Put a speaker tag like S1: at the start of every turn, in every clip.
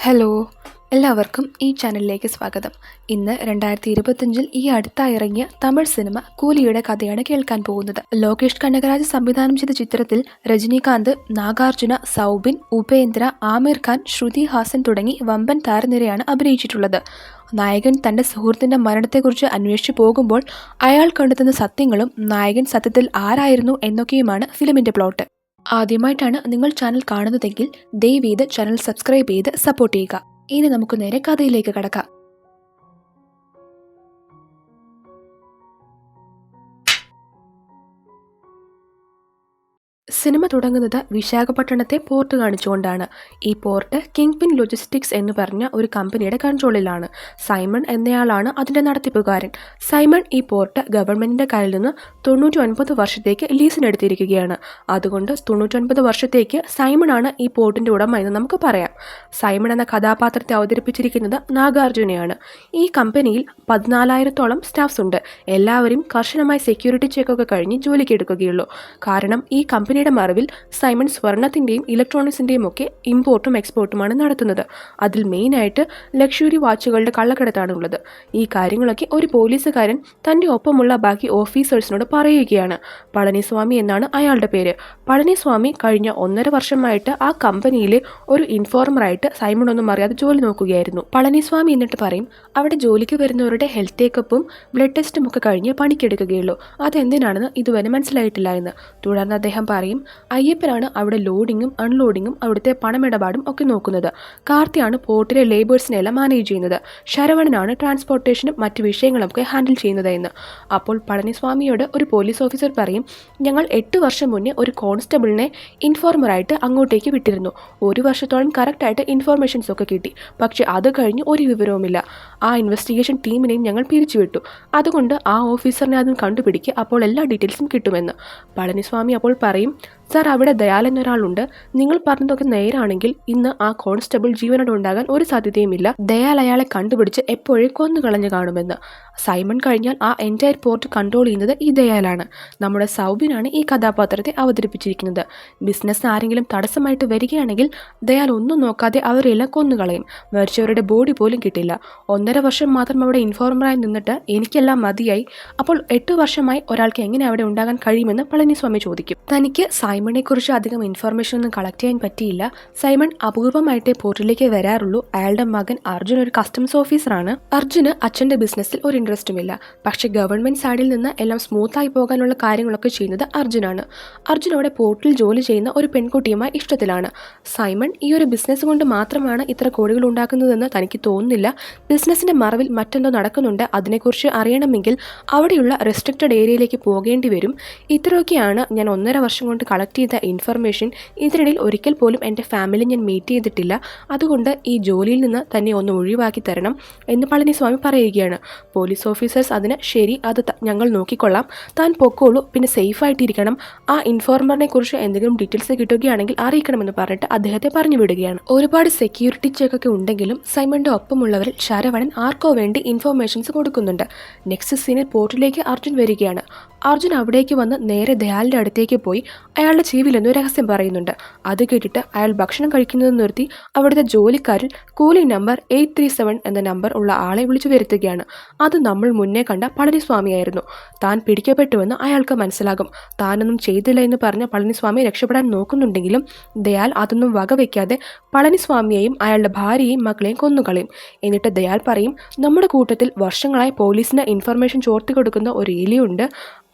S1: Hello, എല്ലാവർക്കും ഈ ചാനലിലേക്ക് സ്വാഗതം. ഇന്ന് 2025 ഈ അടുത്തായി ഇറങ്ങിയ തമിഴ് സിനിമ കൂലിയുടെ കഥയാണ് കേൾക്കാൻ പോകുന്നത്. ലോകേഷ് കനകരാജ് സംവിധാനം ചെയ്ത ചിത്രത്തിൽ രജനീകാന്ത്, നാഗാർജുന, സൗബിൻ, ഉപേന്ദ്ര, ആമിർ ഖാൻ, ശ്രുതി ഹാസൻ തുടങ്ങി വമ്പൻ താരനിരയാണ് അഭിനയിച്ചിട്ടുള്ളത്. നായകൻ തൻ്റെ സുഹൃത്തിൻ്റെ മരണത്തെക്കുറിച്ച് അന്വേഷിച്ചു പോകുമ്പോൾ അയാൾ കണ്ടെത്തുന്ന സത്യങ്ങളും നായകൻ സത്യത്തിൽ ആരായിരുന്നു എന്നൊക്കെയുമാണ് ഫിലിമിൻ്റെ പ്ലോട്ട്. ആദ്യമായിട്ടാണ് നിങ്ങൾ ചാനൽ കാണുന്നതെങ്കിൽ ദയവേത് ചാനൽ സബ്സ്ക്രൈബ് ചെയ്ത് സപ്പോർട്ട് ചെയ്യുക. ഇനി നമുക്ക് നേരെ കഥയിലേക്ക് കടക്കാം. സിനിമ തുടങ്ങുന്നത് വിശാഖപട്ടണത്തെ പോർട്ട് കാണിച്ചുകൊണ്ടാണ്. ഈ പോർട്ട് കിങ് പിൻ ലോജിസ്റ്റിക്സ് എന്ന് പറഞ്ഞ ഒരു കമ്പനിയുടെ കൺട്രോളിലാണ്. സൈമൺ എന്നയാളാണ് അതിൻ്റെ നടത്തിപ്പുകാരൻ. സൈമൺ ഈ പോർട്ട് ഗവൺമെൻറ്റിൻ്റെ കയ്യിൽ നിന്ന് 99 വർഷത്തേക്ക് ലീസിനെടുത്തിരിക്കുകയാണ്. അതുകൊണ്ട് 99 വർഷത്തേക്ക് സൈമണാണ് ഈ പോർട്ടിൻ്റെ ഉടമ എന്ന് നമുക്ക് പറയാം. സൈമൺ എന്ന കഥാപാത്രത്തെ അവതരിപ്പിച്ചിരിക്കുന്നത് നാഗാർജുനയാണ്. ഈ കമ്പനിയിൽ 14,000-ഓളം സ്റ്റാഫ്സ് ഉണ്ട്. എല്ലാവരും കർശനമായി സെക്യൂരിറ്റി ചെക്കൊക്കെ കഴിഞ്ഞ് ജോലിക്ക് എടുക്കുകയുള്ളൂ. കാരണം ഈ കമ്പനിയുടെ മറവിൽ സൈമൺ സ്വർണത്തിൻ്റെയും ഇലക്ട്രോണിക്സിൻ്റെയും ഒക്കെ ഇമ്പോർട്ടും എക്സ്പോർട്ടുമാണ് നടത്തുന്നത്. അതിൽ മെയിനായിട്ട് ലക്ഷറി വാച്ചുകളുടെ കള്ളക്കടത്താണുള്ളത്. ഈ കാര്യങ്ങളൊക്കെ ഒരു പോലീസുകാരൻ തൻ്റെ ഒപ്പമുള്ള ബാക്കി ഓഫീസേഴ്സിനോട് പറയുകയാണ്. പളനിസ്വാമി എന്നാണ് അയാളുടെ പേര്. പളനിസ്വാമി കഴിഞ്ഞ 1.5 വർഷമായിട്ട് ആ കമ്പനിയിലെ ഒരു ഇൻഫോർമറായിട്ട് സൈമൺ ഒന്നും അറിയാതെ ജോലി നോക്കുകയായിരുന്നു. പളനിസ്വാമി എന്നിട്ട് പറയും, അവിടെ ജോലിക്ക് വരുന്നവരുടെ ഹെൽത്ത് ചെക്കപ്പും ബ്ലഡ് ടെസ്റ്റും ഒക്കെ കഴിഞ്ഞ് പണിക്കെടുക്കുകയുള്ളൂ. അതെന്തിനാണെന്ന് ഇതുവരെ മനസ്സിലായിട്ടില്ല എന്ന്. തുടർന്ന് അദ്ദേഹം പറയും, അയ്യപ്പനാണ് അവിടെ ലോഡിങ്ങും അൺലോഡിങ്ങും അവിടുത്തെ പണമിടപാടും ഒക്കെ നോക്കുന്നത്. കാർത്തിയാണ് പോർട്ടിലെ ലേബേഴ്സിനെ എല്ലാം മാനേജ് ചെയ്യുന്നത്. ശരവണനാണ് ട്രാൻസ്പോർട്ടേഷനും മറ്റു വിഷയങ്ങളൊക്കെ ഹാൻഡിൽ ചെയ്യുന്നത് എന്ന്. അപ്പോൾ പളനിസ്വാമിയോട് ഒരു പോലീസ് ഓഫീസർ പറയും, ഞങ്ങൾ 8 വർഷം മുന്നേ ഒരു കോൺസ്റ്റബിളിനെ ഇൻഫോർമറായിട്ട് അങ്ങോട്ടേക്ക് വിട്ടിരുന്നു. 1 വർഷത്തോളം കറക്റ്റായിട്ട് ഇൻഫോർമേഷൻസ് ഒക്കെ കിട്ടി. പക്ഷേ അത് കഴിഞ്ഞ് ഒരു വിവരവുമില്ല. ആ ഇൻവെസ്റ്റിഗേഷൻ ടീമിനെയും ഞങ്ങൾ പിരിച്ചുവിട്ടു. അതുകൊണ്ട് ആ ഓഫീസറിനെ അതും കണ്ടുപിടിക്കുക, അപ്പോൾ എല്ലാ ഡീറ്റെയിൽസും കിട്ടുമെന്ന്. പളനിസ്വാമി അപ്പോൾ പറയും, സാർ, അവിടെ ദയാൽ എന്നൊരാളുണ്ട്. നിങ്ങൾ പറഞ്ഞതൊക്കെ നേരാണെങ്കിൽ ഇന്ന് ആ കോൺസ്റ്റബിൾ ജീവനോടെ ഉണ്ടാകാൻ ഒരു സാധ്യതയുമില്ല. ദയാൽ അയാളെ കണ്ടുപിടിച്ച് എപ്പോഴേ കൊന്നുകളഞ്ഞു കാണുമെന്ന്. സൈമൺ കഴിഞ്ഞാൽ ആ എൻറ്റയർ പോർട്ട് കൺട്രോൾ ചെയ്യുന്നത് ഈ ദയാലാണ്. നമ്മുടെ സൗബിനാണ് ഈ കഥാപാത്രത്തെ അവതരിപ്പിച്ചിരിക്കുന്നത്. ബിസിനസ് ആരെങ്കിലും തടസ്സമായിട്ട് വരികയാണെങ്കിൽ ദയാൽ ഒന്നും നോക്കാതെ അവരെല്ലാം കൊന്നുകളയും. മരിച്ചവരുടെ ബോഡി പോലും കിട്ടില്ല. 1.5 വർഷം മാത്രം അവിടെ ഇൻഫോർമറായി നിന്നിട്ട് എനിക്കെല്ലാം മതിയായി. അപ്പോൾ 8 വർഷമായി ഒരാൾക്ക് എങ്ങനെ അവിടെ ഉണ്ടാകാൻ കഴിയുമെന്ന് പളനിസ്വാമി ചോദിക്കും. തനിക്ക് സൈമണിനെക്കുറിച്ച് അധികം ഇൻഫർമേഷൻ ഒന്നും കളക്ട് ചെയ്യാൻ പറ്റിയില്ല. സൈമൺ അപൂർവമായിട്ടേ പോർട്ടിലേക്ക് വരാറുള്ളൂ. അയാളുടെ മകൻ അർജുൻ ഒരു കസ്റ്റംസ് ഓഫീസറാണ്. അർജുന് അച്ഛൻ്റെ ബിസിനസ്സിൽ ഒരു ഇൻട്രസ്റ്റുമില്ല. പക്ഷേ ഗവൺമെൻറ് സൈഡിൽ നിന്ന് എല്ലാം സ്മൂത്തായി പോകാനുള്ള കാര്യങ്ങളൊക്കെ ചെയ്യുന്നത് അർജുനാണ്. അർജുൻ അവിടെ പോർട്ടിൽ ജോലി ചെയ്യുന്ന ഒരു പെൺകുട്ടിയുമായി ഇഷ്ടത്തിലാണ്. സൈമൺ ഈ ഒരു ബിസിനസ് കൊണ്ട് മാത്രമാണ് ഇത്ര കോടികൾ ഉണ്ടാക്കുന്നതെന്ന് തനിക്ക് തോന്നുന്നില്ല. ബിസിനസ്സിൻ്റെ മറവിൽ മറ്റെന്തോ നടക്കുന്നുണ്ട്. അതിനെക്കുറിച്ച് അറിയണമെങ്കിൽ അവിടെയുള്ള റെസ്ട്രിക്റ്റഡ് ഏരിയയിലേക്ക് പോകേണ്ടി വരും. ഇത്രയൊക്കെയാണ് ഞാൻ 1.5 വർഷം കൊണ്ട് കളക്ട് ചെയ്ത ഇൻഫർമേഷൻ. ഇതിനിടയിൽ ഒരിക്കൽ പോലും എൻ്റെ ഫാമിലി ഞാൻ മീറ്റ് ചെയ്തിട്ടില്ല. അതുകൊണ്ട് ഈ ജോലിയിൽ നിന്ന് തന്നെ ഒന്ന് ഒഴിവാക്കി തരണം എന്ന് പളനിസ്വാമി പറയുകയാണ്. പോലീസ് ഓഫീസേഴ്സ് അതിന് ശരി, അത് ഞങ്ങൾ നോക്കിക്കൊള്ളാം, താൻ പൊക്കോളൂ, പിന്നെ സേഫായിട്ടിരിക്കണം, ആ ഇൻഫോർമറിനെ കുറിച്ച് എന്തെങ്കിലും ഡീറ്റെയിൽസ് കിട്ടുകയാണെങ്കിൽ അറിയിക്കണമെന്ന് പറഞ്ഞിട്ട് അദ്ദേഹത്തെ പറഞ്ഞു വിടുകയാണ്. ഒരുപാട് സെക്യൂരിറ്റി ചെക്കൊക്കെ ഉണ്ടെങ്കിലും സൈമണിൻ്റെ ഒപ്പമുള്ളവരിൽ ശരവണൻ ആർക്കോ വേണ്ടി ഇൻഫോർമേഷൻസ് കൊടുക്കുന്നുണ്ട്. നെക്സ്റ്റ് സീനിൽ പോർട്ടിലേക്ക് അർജുൻ വരികയാണ്. അർജുൻ അവിടേക്ക് വന്ന് നേരെ ദയാലിൻ്റെ അടുത്തേക്ക് പോയി അയാളുടെ ചെവിയിലെന്നൊരു രഹസ്യം പറയുന്നുണ്ട്. അത് കേട്ടിട്ട് അയാൾ ഭക്ഷണം കഴിക്കുന്നത് നിർത്തി അവിടുത്തെ ജോലിക്കാരിൽ കൂലി നമ്പർ 837 എന്ന നമ്പർ ഉള്ള ആളെ വിളിച്ചു വരുത്തുകയാണ്. അത് നമ്മൾ മുന്നേ കണ്ട പളനിസ്വാമിയായിരുന്നു. താൻ പിടിക്കപ്പെട്ടുവെന്ന് അയാൾക്ക് മനസ്സിലാകും. താനൊന്നും ചെയ്തില്ല എന്ന് പറഞ്ഞ പളനിസ്വാമി രക്ഷപ്പെടാൻ നോക്കുന്നുണ്ടെങ്കിലും ദയാൽ അതൊന്നും വകവയ്ക്കാതെ പളനിസ്വാമിയെയും അയാളുടെ ഭാര്യയെയും മക്കളെയും കൊന്നുകളയും. എന്നിട്ട് ദയാൽ പറയും, നമ്മുടെ കൂട്ടത്തിൽ വർഷങ്ങളായി പോലീസിന് ഇൻഫർമേഷൻ ചോർത്തി കൊടുക്കുന്ന ഒരു എലിയുണ്ട്.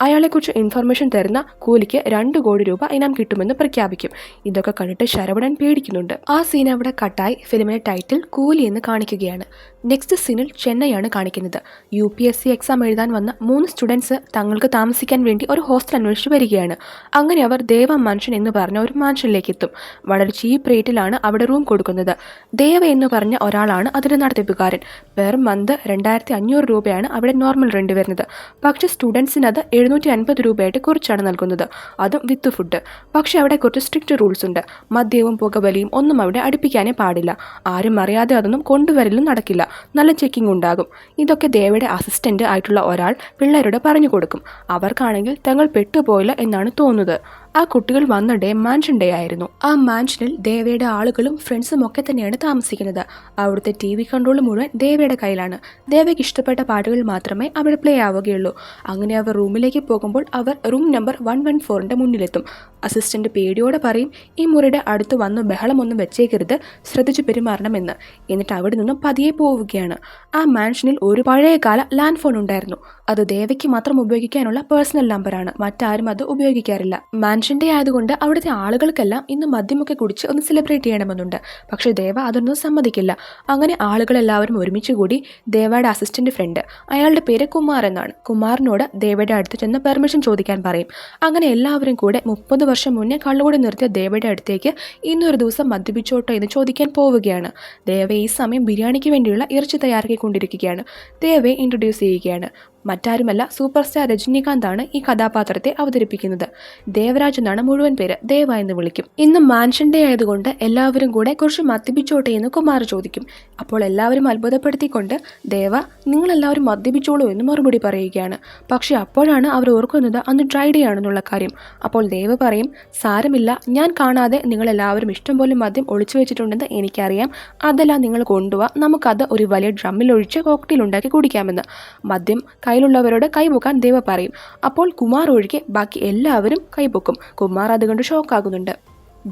S1: അയാളെക്കുറിച്ച് ഇൻഫർമേഷൻ തരുന്ന കൂലിക്ക് 2 കോടി രൂപ ഇനാം കിട്ടുമെന്ന് പ്രഖ്യാപിക്കും. ഇതൊക്കെ കണ്ടിട്ട് ശരവണൻ പേടിക്കുന്നുണ്ട്. ആ സീൻ അവിടെ കട്ടായി ഫിലിമിന്റെ ടൈറ്റിൽ കൂലി എന്ന് കാണിക്കുകയാണ്. നെക്സ്റ്റ് സീനിൽ ചെന്നൈയാണ് കാണിക്കുന്നത്. UPSC എക്സാം എഴുതാൻ വന്ന 3 സ്റ്റുഡൻസ് തങ്ങൾക്ക് താമസിക്കാൻ വേണ്ടി ഒരു ഹോസ്റ്റൽ അന്വേഷിച്ച് വരികയാണ്. അങ്ങനെ അവർ ദേവ മാൻഷൻ എന്ന് പറഞ്ഞ ഒരു മാൻഷനിലേക്ക് എത്തും. വളരെ ചീപ്പ് റേറ്റിലാണ് അവിടെ റൂം കൊടുക്കുന്നത്. ദേവ എന്ന് പറഞ്ഞ ഒരാളാണ് അതിൻ്റെ നടത്തിപ്പുകാരൻ. പെർ മന്ത് 2,500 രൂപയാണ് അവിടെ നോർമൽ റെന്റ് വരുന്നത്. പക്ഷേ സ്റ്റുഡൻസിനത് 750 രൂപയായിട്ട് കുറച്ചാണ് നൽകുന്നത്, അതും വിത്ത് ഫുഡ്. പക്ഷേ അവിടെ കുറച്ച് സ്ട്രിക്റ്റ് റൂൾസ് ഉണ്ട്. മദ്യവും പുകവലിയും ഒന്നും അവിടെ അടുപ്പിക്കാനേ പാടില്ല. ആരും അറിയാതെ അതൊന്നും കൊണ്ടുവരലും നടക്കില്ല. നല്ല ചെക്കിംഗ് ഉണ്ടാകും. ഇതൊക്കെ ദേവയുടെ അസിസ്റ്റന്റ് ആയിട്ടുള്ള ഒരാൾ പിള്ളേരോട് പറഞ്ഞു കൊടുക്കും. അവർക്കാണെങ്കിൽ തങ്ങൾ പെട്ടുപോയില്ല എന്നാണ് തോന്നുന്നത്. ആ കുട്ടികൾ വന്ന ഡേ മാൻഷൻ ഡേ ആയിരുന്നു. ആ മാൻഷനിൽ ദേവയുടെ ആളുകളും ഫ്രണ്ട്സും ഒക്കെ തന്നെയാണ് താമസിക്കുന്നത്. അവിടുത്തെ TV കൺട്രോൾ മുഴുവൻ ദേവയുടെ കയ്യിലാണ്. ദേവയ്ക്ക് ഇഷ്ടപ്പെട്ട പാട്ടുകൾ മാത്രമേ അവിടെ പ്ലേ ആവുകയുള്ളൂ. അങ്ങനെ അവർ റൂമിലേക്ക് പോകുമ്പോൾ അവർ റൂം നമ്പർ 114ന്റെ മുന്നിലെത്തും. അസിസ്റ്റന്റ് പേടിയോടെ പറയും, ഈ മുറിയുടെ അടുത്ത് വന്ന് ബഹളമൊന്നും വെച്ചേക്കരുത്, ശ്രദ്ധിച്ചു പെരുമാറണമെന്ന്. എന്നിട്ട് അവിടെ നിന്നും പതിയെ പോവുകയാണ്. ആ മാൻഷനിൽ ഒരു പഴയകാല ലാൻഡ് ഫോൺ ഉണ്ടായിരുന്നു. അത് ദേവയ്ക്ക് മാത്രം ഉപയോഗിക്കാനുള്ള പേഴ്സണൽ നമ്പറാണ്. മറ്റാരും അത് ഉപയോഗിക്കാറില്ല. മാൻഷന്റെ ആയതുകൊണ്ട് അവിടുത്തെ ആളുകൾക്കെല്ലാം ഇന്ന് മദ്യമൊക്കെ കുടിച്ച് ഒന്ന് സെലിബ്രേറ്റ് ചെയ്യണമെന്നുണ്ട്. പക്ഷെ ദേവ അതൊന്നും സമ്മതിക്കില്ല. അങ്ങനെ ആളുകളെല്ലാവരും ഒരുമിച്ച് കൂടി ദേവയുടെ അസിസ്റ്റന്റ് ഫ്രണ്ട്, അയാളുടെ പേര് കുമാർ എന്നാണ്, കുമാറിനോട് ദേവയുടെ അടുത്ത് ചെന്ന് പെർമിഷൻ ചോദിക്കാൻ പറയും. അങ്ങനെ എല്ലാവരും കൂടെ 30 വർഷം മുന്നേ കള്ളുകൂടി നിർത്തിയ ദേവയുടെ അടുത്തേക്ക് ഇന്നൊരു ദിവസം മദ്യപിച്ചോട്ടോ എന്ന് ചോദിക്കാൻ പോവുകയാണ്. ദേവ ഈ സമയം ബിരിയാണിക്ക് വേണ്ടിയുള്ള ഇറച്ചി തയ്യാറാക്കിക്കൊണ്ടിരിക്കുകയാണ്. ദേവയെ ഇൻട്രൊഡ്യൂസ് ചെയ്യുകയാണ്. മറ്റാരുമല്ല, സൂപ്പർ സ്റ്റാർ രജനീകാന്താണ് ഈ കഥാപാത്രത്തെ അവതരിപ്പിക്കുന്നത്. ദേവരാജ് എന്നാണ് മുഴുവൻ പേര്. ദേവ എന്ന് വിളിക്കും. ഇന്ന് മാൻഷൻ ഡേ ആയതുകൊണ്ട് എല്ലാവരും കൂടെ കുറച്ച് മദ്യപിച്ചോട്ടെ എന്ന് കുമാർ ചോദിക്കും. അപ്പോൾ എല്ലാവരും അത്ഭുതപ്പെടുത്തിക്കൊണ്ട് ദേവ, നിങ്ങളെല്ലാവരും മദ്യപിച്ചോളൂ എന്ന് മറുപടി പറയുകയാണ്. പക്ഷെ അപ്പോഴാണ് അവർ ഓർക്കുന്നത് അന്ന് ഡ്രൈ ഡേ ആണെന്നുള്ള കാര്യം. അപ്പോൾ ദേവ പറയും, സാരമില്ല, ഞാൻ കാണാതെ നിങ്ങളെല്ലാവരും ഇഷ്ടംപോലെ മദ്യം ഒളിച്ചു വെച്ചിട്ടുണ്ടെന്ന് എനിക്കറിയാം. അതെല്ലാം നിങ്ങൾ കൊണ്ടുപോവാ, നമുക്കത് ഒരു വലിയ ഡ്രമ്മിൽ ഒഴിച്ച് കോക്ടെയിൽ ഉണ്ടാക്കി കുടിക്കാമെന്ന്. മദ്യം കയ്യിലുള്ളവരോട് കൈപൊക്കാൻ ദേവ പറയും. അപ്പോൾ കുമാർ ഒഴികെ ബാക്കി എല്ലാവരും കൈപൊക്കും. കുമാർ അതുകൊണ്ട് ഷോക്കാകുന്നുണ്ട്.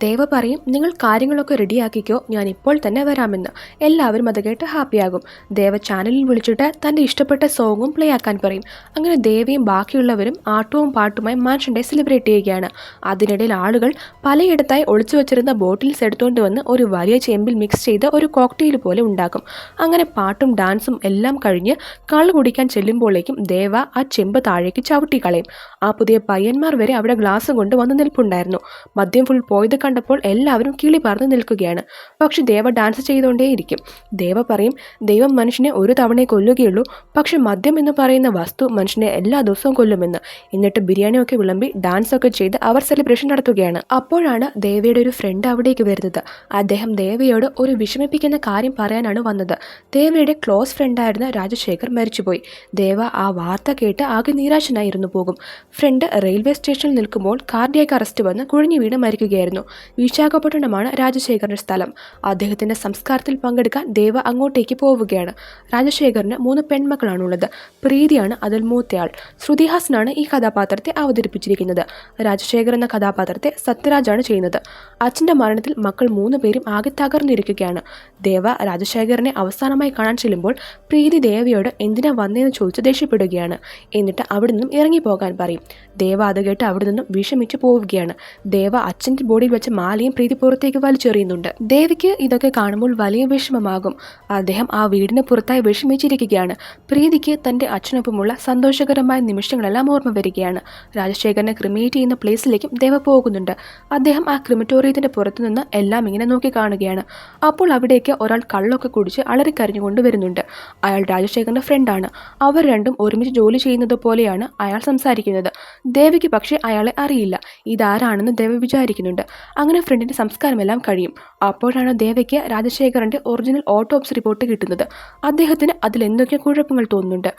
S1: ദേവ പറയും, നിങ്ങൾ കാര്യങ്ങളൊക്കെ റെഡിയാക്കിക്കോ, ഞാൻ ഇപ്പോൾ തന്നെ വരാമെന്ന്. എല്ലാവരും അത് കേട്ട് ഹാപ്പിയാകും. ദേവ ചാനലിൽ വിളിച്ചിട്ട് തൻ്റെ ഇഷ്ടപ്പെട്ട സോങ്ങും പ്ലേ ആക്കാൻ പറയും. അങ്ങനെ ദേവയും ബാക്കിയുള്ളവരും ആട്ടവും പാട്ടുമായി മാൻഷൻ ഡേ സെലിബ്രേറ്റ് ചെയ്യുകയാണ്. അതിനിടയിൽ ആളുകൾ പലയിടത്തായി ഒളിച്ചു വെച്ചിരുന്ന ബോട്ടിൽസ് എടുത്തുകൊണ്ട് വന്ന് ഒരു വലിയ ചെമ്പിൽ മിക്സ് ചെയ്ത് ഒരു കോക്ടെയിൽ പോലെ ഉണ്ടാക്കും. അങ്ങനെ പാട്ടും ഡാൻസും എല്ലാം കഴിഞ്ഞ് കള്ള് കുടിക്കാൻ ചെല്ലുമ്പോഴേക്കും ദേവ ആ ചെമ്പ് താഴേക്ക് ചവിട്ടിക്കളയും. ആ പുതിയ പയ്യന്മാർ വരെ അവിടെ ഗ്ലാസ് കൊണ്ട് വന്ന് നിൽപ്പുണ്ടായിരുന്നു. മദ്യം ഫുൾ പോയത് കണ്ടപ്പോൾ എല്ലാവരും കിളി പറന്ന് നിൽക്കുകയാണ്. പക്ഷെ ദേവ ഡാൻസ് ചെയ്തുകൊണ്ടേയിരിക്കും. ദേവ പറയും, ദൈവം മനുഷ്യനെ ഒരു തവണയെ കൊല്ലുകയുള്ളൂ, പക്ഷെ മദ്യം എന്ന് പറയുന്ന വസ്തു മനുഷ്യനെ എല്ലാ ദിവസവും കൊല്ലുമെന്ന്. എന്നിട്ട് ബിരിയാണിയൊക്കെ വിളമ്പി ഡാൻസൊക്കെ ചെയ്ത് അവർ സെലിബ്രേഷൻ നടത്തുകയാണ്. അപ്പോഴാണ് ദേവയുടെ ഒരു ഫ്രണ്ട് അവിടേക്ക് വരുന്നത്. അദ്ദേഹം ദേവയോട് ഒരു വിഷമിപ്പിക്കുന്ന കാര്യം പറയാനാണ് വന്നത്. ദേവയുടെ ക്ലോസ് ഫ്രണ്ടായിരുന്ന രാജശേഖർ മരിച്ചുപോയി. ദേവ ആ വാർത്ത കേട്ട് ആകെ നിരാശനായിരുന്നു പോകും. ഫ്രണ്ട് റെയിൽവേ സ്റ്റേഷനിൽ നിൽക്കുമ്പോൾ കാർഡിയാക് അറസ്റ്റ് വന്ന് കുഴഞ്ഞു വീണ് മരിക്കുകയായിരുന്നു. വിശാഖപട്ടണമാണ് രാജശേഖറിന്റെ സ്ഥലം. അദ്ദേഹത്തിന്റെ സംസ്കാരത്തിൽ പങ്കെടുക്കാൻ ദേവ അങ്ങോട്ടേക്ക് പോവുകയാണ്. രാജശേഖറിന് 3 പെൺമക്കളാണുള്ളത്. പ്രീതിയാണ് അതിൽ മൂത്തയാൾ. ശ്രുതിഹാസനാണ് ഈ കഥാപാത്രത്തെ അവതരിപ്പിച്ചിരിക്കുന്നത്. രാജശേഖർ എന്ന കഥാപാത്രത്തെ സത്യരാജാണ് ചെയ്യുന്നത്. അച്ഛന്റെ മരണത്തിൽ മക്കൾ 3 പേരും ആകെ തകർന്നിരിക്കുകയാണ്. ദേവ രാജശേഖരനെ അവസാനമായി കാണാൻ ചെല്ലുമ്പോൾ പ്രീതി ദേവയോട് എന്തിനാ വന്നതെന്ന് ചോദിച്ച് ദേഷ്യപ്പെടുകയാണ്. എന്നിട്ട് അവിടെ നിന്നും ഇറങ്ങിപ്പോകാൻ പറയും. ദേവ അത് കേട്ട് അവിടെ നിന്നും വിഷമിച്ചു പോവുകയാണ്. ദേവ അച്ഛൻ്റെ ബോഡിയിൽ വെച്ച മാലയും പ്രീതി പുറത്തേക്ക് വലിച്ചെറിയുന്നുണ്ട്. ദേവിക്ക് ഇതൊക്കെ കാണുമ്പോൾ വലിയ വിഷമമാകും. അദ്ദേഹം ആ വീടിന് പുറത്തായി വിഷമിച്ചിരിക്കുകയാണ്. പ്രീതിക്ക് തൻ്റെ അച്ഛനൊപ്പമുള്ള സന്തോഷകരമായ നിമിഷങ്ങളെല്ലാം ഓർമ്മ വരികയാണ്. രാജശേഖരനെ ക്രിമേറ്റ് ചെയ്യുന്ന പ്ലേസിലേക്കും ദേവ പോകുന്നുണ്ട്. അദ്ദേഹം ആ ക്രിമറ്റോറിയത്തിന്റെ പുറത്തുനിന്ന് എല്ലാം ഇങ്ങനെ നോക്കി കാണുകയാണ്. അപ്പോൾ അവിടേക്ക് ഒരാൾ കള്ളൊക്കെ കുടിച്ച് അലറിക്കരഞ്ഞുകൊണ്ട് വരുന്നുണ്ട്. അയാൾ രാജശേഖരന്റെ ഫ്രണ്ടാണ്. അവർ രണ്ടും ഒരുമിച്ച് ജോലി ചെയ്യുന്നത് പോലെയാണ് അയാൾ സംസാരിക്കുന്നത്. ദേവിക്ക് പക്ഷേ അയാളെ അറിയില്ല. ഇതാരാണെന്ന് ദേവ വിചാരിക്കുന്നുണ്ട്. അങ്ങനെ ഫ്രണ്ടിന്റെ സംസ്കാരമെല്ലാം കഴിയും. അപ്പോഴാണ് ദേവയ്ക്ക് രാജശേഖരന്റെ ഒറിജിനൽ ഓട്ടോപ്സി റിപ്പോർട്ട് കിട്ടുന്നത്. അദ്ദേഹത്തിന് അതിൽ എന്തൊക്കെ കുഴപ്പങ്ങൾ തോന്നുന്നുണ്ട്.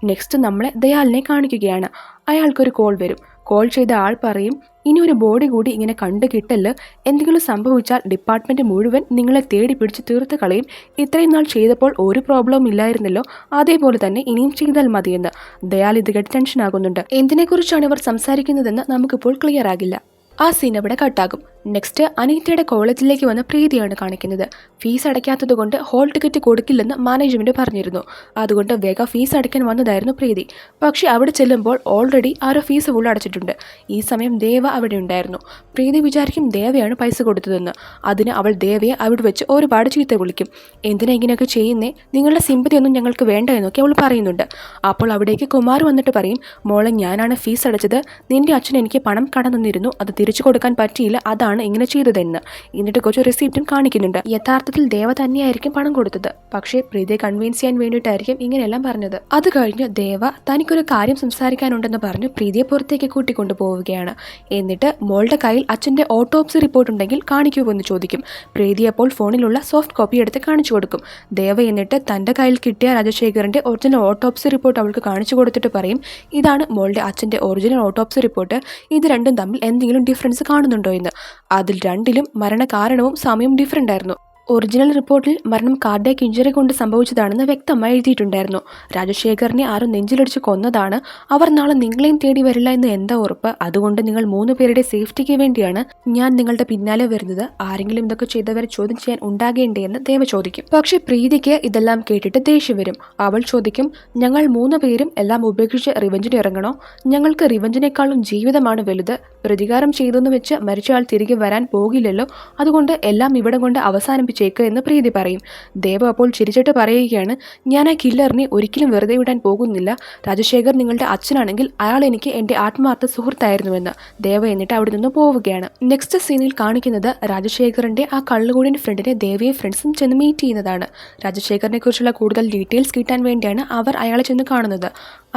S1: നെക്സ്റ്റ് നമ്മളെ ദയാലിനെ കാണിക്കുകയാണ്. അയാൾക്കൊരു കോൾ വരും. കോൾ ചെയ്ത ആൾ പറയും, ഇനി ഒരു ബോഡി കൂടി ഇങ്ങനെ കണ്ടു കിട്ടല്, എന്തെങ്കിലും സംഭവിച്ചാൽ ഡിപ്പാർട്ട്മെന്റ് മുഴുവൻ നിങ്ങളെ തേടി പിടിച്ച് തീർത്ത് കളയും. ഇത്രയും നാൾ ചെയ്തപ്പോൾ ഒരു പ്രോബ്ലവും ഇല്ലായിരുന്നല്ലോ, അതേപോലെ തന്നെ ഇനിയും ചെയ്താൽ മതിയെന്ന്. ദയാൽ ഇത് കേട്ട് ടെൻഷനാകുന്നുണ്ട്. എന്തിനെക്കുറിച്ചാണ് ഇവർ സംസാരിക്കുന്നതെന്ന് നമുക്കിപ്പോൾ ക്ലിയർ ആകില്ല. ആ സീൻ അവിടെ കട്ടാകും. നെക്സ്റ്റ് അനീറ്റയുടെ കോളേജിലേക്ക് വന്ന പ്രീതിയാണ് കാണിക്കുന്നത്. ഫീസ് അടയ്ക്കാത്തത് കൊണ്ട് ഹോൾ ടിക്കറ്റ് കൊടുക്കില്ലെന്ന് മാനേജ്മെന്റ് പറഞ്ഞിരുന്നു. അതുകൊണ്ട് വേഗം ഫീസ് അടയ്ക്കാൻ വന്നതായിരുന്നു പ്രീതി. പക്ഷെ അവിടെ ചെല്ലുമ്പോൾ ഓൾറെഡി ആരോ ഫീസ് ഫുൾ അടച്ചിട്ടുണ്ട്. ഈ സമയം ദേവ അവിടെ ഉണ്ടായിരുന്നു. പ്രീതി വിചാരിക്കും ദേവയാണ് പൈസ കൊടുത്തതെന്ന്. അതിന് അവൾ ദേവയെ അവിടെ വെച്ച് ഒരുപാട് ചീത്ത വിളിക്കും. എന്തിനാ ഇങ്ങനെയൊക്കെ ചെയ്യുന്നേ, നിങ്ങളുടെ സിമ്പതി ഒന്നും ഞങ്ങൾക്ക് വേണ്ട എന്നൊക്കെ അവൾ പറയുന്നുണ്ട്. അപ്പോൾ അവിടേക്ക് കുമാർ വന്നിട്ട് പറയും, മോളെ, ഞാനാണ് ഫീസ് അടച്ചത്. നിന്റെ അച്ഛൻ എനിക്ക് പണം കടം തന്നിരുന്നു, അത് തിരിച്ചു കൊടുക്കാൻ പറ്റിയില്ല, അതാണ് ഇയാളാണ് ഇങ്ങനെ ചെയ്തതെന്ന്. എന്നിട്ട് കുറച്ച് റെസിപ്റ്റും കാണിക്കുന്നുണ്ട്. യഥാർത്ഥത്തിൽ ദേവ തന്നെയായിരിക്കും പണം കൊടുത്തത്. പക്ഷേ പ്രീതിയെ കൺവിൻസ് ചെയ്യാൻ വേണ്ടിയിട്ടായിരിക്കും ഇങ്ങനെയെല്ലാം പറഞ്ഞത്. അത് കഴിഞ്ഞ് ദേവ തനിക്കൊരു കാര്യം സംസാരിക്കാനുണ്ടെന്ന് പറഞ്ഞു പ്രീതിയെ പുറത്തേക്ക് കൂട്ടിക്കൊണ്ടു പോവുകയാണ്. എന്നിട്ട് മോളുടെ കയ്യിൽ അച്ഛൻ്റെ ഓട്ടോപ്സി റിപ്പോർട്ട് ഉണ്ടെങ്കിൽ കാണിക്കുമെന്ന് ചോദിക്കും. പ്രീതി അപ്പോൾ ഫോണിലുള്ള സോഫ്റ്റ് കോപ്പി എടുത്ത് കാണിച്ചു കൊടുക്കും. ദേവ എന്നിട്ട് തൻ്റെ കയ്യിൽ കിട്ടിയ രാജശേഖറിൻ്റെ ഒറിജിനൽ ഓട്ടോപ്സി റിപ്പോർട്ട് അവൾക്ക് കാണിച്ചു കൊടുത്തിട്ട് പറയും, ഇതാണ് മോളുടെ അച്ഛൻ്റെ ഒറിജിനൽ ഓട്ടോപ്സി റിപ്പോർട്ട്. ഇത് രണ്ടും തമ്മിൽ എന്തെങ്കിലും ഡിഫറൻസ് കാണുന്നുണ്ടോ എന്ന്. അതിൽ രണ്ടിലും മരണകാരണവും സമയവും ഡിഫറൻ്റ് ആയിരുന്നു. ഒറിജിനൽ റിപ്പോർട്ടിൽ മരണം കാർഡിയാക് ഇഞ്ചറി കൊണ്ട് സംഭവിച്ചതാണെന്ന് വ്യക്തമായി എഴുതിയിട്ടുണ്ടായിരുന്നു. രാജശേഖറിനെ ആരും നെഞ്ചിലടിച്ച് കൊന്നതാണ്. അവർ നാളെ നിങ്ങളെയും തേടി വരില്ല എന്ന് എന്താ ഉറപ്പ്? അതുകൊണ്ട് നിങ്ങൾ 3 പേരുടെ സേഫ്റ്റിക്ക് വേണ്ടിയാണ് ഞാൻ നിങ്ങളുടെ പിന്നാലെ വരുന്നത്. ആരെങ്കിലും ഇതൊക്കെ ചെയ്തവരെ ചോദ്യം ചെയ്യാൻ ഉണ്ടാകേണ്ടേ എന്ന് ദേവ ചോദിക്കും. പക്ഷെ പ്രീതിക്ക് ഇതെല്ലാം കേട്ടിട്ട് ദേഷ്യം വരും. അവൾ ചോദിക്കും, ഞങ്ങൾ 3 പേരും എല്ലാം ഉപേക്ഷിച്ച് റിവഞ്ചിന് ഇറങ്ങണോ? ഞങ്ങൾക്ക് റിവഞ്ചിനേക്കാളും ജീവിതമാണ് വലുത്. പ്രതികാരം ചെയ്തെന്ന് വെച്ച് മരിച്ചയാൾ തിരികെ വരാൻ പോകില്ലല്ലോ. അതുകൊണ്ട് എല്ലാം ഇവിടെ കൊണ്ട് അവസാനിപ്പിച്ചേക്ക് എന്ന് പ്രീതി പറയും. ദേവ അപ്പോൾ ചിരിച്ചിട്ട് പറയുകയാണ്, ഞാൻ ആ കില്ലറിനെ ഒരിക്കലും വെറുതെ വിടാൻ പോകുന്നില്ല. രാജശേഖർ നിങ്ങളുടെ അച്ഛനാണെങ്കിൽ അയാൾ എനിക്ക് എൻ്റെ ആത്മാർത്ഥ സുഹൃത്തായിരുന്നുവെന്ന്. ദേവ എന്നിട്ട് അവിടെ നിന്ന് പോവുകയാണ്. നെക്സ്റ്റ് സീനിൽ കാണിക്കുന്നത് രാജശേഖറിന്റെ ആ കള്ളുകൂടിയൻ ഫ്രണ്ടിനെ ദേവയും ഫ്രണ്ട്സും ചെന്ന് മീറ്റ് ചെയ്യുന്നതാണ്. രാജശേഖറിനെ കുറിച്ചുള്ള കൂടുതൽ ഡീറ്റെയിൽസ് കിട്ടാൻ വേണ്ടിയാണ് അവർ അയാളെ ചെന്ന് കാണുന്നത്.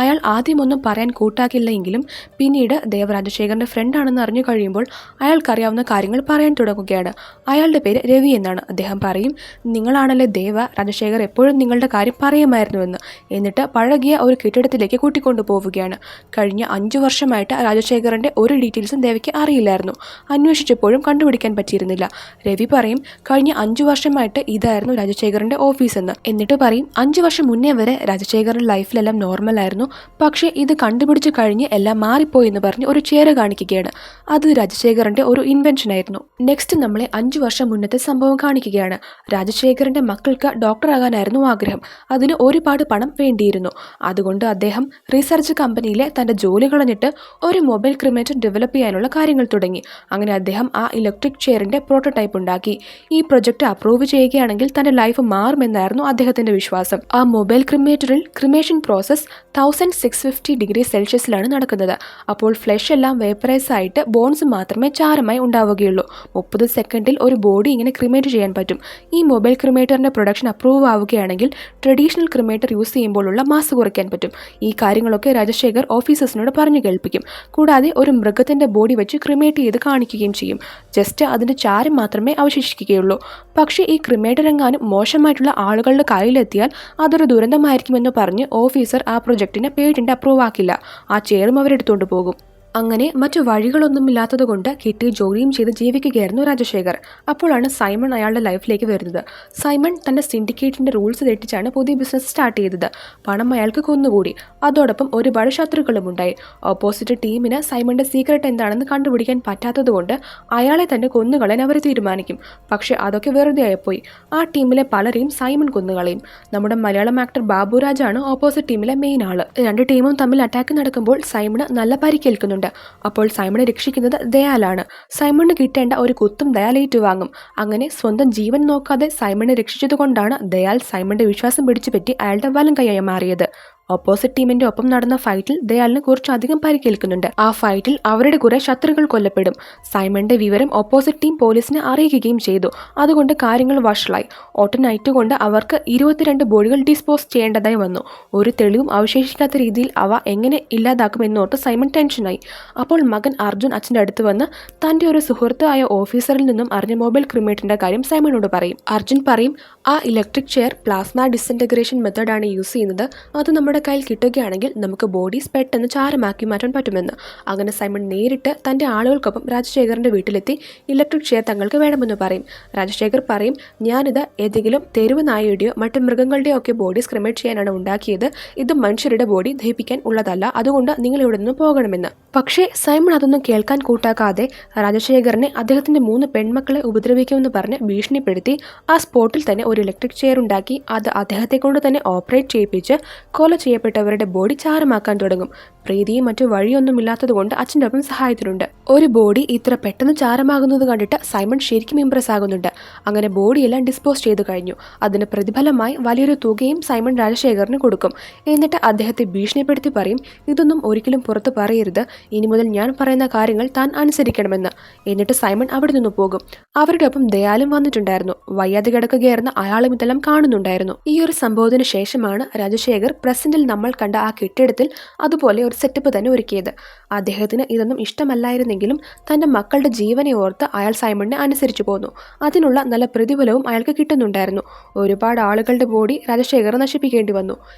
S1: അയാൾ ആദ്യമൊന്നും പറയാൻ കൂട്ടാക്കില്ല എങ്കിലും പിന്നീട് ദേവ രാജശേഖറിന്റെ ഫ്രണ്ടാണെന്ന് അറിഞ്ഞു കഴിയുമ്പോൾ അയാൾക്കറിയാവുന്ന കാര്യങ്ങൾ പറയാൻ തുടങ്ങുകയാണ്. അയാളുടെ പേര് രവി എന്നാണ്. അദ്ദേഹം പറയും, നിങ്ങളാണല്ലേ ദേവ, രാജശേഖർ എപ്പോഴും നിങ്ങളുടെ കാര്യം പറയുമായിരുന്നുവെന്ന്. എന്നിട്ട് പഴകിയ ഒരു കെട്ടിടത്തിലേക്ക് കൂട്ടിക്കൊണ്ടു പോവുകയാണ്. കഴിഞ്ഞ 5 വർഷമായിട്ട് രാജശേഖറിന്റെ ഒരു ഡീറ്റെയിൽസും ദേവയ്ക്ക് അറിയില്ലായിരുന്നു. അന്വേഷിച്ചപ്പോഴും കണ്ടുപിടിക്കാൻ പറ്റിയിരുന്നില്ല. രവി പറയും, കഴിഞ്ഞ 5 വർഷമായിട്ട് ഇതായിരുന്നു രാജശേഖറിന്റെ ഓഫീസെന്ന്. എന്നിട്ട് പറയും, 5 വർഷം മുന്നേ വരെ രാജശേഖറിന്റെ ലൈഫിലെല്ലാം നോർമൽ ആയിരുന്നു. പക്ഷേ ഇത് കണ്ടുപിടിച്ചു കഴിഞ്ഞ് എല്ലാം മാറിപ്പോയി എന്ന് പറഞ്ഞ് ഒരു ചെയർ കാണിക്കുകയാണ്. അത് രാജശേഖറിന്റെ ഒരു ഇൻവെൻഷൻ ആയിരുന്നു. നെക്സ്റ്റ് നമ്മളെ 5 വർഷം മുന്നത്തെ സംഭവം കാണിക്കുകയാണ്. രാജശേഖറിന്റെ മക്കൾക്ക് ഡോക്ടറാകാനായിരുന്നു ആഗ്രഹം. അതിന് ഒരുപാട് പണം വേണ്ടിയിരുന്നു. അതുകൊണ്ട് അദ്ദേഹം റിസർച്ച് കമ്പനിയിലെ തന്റെ ജോലി കളഞ്ഞിട്ട് ഒരു മൊബൈൽ ക്രിമേറ്റർ ഡെവലപ്പ് ചെയ്യാനുള്ള കാര്യങ്ങൾ തുടങ്ങി. അങ്ങനെ അദ്ദേഹം ആ ഇലക്ട്രിക് ചെയറിന്റെ പ്രോട്ടോടൈപ്പ് ഉണ്ടാക്കി. ഈ പ്രൊജക്ട് അപ്രൂവ് ചെയ്യുകയാണെങ്കിൽ തന്റെ ലൈഫ് മാറുമെന്നായിരുന്നു അദ്ദേഹത്തിന്റെ വിശ്വാസം. ആ മൊബൈൽ ക്രിമേറ്ററിൽ ക്രിമേഷൻ പ്രോസസ് 1650 ഡിഗ്രി സെൽഷ്യസിലാണ് നടക്കുന്നത്. അപ്പോൾ ഫ്ലഷ് എല്ലാം വേപ്പറൈസ് ആയിട്ട് ബോൺസ് മാത്രമേ ചാരമായി ഉണ്ടാവുകയുള്ളൂ. 30 സെക്കൻഡിൽ ഒരു ബോഡി ഇങ്ങനെ ക്രിമേറ്റ് ചെയ്യാൻ പറ്റും. ഈ മൊബൈൽ ക്രിമേറ്ററിന്റെ പ്രൊഡക്ഷൻ അപ്രൂവ് ആവുകയാണെങ്കിൽ ട്രഡീഷണൽ ക്രിമേറ്റർ യൂസ് ചെയ്യുമ്പോഴുള്ള മാസ് കുറയ്ക്കാൻ പറ്റും. ഈ കാര്യങ്ങളൊക്കെ രാജശേഖർ ഓഫീസേഴ്സിനോട് പറഞ്ഞു കേൾപ്പിക്കും. കൂടാതെ ഒരു മൃഗത്തിന്റെ ബോഡി വെച്ച് ക്രിമേറ്റ് ചെയ്ത് കാണിക്കുകയും ചെയ്യും. ജസ്റ്റ് അതിന്റെ ചാരം മാത്രമേ അവശേഷിക്കുകയുള്ളൂ. പക്ഷേ ഈ ക്രിമേറ്റർ എങ്ങാനും മോശമായിട്ടുള്ള ആളുകളുടെ കയ്യിലെത്തിയാൽ അതൊരു ദുരന്തമായിരിക്കുമെന്ന് പറഞ്ഞ് ഓഫീസർ ആ പ്രൊജക്ടിനെ പേറ്റന്റ് അപ്രൂവ് ആക്കില്ല. ആ ചെയറും അവരെടുത്തുകൊണ്ട് പോകും. അങ്ങനെ മറ്റു വഴികളൊന്നുമില്ലാത്തതുകൊണ്ട് കിട്ടി ജോലിയും ചെയ്ത് ജീവിക്കുകയായിരുന്നു രാജശേഖർ. അപ്പോഴാണ് സൈമൺ അയാളുടെ ലൈഫിലേക്ക് വരുന്നത്. സൈമൺ തൻ്റെ സിൻഡിക്കേറ്റിൻ്റെ റൂൾസ് തെറ്റിച്ചാണ് പുതിയ ബിസിനസ് സ്റ്റാർട്ട് ചെയ്തത്. പണം അയാൾക്ക് കൊന്നുകൂടി. അതോടൊപ്പം ഒരുപാട് ശത്രുക്കളും ഉണ്ടായി. ഓപ്പോസിറ്റ് ടീമിന് സൈമണിൻ്റെ സീക്രട്ട് എന്താണെന്ന് കണ്ടുപിടിക്കാൻ പറ്റാത്തതുകൊണ്ട് അയാളെ തന്നെ കൊന്നുകളയാൻ അവർ തീരുമാനിക്കും. പക്ഷേ അതൊക്കെ വെറുതെ ആയിപ്പോയി. ആ ടീമിലെ പലരെയും സൈമൺ കൊന്നുകളയും. നമ്മുടെ മലയാളം ആക്ടർ ബാബുരാജാണ് ഓപ്പോസിറ്റ് ടീമിലെ മെയിൻ ആള്. 2 ടീമും തമ്മിൽ അറ്റാക്ക് നടക്കുമ്പോൾ സൈമണ് നല്ല പരിക്കേൽക്കുന്നുണ്ട്. അപ്പോൾ സൈമണെ രക്ഷിക്കുന്നത് ദയാലാണ്. സൈമണിന് കിട്ടേണ്ട ഒരു കുത്തും ദയാൽ ഏറ്റുവാങ്ങും. അങ്ങനെ സ്വന്തം ജീവൻ നോക്കാതെ സൈമണെ രക്ഷിച്ചതുകൊണ്ടാണ് ദയാൽ സൈമണിന്റെ വിശ്വാസം പിടിച്ചുപറ്റി അയാളുടെ വലം കൈയായി മാറിയത്. ഓപ്പോസിറ്റ് ടീമിന്റെ ഒപ്പം നടന്ന ഫൈറ്റിൽ ദയാലിന് കുറച്ചധികം പരിക്കേൽക്കുന്നുണ്ട്. ആ ഫൈറ്റിൽ അവരുടെ കുറെ ശത്രുക്കൾ കൊല്ലപ്പെടും. സൈമണിന്റെ വിവരം ഓപ്പോസിറ്റ് ടീം പോലീസിനെ അറിയിക്കുകയും ചെയ്തു. അതുകൊണ്ട് കാര്യങ്ങൾ വഷളായി. ഒറ്റ നൈറ്റ് കൊണ്ട് അവർക്ക് 22 ബോഡികൾ ഡിസ്പോസ് ചെയ്യേണ്ടതായി വന്നു. ഒരു തെളിവും അവശേഷിക്കാത്ത രീതിയിൽ അവ എങ്ങനെ ഇല്ലാതാക്കുമെന്നോർത്ത് സൈമൺ ടെൻഷനായി. അപ്പോൾ മകൻ അർജുൻ അച്ഛൻ്റെ അടുത്ത് വന്ന് തൻ്റെ ഒരു സുഹൃത്ത് ആയ ഓഫീസറിൽ നിന്നും അറിഞ്ഞ മൊബൈൽ ക്രിമേറ്ററിന്റെ കാര്യം സൈമണോട് പറയും. അർജുൻ പറയും, ആ ഇലക്ട്രിക് ചെയർ പ്ലാസ്മ ഡിസിൻറ്റഗ്രേഷൻ മെത്തേഡാണ് യൂസ് ചെയ്യുന്നത്. അത് നമ്മുടെ കയ്യിൽ കിട്ടുകയാണെങ്കിൽ നമുക്ക് ബോഡീസ് പെട്ടെന്ന് ചാരമാക്കി മാറ്റാൻ പറ്റുമെന്ന്. അങ്ങനെ സൈമൺ നേരിട്ട് തൻ്റെ ആളുകൾക്കൊപ്പം രാജശേഖറിന്റെ വീട്ടിലെത്തി ഇലക്ട്രിക് ചെയർ തങ്ങൾക്ക് വേണമെന്ന് പറയും. രാജശേഖർ പറയും, ഞാനിത് ഏതെങ്കിലും തെരുവ് നായയുടെയോ മറ്റു മൃഗങ്ങളുടെയോ ഒക്കെ ബോഡീസ് ക്രിമേറ്റ് ചെയ്യാനാണ് ഉണ്ടാക്കിയത്. ഇത് മനുഷ്യരുടെ ബോഡി ദഹിപ്പിക്കാൻ ഉള്ളതല്ല. അതുകൊണ്ട് നിങ്ങൾ ഇവിടെ നിന്ന് പോകണമെന്ന്. പക്ഷേ സൈമൺ അതൊന്നും കേൾക്കാൻ കൂട്ടാക്കാതെ രാജശേഖറിനെ അദ്ദേഹത്തിന്റെ 3 പെൺമക്കളെ ഉപദ്രവിക്കുമെന്ന് പറഞ്ഞ് ഭീഷണിപ്പെടുത്തി ആ സ്പോട്ടിൽ തന്നെ ഒരു ഇലക്ട്രിക് ചെയർ ഉണ്ടാക്കി അത് അദ്ദേഹത്തെ കൊണ്ട് തന്നെ ഓപ്പറേറ്റ് ചെയ്യിപ്പിച്ച് കൊല ചെയ്യപ്പെട്ടവരുടെ ബോഡി ചാരമാക്കാൻ തുടങ്ങും. പ്രീതിയും മറ്റു വഴിയൊന്നുമില്ലാത്തതുകൊണ്ട് അച്ഛൻ്റെ ഒപ്പം സഹായത്തിനുണ്ട്. ഒരു ബോഡി ഇത്ര പെട്ടെന്ന് ചാരമാകുന്നത് കണ്ടിട്ട് സൈമൺ ശരിക്കും ഇംപ്രസ് ആകുന്നുണ്ട്. അങ്ങനെ ബോഡിയെല്ലാം ഡിസ്പോസ് ചെയ്തു കഴിഞ്ഞു. അതിന് പ്രതിഫലമായി വലിയൊരു തുകയും സൈമൺ രാജശേഖറിന് കൊടുക്കും. എന്നിട്ട് അദ്ദേഹത്തെ ഭീഷണിപ്പെടുത്തി പറയും, ഇതൊന്നും ഒരിക്കലും പുറത്ത് പറയരുത്, ഇനി മുതൽ ഞാൻ പറയുന്ന കാര്യങ്ങൾ താൻ അനുസരിക്കണമെന്ന്. എന്നിട്ട് സൈമൺ അവിടെ നിന്ന് പോകും. അവരുടെ ഒപ്പം ദയാലും വന്നിട്ടുണ്ടായിരുന്നു. വയ്യാതെ കിടക്കുകയായിരുന്ന അയാളും ഇതെല്ലാം കാണുന്നുണ്ടായിരുന്നു. ഈ ഒരു സംഭവത്തിന് ശേഷമാണ് രാജശേഖർ പ്രസന്റിൽ നമ്മൾ കണ്ട ആ കെട്ടിടത്തിൽ അതുപോലെ ഒരു സെറ്റപ്പ് തന്നെ ഒരുക്കിയത്. അദ്ദേഹത്തിന് ഇതൊന്നും ഇഷ്ടമല്ലായിരുന്നെങ്കിലും തന്റെ മക്കളുടെ ജീവനെ ഓർത്ത് അയാൾ സൈമണിനെ അനുസരിച്ചു പോന്നു. അതിനുള്ള നല്ല പ്രതിഫലവും അയാൾക്ക് കിട്ടുന്നുണ്ടായിരുന്നു. ഒരുപാട് ആളുകളുടെ ബോഡി രാജശേഖർ നശിപ്പിക്കേണ്ടി വന്നു.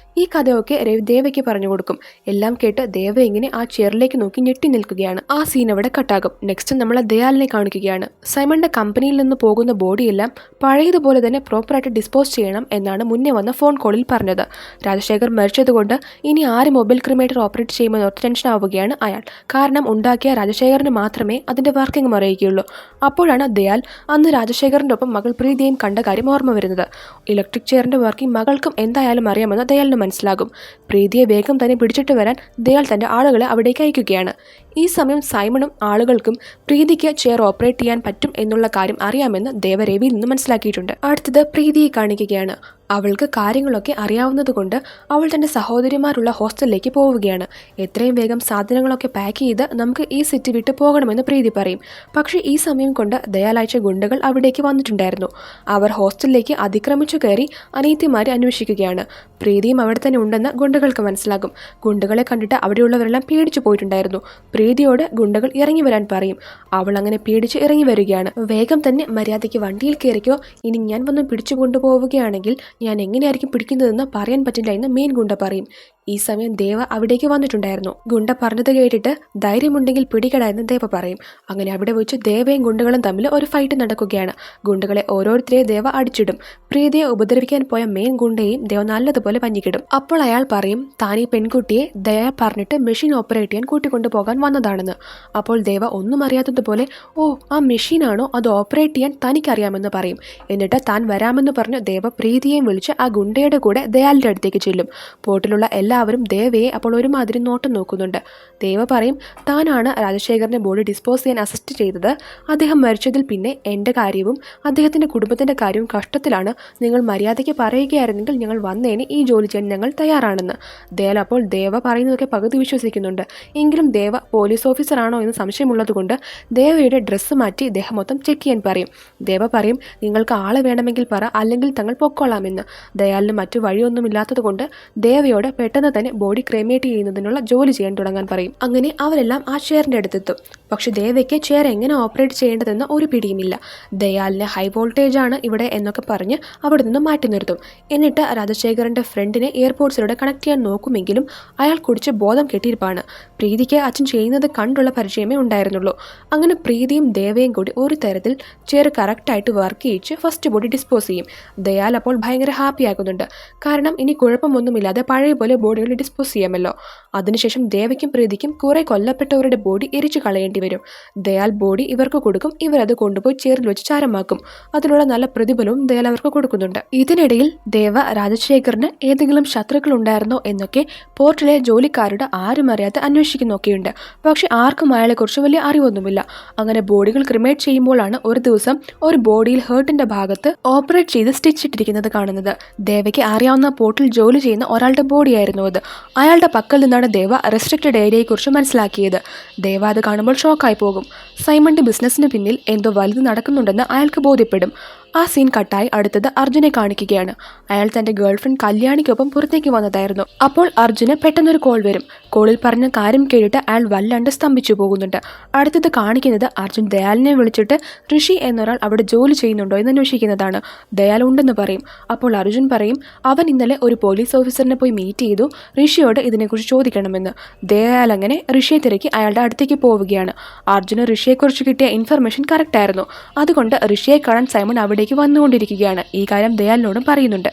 S1: ഈ കഥയൊക്കെ ദേവയ്ക്ക് പറഞ്ഞു കൊടുക്കും. എല്ലാം കേട്ട് ദേവ ഇങ്ങനെ ആ ചെയറിലേക്ക് നോക്കി ഞെട്ടി നിൽക്കുകയാണ്. ആ സീൻ അവിടെ കട്ടാകും. നെക്സ്റ്റ് നമ്മളെ ദയാലിനെ കാണിക്കുകയാണ്. സൈമണിന്റെ കമ്പനിയിൽ നിന്ന് പോകുന്ന ബോഡിയെല്ലാം പഴയതുപോലെ തന്നെ പ്രോപ്പറായിട്ട് ഡിസ്പോസ് ചെയ്യണം എന്നാണ് മുന്നേ വന്ന ഫോൺ കോളിൽ പറഞ്ഞത്. രാജശേഖർ മരിച്ചതുകൊണ്ട് ഇനി ആര് മൊബൈൽ ക്രിമേറ്റർ ഓപ്പറേറ്റ് ചെയ്യുമെന്നോർത്ത് ടെൻഷൻ ആവുകയാണ് അയാൾ. കാരണം ഉണ്ടാക്കിയ രാജശേഖറിന് മാത്രമേ അതിന്റെ വർക്കിംഗ് അറിയുകയുള്ളൂ. അപ്പോഴാണ് ദയാൽ അന്ന് രാജശേഖറിന്റെ ഒപ്പം മകൾ പ്രീതിയെയും കണ്ട കാര്യം ഓർമ്മ വരുന്നത്. ഇലക്ട്രിക് ചെയറിന്റെ വർക്കിംഗ് മകൾക്കും എന്തായാലും അറിയാമെന്ന് ദയാലിന് മനസ്സിലാകും. പ്രീതിയെ വേഗം തന്നെ പിടിച്ചിട്ട് വരാൻ ദയാൽ തന്റെ ആളുകളെ അവിടേക്ക് അയക്കുകയാണ്. ഈ സമയം സൈമണും ആളുകൾക്കും പ്രീതിക്ക് ചെയർ ഓപ്പറേറ്റ് ചെയ്യാൻ പറ്റും എന്നുള്ള കാര്യം അറിയാമെന്ന് ദേവ രവിയിൽ നിന്ന് മനസ്സിലാക്കിയിട്ടുണ്ട്. അടുത്തത് പ്രീതിയെ കാണിക്കുകയാണ്. അവൾക്ക് കാര്യങ്ങളൊക്കെ അറിയാവുന്നതുകൊണ്ട് അവൾ തൻ്റെ സഹോദരിമാരുള്ള ഹോസ്റ്റലിലേക്ക് പോവുകയാണ്. എത്രയും വേഗം സാധനങ്ങളൊക്കെ പാക്ക് ചെയ്ത് നമുക്ക് ഈ സിറ്റി വിട്ട് പോകണമെന്ന് പ്രീതി പറയും. പക്ഷേ ഈ സമയം കൊണ്ട് ദയാലയച്ച ഗുണ്ടകൾ അവിടേക്ക് വന്നിട്ടുണ്ടായിരുന്നു. അവർ ഹോസ്റ്റലിലേക്ക് അതിക്രമിച്ചു കയറി അനിയത്തിമാരെ അന്വേഷിക്കുകയാണ്. പ്രീതിയും അവിടെ തന്നെ ഉണ്ടെന്ന് ഗുണ്ടകൾക്ക് മനസ്സിലാകും. ഗുണ്ടകളെ കണ്ടിട്ട് അവിടെയുള്ളവരെല്ലാം പേടിച്ചു പോയിട്ടുണ്ടായിരുന്നു. പ്രീതിയോട് ഗുണ്ടകൾ ഇറങ്ങി വരാൻ പറയും. അവൾ അങ്ങനെ പേടിച്ച് ഇറങ്ങി വരികയാണ്. വേഗം തന്നെ മര്യാദയ്ക്ക് വണ്ടിയിൽ കയറിക്കോ, ഇനി ഞാൻ വന്ന് പിടിച്ചു കൊണ്ടുപോവുകയാണെങ്കിൽ ഞാൻ എങ്ങനെയായിരിക്കും പിടിക്കുന്നതെന്ന് പറയാൻ പറ്റില്ല എന്ന് മെയിൻ ഗുണ്ട പറയും. ഈ സമയം ദേവ അവിടേക്ക് വന്നിട്ടുണ്ടായിരുന്നു. ഗുണ്ട പറഞ്ഞത് കേട്ടിട്ട് ധൈര്യമുണ്ടെങ്കിൽ പിടികട എന്ന് ദേവ പറയും. അങ്ങനെ അവിടെ വെച്ച് ദേവയും ഗുണ്ടകളും തമ്മിൽ ഒരു ഫൈറ്റ് നടക്കുകയാണ്. ഗുണ്ടകളെ ഓരോരുത്തരെ ദേവ അടിച്ചിടും. പ്രീതിയെ ഉപദ്രവിക്കാൻ പോയ മെയിൻ ഗുണ്ടയെയും ദേവ നല്ലതുപോലെ പഞ്ഞിക്കിടും. അപ്പോൾ അയാൾ പറയും താൻ ഈ പെൺകുട്ടിയെ ദയ പറഞ്ഞിട്ട് മെഷീൻ ഓപ്പറേറ്റ് ചെയ്യാൻ കൂട്ടിക്കൊണ്ടു പോകാൻ വന്നതാണെന്ന്. അപ്പോൾ ദേവ ഒന്നും അറിയാത്തതുപോലെ ഓ ആ മെഷീനാണോ അത് ഓപ്പറേറ്റ് ചെയ്യാൻ തനിക്കറിയാമെന്ന് പറയും. എന്നിട്ട് താൻ വരാമെന്ന് പറഞ്ഞ് ദേവ പ്രീതിയെയും വിളിച്ച് ആ ഗുണ്ടയുടെ കൂടെ ദയാലിന്റെ അടുത്തേക്ക് ചെല്ലും. പോർട്ടിലുള്ള എല്ലാവരും ദേവയെ അപ്പോൾ ഒരുമാതിരി നോട്ടം നോക്കുന്നുണ്ട്. ദേവ പറയും താനാണ് രാജശേഖറിന്റെ ബോഡി ഡിസ്പോസ് ചെയ്യാൻ അസിസ്റ്റ് ചെയ്തത്. അദ്ദേഹം മരിച്ചതിൽ പിന്നെ എൻ്റെ കാര്യവും അദ്ദേഹത്തിന്റെ കുടുംബത്തിന്റെ കാര്യവും കഷ്ടത്തിലാണ്. നിങ്ങൾ മര്യാദയ്ക്ക് പറയുകയായിരുന്നെങ്കിൽ ഞങ്ങൾ വന്നേനെ ഈ ജോലി ചെയ്യാൻ ഞങ്ങൾ തയ്യാറാണെന്ന്. ദയാൽ അപ്പോൾ ദേവ പറയുന്നതൊക്കെ പകുതി വിശ്വസിക്കുന്നുണ്ട്. എങ്കിലും ദേവ പോലീസ് ഓഫീസറാണോ എന്ന് സംശയമുള്ളതുകൊണ്ട് ദേവയുടെ ഡ്രസ്സ് മാറ്റി ദേഹം മൊത്തം ചെക്ക് ചെയ്യാൻ പറയും. ദേവ പറയും നിങ്ങൾക്ക് ആളെ വേണമെങ്കിൽ പറ, അല്ലെങ്കിൽ തങ്ങൾ പൊക്കോളാമെന്ന്. ദയാലിന് മറ്റു വഴിയൊന്നുമില്ലാത്തത് കൊണ്ട് ദേവയോട് പെട്ടെന്ന് തന്നെ ബോഡി ക്രെമേറ്റ് ചെയ്യുന്നതിനുള്ള ജോലി ചെയ്യാൻ തുടങ്ങാൻ പറയും. അങ്ങനെ അവരെല്ലാം ആ ചെയറിന്റെ അടുത്തെത്തും. പക്ഷെ ദേവയ്ക്ക് ചെയർ എങ്ങനെ ഓപ്പറേറ്റ് ചെയ്യേണ്ടതെന്ന് ഒരു പിടിയുമില്ല. ദയാലിന് ഹൈ വോൾട്ടേജ് ആണ് ഇവിടെ എന്നൊക്കെ പറഞ്ഞ് അവിടെ നിന്ന് മാറ്റി നിർത്തും. എന്നിട്ട് രാജശേഖറിന്റെ ഫ്രണ്ടിനെ എയർപോർട്സിലൂടെ കണക്ട് ചെയ്യാൻ നോക്കുമെങ്കിലും അയാൾ കുടിച്ച് ബോധം കെട്ടിയിരിപ്പാണ്. പ്രീതിക്ക് അച്ഛൻ ചെയ്യുന്നത് കണ്ടുള്ള പരിചയമേ ഉണ്ടായിരുന്നുള്ളൂ. അങ്ങനെ പ്രീതിയും ദേവയും കൂടി ഒരു തരത്തിൽ ചെയർ കറക്റ്റായിട്ട് വർക്ക് ചെയ്യിച്ച് ഫസ്റ്റ് ബോഡി ഡിസ്പോസ് ചെയ്യും. ദയാൽ അപ്പോൾ ഭയങ്കര ഹാപ്പി ആകുന്നുണ്ട്. കാരണം ഇനി കുഴപ്പമൊന്നുമില്ലാതെ പഴയ പോലെ ബോഡികൾ ഡിസ്പോസ് ചെയ്യാമല്ലോ. അതിനുശേഷം ദേവയ്ക്കും പ്രീതിക്കും കുറെ കൊല്ലപ്പെട്ടവരുടെ ബോഡി എരിച്ചു കളയേണ്ടി വരും. ദയാൽ ബോഡി ഇവർക്ക് കൊടുക്കും. ഇവരത് കൊണ്ടുപോയി ചെയറിൽ വെച്ച് ചാരമാക്കും. അതിനുള്ള നല്ല പ്രതിഫലവും ദയാൽ അവർക്ക് കൊടുക്കുന്നുണ്ട്. ഇതിനിടയിൽ ദേവ രാജശേഖറിന് ഏതെങ്കിലും ശത്രുക്കൾ ഉണ്ടായിരുന്നോ എന്നൊക്കെ പോർട്ടിലെ ജോലിക്കാരുടെ ആരും അറിയാതെ അന്വേഷിക്കുന്നൊക്കെയുണ്ട്. പക്ഷെ ആർക്കും അയാളെക്കുറിച്ച് വലിയ അറിവൊന്നുമില്ല. അങ്ങനെ ബോഡികൾ ക്രിമേറ്റ് ചെയ്യുമ്പോഴാണ് ഒരു ദിവസം ഒരു ബോഡിയിൽ ഹേർട്ടിന്റെ ഭാഗത്ത് ഓപ്പറേറ്റ് ചെയ്ത് സ്റ്റിച്ച് ഇട്ടിരിക്കുന്നത് കാണുന്നത്. ദേവയ്ക്ക് അറിയാവുന്ന പോർട്ടിൽ ജോലി ചെയ്യുന്ന ഒരാളുടെ ബോഡിയായിരുന്നു അത്. അയാളുടെ പക്കൽ നിന്നാണ് ദേവ റെസ്ട്രിക്റ്റഡ് ഏരിയയെക്കുറിച്ച് മനസ്സിലാക്കിയത്. ദേവ അത് കാണുമ്പോൾ ഷോക്കായി പോകും. സൈമണിന്റെ ബിസിനസ്സിന് പിന്നിൽ എന്തോ വലുത് നടക്കുന്നുണ്ടെന്ന് അയാൾക്ക് ബോധ്യപ്പെടും. ആ സീൻ കട്ടായി അടുത്തത് അർജുനെ കാണിക്കുകയാണ്. അയാൾ തന്റെ ഗേൾഫ്രണ്ട് കല്യാണിക്കൊപ്പം പുറത്തേക്ക് വന്നതായിരുന്നു. അപ്പോൾ അർജുന് പെട്ടെന്നൊരു കോൾ വരും. കോളിൽ പറഞ്ഞ കാര്യം കേട്ടിട്ട് അയാൾ വല്ലാണ്ട് സ്തംഭിച്ചു പോകുന്നുണ്ട്. അടുത്തത് കാണിക്കുന്നത് അർജുൻ ദയാലിനെ വിളിച്ചിട്ട് ഋഷി എന്നൊരാൾ അവിടെ ജോലി ചെയ്യുന്നുണ്ടോ എന്ന് അന്വേഷിക്കുന്നതാണ്. ദയാൽ ഉണ്ടെന്ന് പറയും. അപ്പോൾ അർജുൻ പറയും അവൻ ഇന്നലെ ഒരു പോലീസ് ഓഫീസറിനെ പോയി മീറ്റ് ചെയ്തു, ഋഷിയോട് ഇതിനെക്കുറിച്ച് ചോദിക്കണമെന്ന്. ദയാൽ അങ്ങനെ ഋഷിയെ തിരക്കി അയാളുടെ അടുത്തേക്ക് പോവുകയാണ്. അർജുന് ഋഷിയെക്കുറിച്ച് കിട്ടിയ ഇൻഫർമേഷൻ കറക്റ്റ് ആയിരുന്നു. അതുകൊണ്ട് ഋഷിയെ കാണാൻ സൈമൺ അവിടേക്ക് വന്നുകൊണ്ടിരിക്കുകയാണ്. ഈ കാര്യം ദയാലിനോടും പറയുന്നുണ്ട്.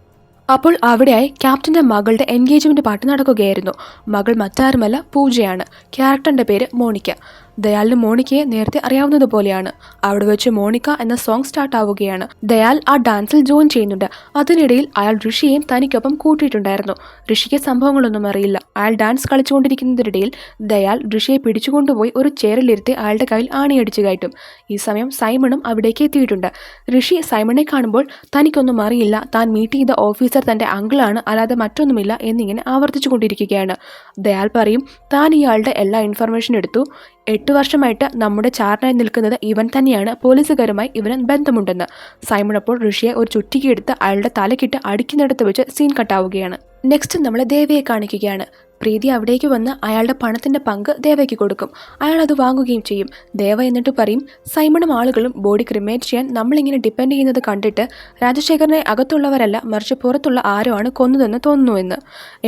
S1: അപ്പോൾ അവിടെയായി ക്യാപ്റ്റന്റെ മകളുടെ എൻഗേജ്മെന്റ് പാർട്ടി നടക്കുകയായിരുന്നു. മകൾ മറ്റാരുമല്ല പൂജയാണ്. ക്യാരക്ടറിന്റെ പേര് മോണിക്ക. ദയാലിന് മോണിക്കയെ നേരത്തെ അറിയാവുന്നതുപോലെയാണ്. അവിടെ വെച്ച് മോണിക്ക എന്ന സോങ് സ്റ്റാർട്ട് ആവുകയാണ്. ദയാൽ ആ ഡാൻസിൽ ജോയിൻ ചെയ്യുന്നുണ്ട്. അതിനിടയിൽ അയാൾ ഋഷിയെയും തനിക്കൊപ്പം കൂട്ടിയിട്ടുണ്ടായിരുന്നു. ഋഷിക്ക് സംഭവങ്ങളൊന്നും അറിയില്ല. അയാൾ ഡാൻസ് കളിച്ചുകൊണ്ടിരിക്കുന്നതിനിടയിൽ ദയാൽ ഋഷിയെ പിടിച്ചുകൊണ്ടുപോയി ഒരു ചെയറിലിരുത്തി അയാളുടെ കയ്യിൽ ആണിയടിച്ചു കയറ്റും. ഈ സമയം സൈമണും അവിടേക്ക് എത്തിയിട്ടുണ്ട്. ഋഷി സൈമണിനെ കാണുമ്പോൾ തനിക്കൊന്നും അറിയില്ല, താൻ മീറ്റ് ചെയ്ത ഓഫീസർ തൻ്റെ അങ്കിളാണ്, അല്ലാതെ മറ്റൊന്നുമില്ല എന്നിങ്ങനെ ആവർത്തിച്ചു കൊണ്ടിരിക്കുകയാണ്. ദയാൽ പറയും താൻ ഇയാളുടെ എല്ലാ ഇൻഫർമേഷൻ എടുത്തു. 8 വർഷമായിട്ട് നമ്മുടെ ചാരനായി നിൽക്കുന്നത് ഇവൻ തന്നെയാണ്, പോലീസുകാരുമായി ഇവന് ബന്ധമുണ്ടെന്ന്. സൈമൺ അപ്പോൾ ഋഷിയെ ഒരു ചുറ്റികയെടുത്ത് അയാളുടെ തലക്കിട്ട് അടിക്കുന്നിടത്ത് വെച്ച് സീൻ കട്ടാവുകയാണ്. നെക്സ്റ്റ് നമ്മൾ ദേവയെ കാണിക്കുകയാണ്. പ്രീതി അവിടേക്ക് വന്ന് അയാളുടെ പണത്തിൻ്റെ പങ്ക് ദേവയ്ക്ക് കൊടുക്കും. അയാൾ അത് വാങ്ങുകയും ചെയ്യും. ദേവ എന്നിട്ട് പറയും സൈമണും ആളുകളും ബോഡി ക്രിമേറ്റ് ചെയ്യാൻ നമ്മളിങ്ങനെ ഡിപ്പെൻഡ് ചെയ്യുന്നത് കണ്ടിട്ട് രാജശേഖരനെ അകത്തുള്ളവരല്ല മറിച്ച് പുറത്തുള്ള ആരോ ആണ് കൊന്നതെന്ന് തോന്നുന്നു എന്ന്.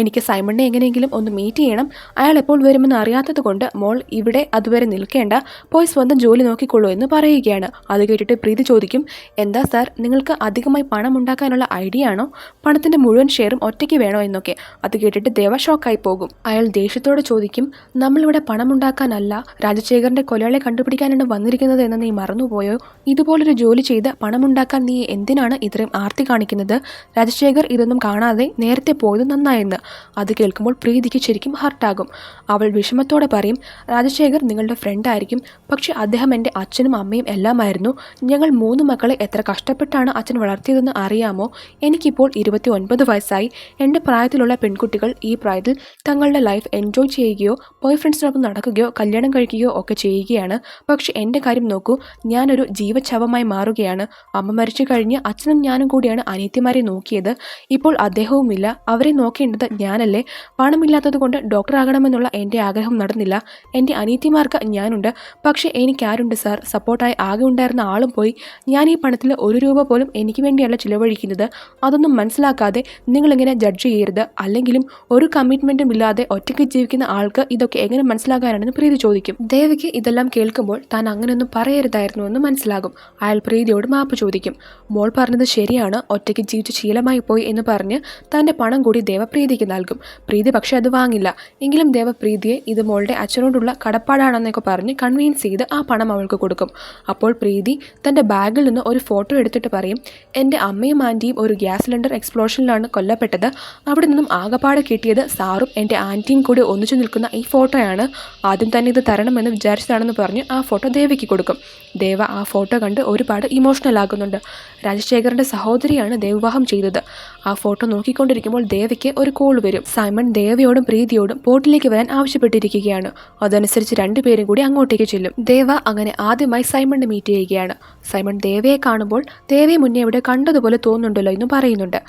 S1: എനിക്ക് സൈമണിനെ എങ്ങനെയെങ്കിലും ഒന്ന് മീറ്റ് ചെയ്യണം. അയാൾ എപ്പോൾ വരുമെന്ന് അറിയാത്തത് കൊണ്ട് മോൾ ഇവിടെ അതുവരെ നിൽക്കേണ്ട, പോയി സ്വന്തം ജോലി നോക്കിക്കൊള്ളൂ എന്ന് പറയുകയാണ്. അത് കേട്ടിട്ട് പ്രീതി ചോദിക്കും എന്താ സാർ, നിങ്ങൾക്ക് അധികമായി പണം ഉണ്ടാക്കാനുള്ള ഐഡിയ ആണോ? പണത്തിൻ്റെ മുഴുവൻ ഷെയറും ഒറ്റയ്ക്ക് വേണോ എന്നൊക്കെ. അത് കേട്ടിട്ട് ദേവ ഷോക്കായി പോകും. അയാൾ ദേഷ്യത്തോടെ ചോദിക്കും നമ്മളിവിടെ പണമുണ്ടാക്കാനല്ല, രാജശേഖരന്റെ കൊലയാളെ കണ്ടുപിടിക്കാനാണ് വന്നിരിക്കുന്നത് എന്ന് നീ മറന്നുപോയോ? ഇതുപോലൊരു ജോലി ചെയ്ത് പണമുണ്ടാക്കാൻ നീ എന്തിനാണ് ഇത്രയും ആർത്തി കാണിക്കുന്നത്? രാജശേഖർ ഇതൊന്നും കാണാതെ നേരത്തെ പോയത് നന്നായെന്ന്. അത് കേൾക്കുമ്പോൾ പ്രീതിക്ക് ശരിക്കും ഹർട്ടാകും. അവൾ വിഷമത്തോടെ പറയും രാജശേഖർ നിങ്ങളുടെ ഫ്രണ്ട് ആയിരിക്കും, പക്ഷെ അദ്ദേഹം എൻ്റെ അച്ഛനും അമ്മയും എല്ലാമായിരുന്നു. ഞങ്ങൾ 3 മക്കളെ എത്ര കഷ്ടപ്പെട്ടാണ് അച്ഛൻ വളർത്തിയതെന്ന് അറിയാമോ? എനിക്കിപ്പോൾ 29 വയസ്സായി. എൻ്റെ പ്രായത്തിലുള്ള പെൺകുട്ടികൾ ഈ പ്രായത്തിൽ തങ്ങളുടെ ലൈഫ് എൻജോയ് ചെയ്യുകയോ ബോയ് ഫ്രണ്ട്സിനൊപ്പം നടക്കുകയോ കല്യാണം കഴിക്കുകയോ ഒക്കെ ചെയ്യുകയാണ്. പക്ഷെ എൻ്റെ കാര്യം നോക്കൂ, ഞാനൊരു ജീവച്ഛവമായി മാറുകയാണ്. അമ്മ മരിച്ചു കഴിഞ്ഞ് അച്ഛനും ഞാനും കൂടിയാണ് അനിയത്തിമാരെ നോക്കിയത്. ഇപ്പോൾ അദ്ദേഹവുമില്ല, അവരെ നോക്കേണ്ടത് ഞാനല്ലേ? പണമില്ലാത്തത് കൊണ്ട് ഡോക്ടർ ആകണമെന്നുള്ള എൻ്റെ ആഗ്രഹം നടന്നില്ല. എൻ്റെ അനിയത്തിമാർക്ക് ഞാനുണ്ട്, പക്ഷേ എനിക്കാരുണ്ട് സാർ? സപ്പോർട്ടായി ആകെ ഉണ്ടായിരുന്ന ആളും പോയി. ഞാൻ ഈ പണത്തിൽ 1 രൂപ പോലും എനിക്ക് വേണ്ടിയല്ല ചിലവഴിക്കുന്നത്. അതൊന്നും മനസ്സിലാക്കാതെ നിങ്ങളിങ്ങനെ ജഡ്ജ് ചെയ്യരുത്. അല്ലെങ്കിലും ഒരു കമ്മിറ്റ്മെൻറ്റും ഇല്ലാതെ ഒറ്റയ്ക്ക് ജീവിക്കുന്ന ആൾക്ക് ഇതൊക്കെ എങ്ങനെ മനസ്സിലാകാനാണെന്ന് പ്രീതി ചോദിക്കും. ദേവിക്ക് ഇതെല്ലാം കേൾക്കുമ്പോൾ താൻ അങ്ങനെയൊന്നും പറയരുതായിരുന്നു എന്ന് മനസ്സിലാകും. അയാൾ പ്രീതിയോട് മാപ്പ് ചോദിക്കും. മോൾ പറഞ്ഞത് ശരിയാണ്, ഒറ്റയ്ക്ക് ജീവിച്ച് ശീലമായി പോയി എന്ന് പറഞ്ഞ് തൻ്റെ പണം കൂടി ദേവ പ്രീതിക്ക് നൽകും. പ്രീതി പക്ഷെ അത് വാങ്ങില്ല. എങ്കിലും ദേവ പ്രീതിയെ ഇത് മോളുടെ അച്ഛനോടുള്ള കടപ്പാടാണെന്നൊക്കെ പറഞ്ഞ് കൺവീൻസ് ചെയ്ത് ആ പണം അവൾക്ക് കൊടുക്കും. അപ്പോൾ പ്രീതി തൻ്റെ ബാഗിൽ നിന്ന് ഒരു ഫോട്ടോ എടുത്തിട്ട് പറയും എൻ്റെ അമ്മയും ആൻറ്റിയും ഒരു ഗ്യാസ് സിലിണ്ടർ എക്സ്പ്ലോഷനിലാണ് കൊല്ലപ്പെട്ടത്. അവിടെ നിന്നും ആകപ്പാടെ കിട്ടിയത് സാറും എൻ്റെ ആൻറ്റിയും കൂടി ഒന്നിച്ചു നിൽക്കുന്ന ഈ ഫോട്ടോയാണ്. ആദ്യം തന്നെ ഇത് തരണമെന്ന് വിചാരിച്ചതാണെന്ന് പറഞ്ഞ് ആ ഫോട്ടോ ദേവയ്ക്ക് കൊടുക്കും. ദേവ ആ ഫോട്ടോ കണ്ട് ഒരുപാട് ഇമോഷണൽ ആകുന്നുണ്ട്. രാജശേഖരൻ്റെ സഹോദരിയാണ് ദേവവിവാഹം ചെയ്തത്. ആ ഫോട്ടോ നോക്കിക്കൊണ്ടിരിക്കുമ്പോൾ ദേവയ്ക്ക് ഒരു കോൾ വരും. സൈമൺ ദേവയോടും പ്രീതിയോടും ബോട്ടിലേക്ക് വരാൻ ആവശ്യപ്പെട്ടിരിക്കുകയാണ്. അതനുസരിച്ച് 2 പേരും കൂടി അങ്ങോട്ടേക്ക് ചെല്ലും. ദേവ അങ്ങനെ ആദ്യമായി സൈമണിനെ മീറ്റ് ചെയ്യുകയാണ്. സൈമൺ ദേവയെ കാണുമ്പോൾ ദേവയെ മുന്നേ ഇവിടെ കണ്ടതുപോലെ തോന്നുന്നുണ്ടല്ലോ എന്ന് പറയുന്നുണ്ട്.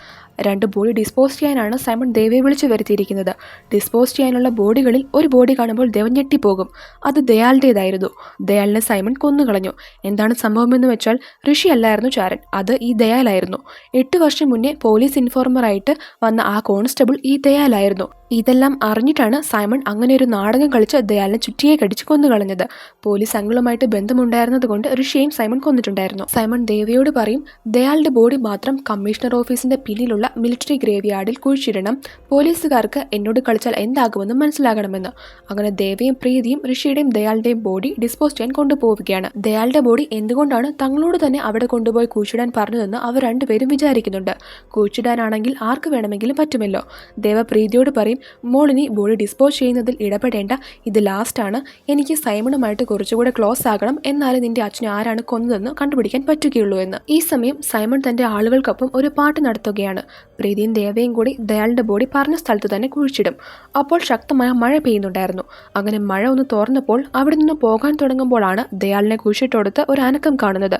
S1: 2 ബോഡി ഡിസ്പോസ് ചെയ്യാനാണ് സൈമൺ ദേവയെ വിളിച്ചു വരുത്തിയിരിക്കുന്നത്. ഡിസ്പോസ് ചെയ്യാനുള്ള ബോഡികളിൽ ഒരു ബോഡി കാണുമ്പോൾ ദേവൻ ഞെട്ടിപ്പോകും. അത് ദയാലിൻ്റേതായിരുന്നു. ദയാലിനെ സൈമൺ കൊന്നുകളഞ്ഞു. എന്താണ് സംഭവമെന്ന് വെച്ചാൽ ഋഷി അല്ലായിരുന്നു ചാരൻ, അത് ഈ ദയാലായിരുന്നു. 8 വർഷം മുന്നേ പോലീസ് ഇൻഫോർമറായിട്ട് വന്ന ആ കോൺസ്റ്റബിൾ ഈ ദയാലായിരുന്നു. ഇതെല്ലാം അറിഞ്ഞിട്ടാണ് സൈമൺ അങ്ങനെ ഒരു നാടകം കളിച്ച് ദയാലിനെ ചുറ്റിയെ കടിച്ച് കൊന്നുകളഞ്ഞത്. പോലീസ് അംഗങ്ങളുമായിട്ട് ബന്ധമുണ്ടായിരുന്നത് കൊണ്ട് ഋഷിയെയും സൈമൺ കൊന്നിട്ടുണ്ടായിരുന്നു. സൈമൺ ദേവയോട് പറയും ദയാലിന്റെ ബോഡി മാത്രം കമ്മീഷണർ ഓഫീസിന്റെ പിന്നിലുള്ള മിലിറ്ററി ഗ്രേവ് യാർഡിൽ കുഴിച്ചിടണം. പോലീസുകാർക്ക് എന്നോട് കളിച്ചാൽ എന്താകുമെന്ന് മനസ്സിലാകണമെന്ന്. അങ്ങനെ ദേവയും പ്രീതിയും ഋഷിയുടെയും ദയാലിന്റെയും ബോഡി ഡിസ്പോസ് ചെയ്യാൻ കൊണ്ടുപോവുകയാണ്. ദയാലിന്റെ ബോഡി എന്തുകൊണ്ടാണ് തങ്ങളോട് തന്നെ അവിടെ കൊണ്ടുപോയി കുഴിച്ചിടാൻ പറഞ്ഞതെന്ന് അവർ 2 പേരും വിചാരിക്കുന്നുണ്ട്. കുഴിച്ചിടാനാണെങ്കിൽ ആർക്ക് വേണമെങ്കിലും പറ്റുമല്ലോ. ദേവ പ്രീതിയോട് പറയും മോളിനി ബോഡി ഡിസ്പോസ് ചെയ്യുന്നതിൽ ഇടപെടേണ്ട, ഇത് ലാസ്റ്റാണ്. എനിക്ക് സൈമണുമായിട്ട് കുറച്ചുകൂടെ ക്ലോസ് ആകണം, എന്നാലും നിന്റെ അച്ഛനെ ആരാണ് കൊന്നതെന്ന് കണ്ടുപിടിക്കാൻ പറ്റുകയുള്ളൂ എന്ന്. ഈ സമയം സൈമൺ തന്റെ ആളുകൾക്കൊപ്പം ഒരു പാട്ട് നടത്തുകയാണ്. പ്രീതിയും ദേവയും കൂടി ദയാലിന്റെ ബോഡി പറഞ്ഞ സ്ഥലത്ത് തന്നെ കുഴിച്ചിടും. അപ്പോൾ ശക്തമായ മഴ പെയ്യുന്നുണ്ടായിരുന്നു. അങ്ങനെ മഴ ഒന്ന് തോർന്നപ്പോൾ അവിടെ നിന്ന് പോകാൻ തുടങ്ങുമ്പോഴാണ് ദയാലിനെ കുഴിച്ചിട്ടോടുത്ത് ഒരു അനക്കം കാണുന്നത്.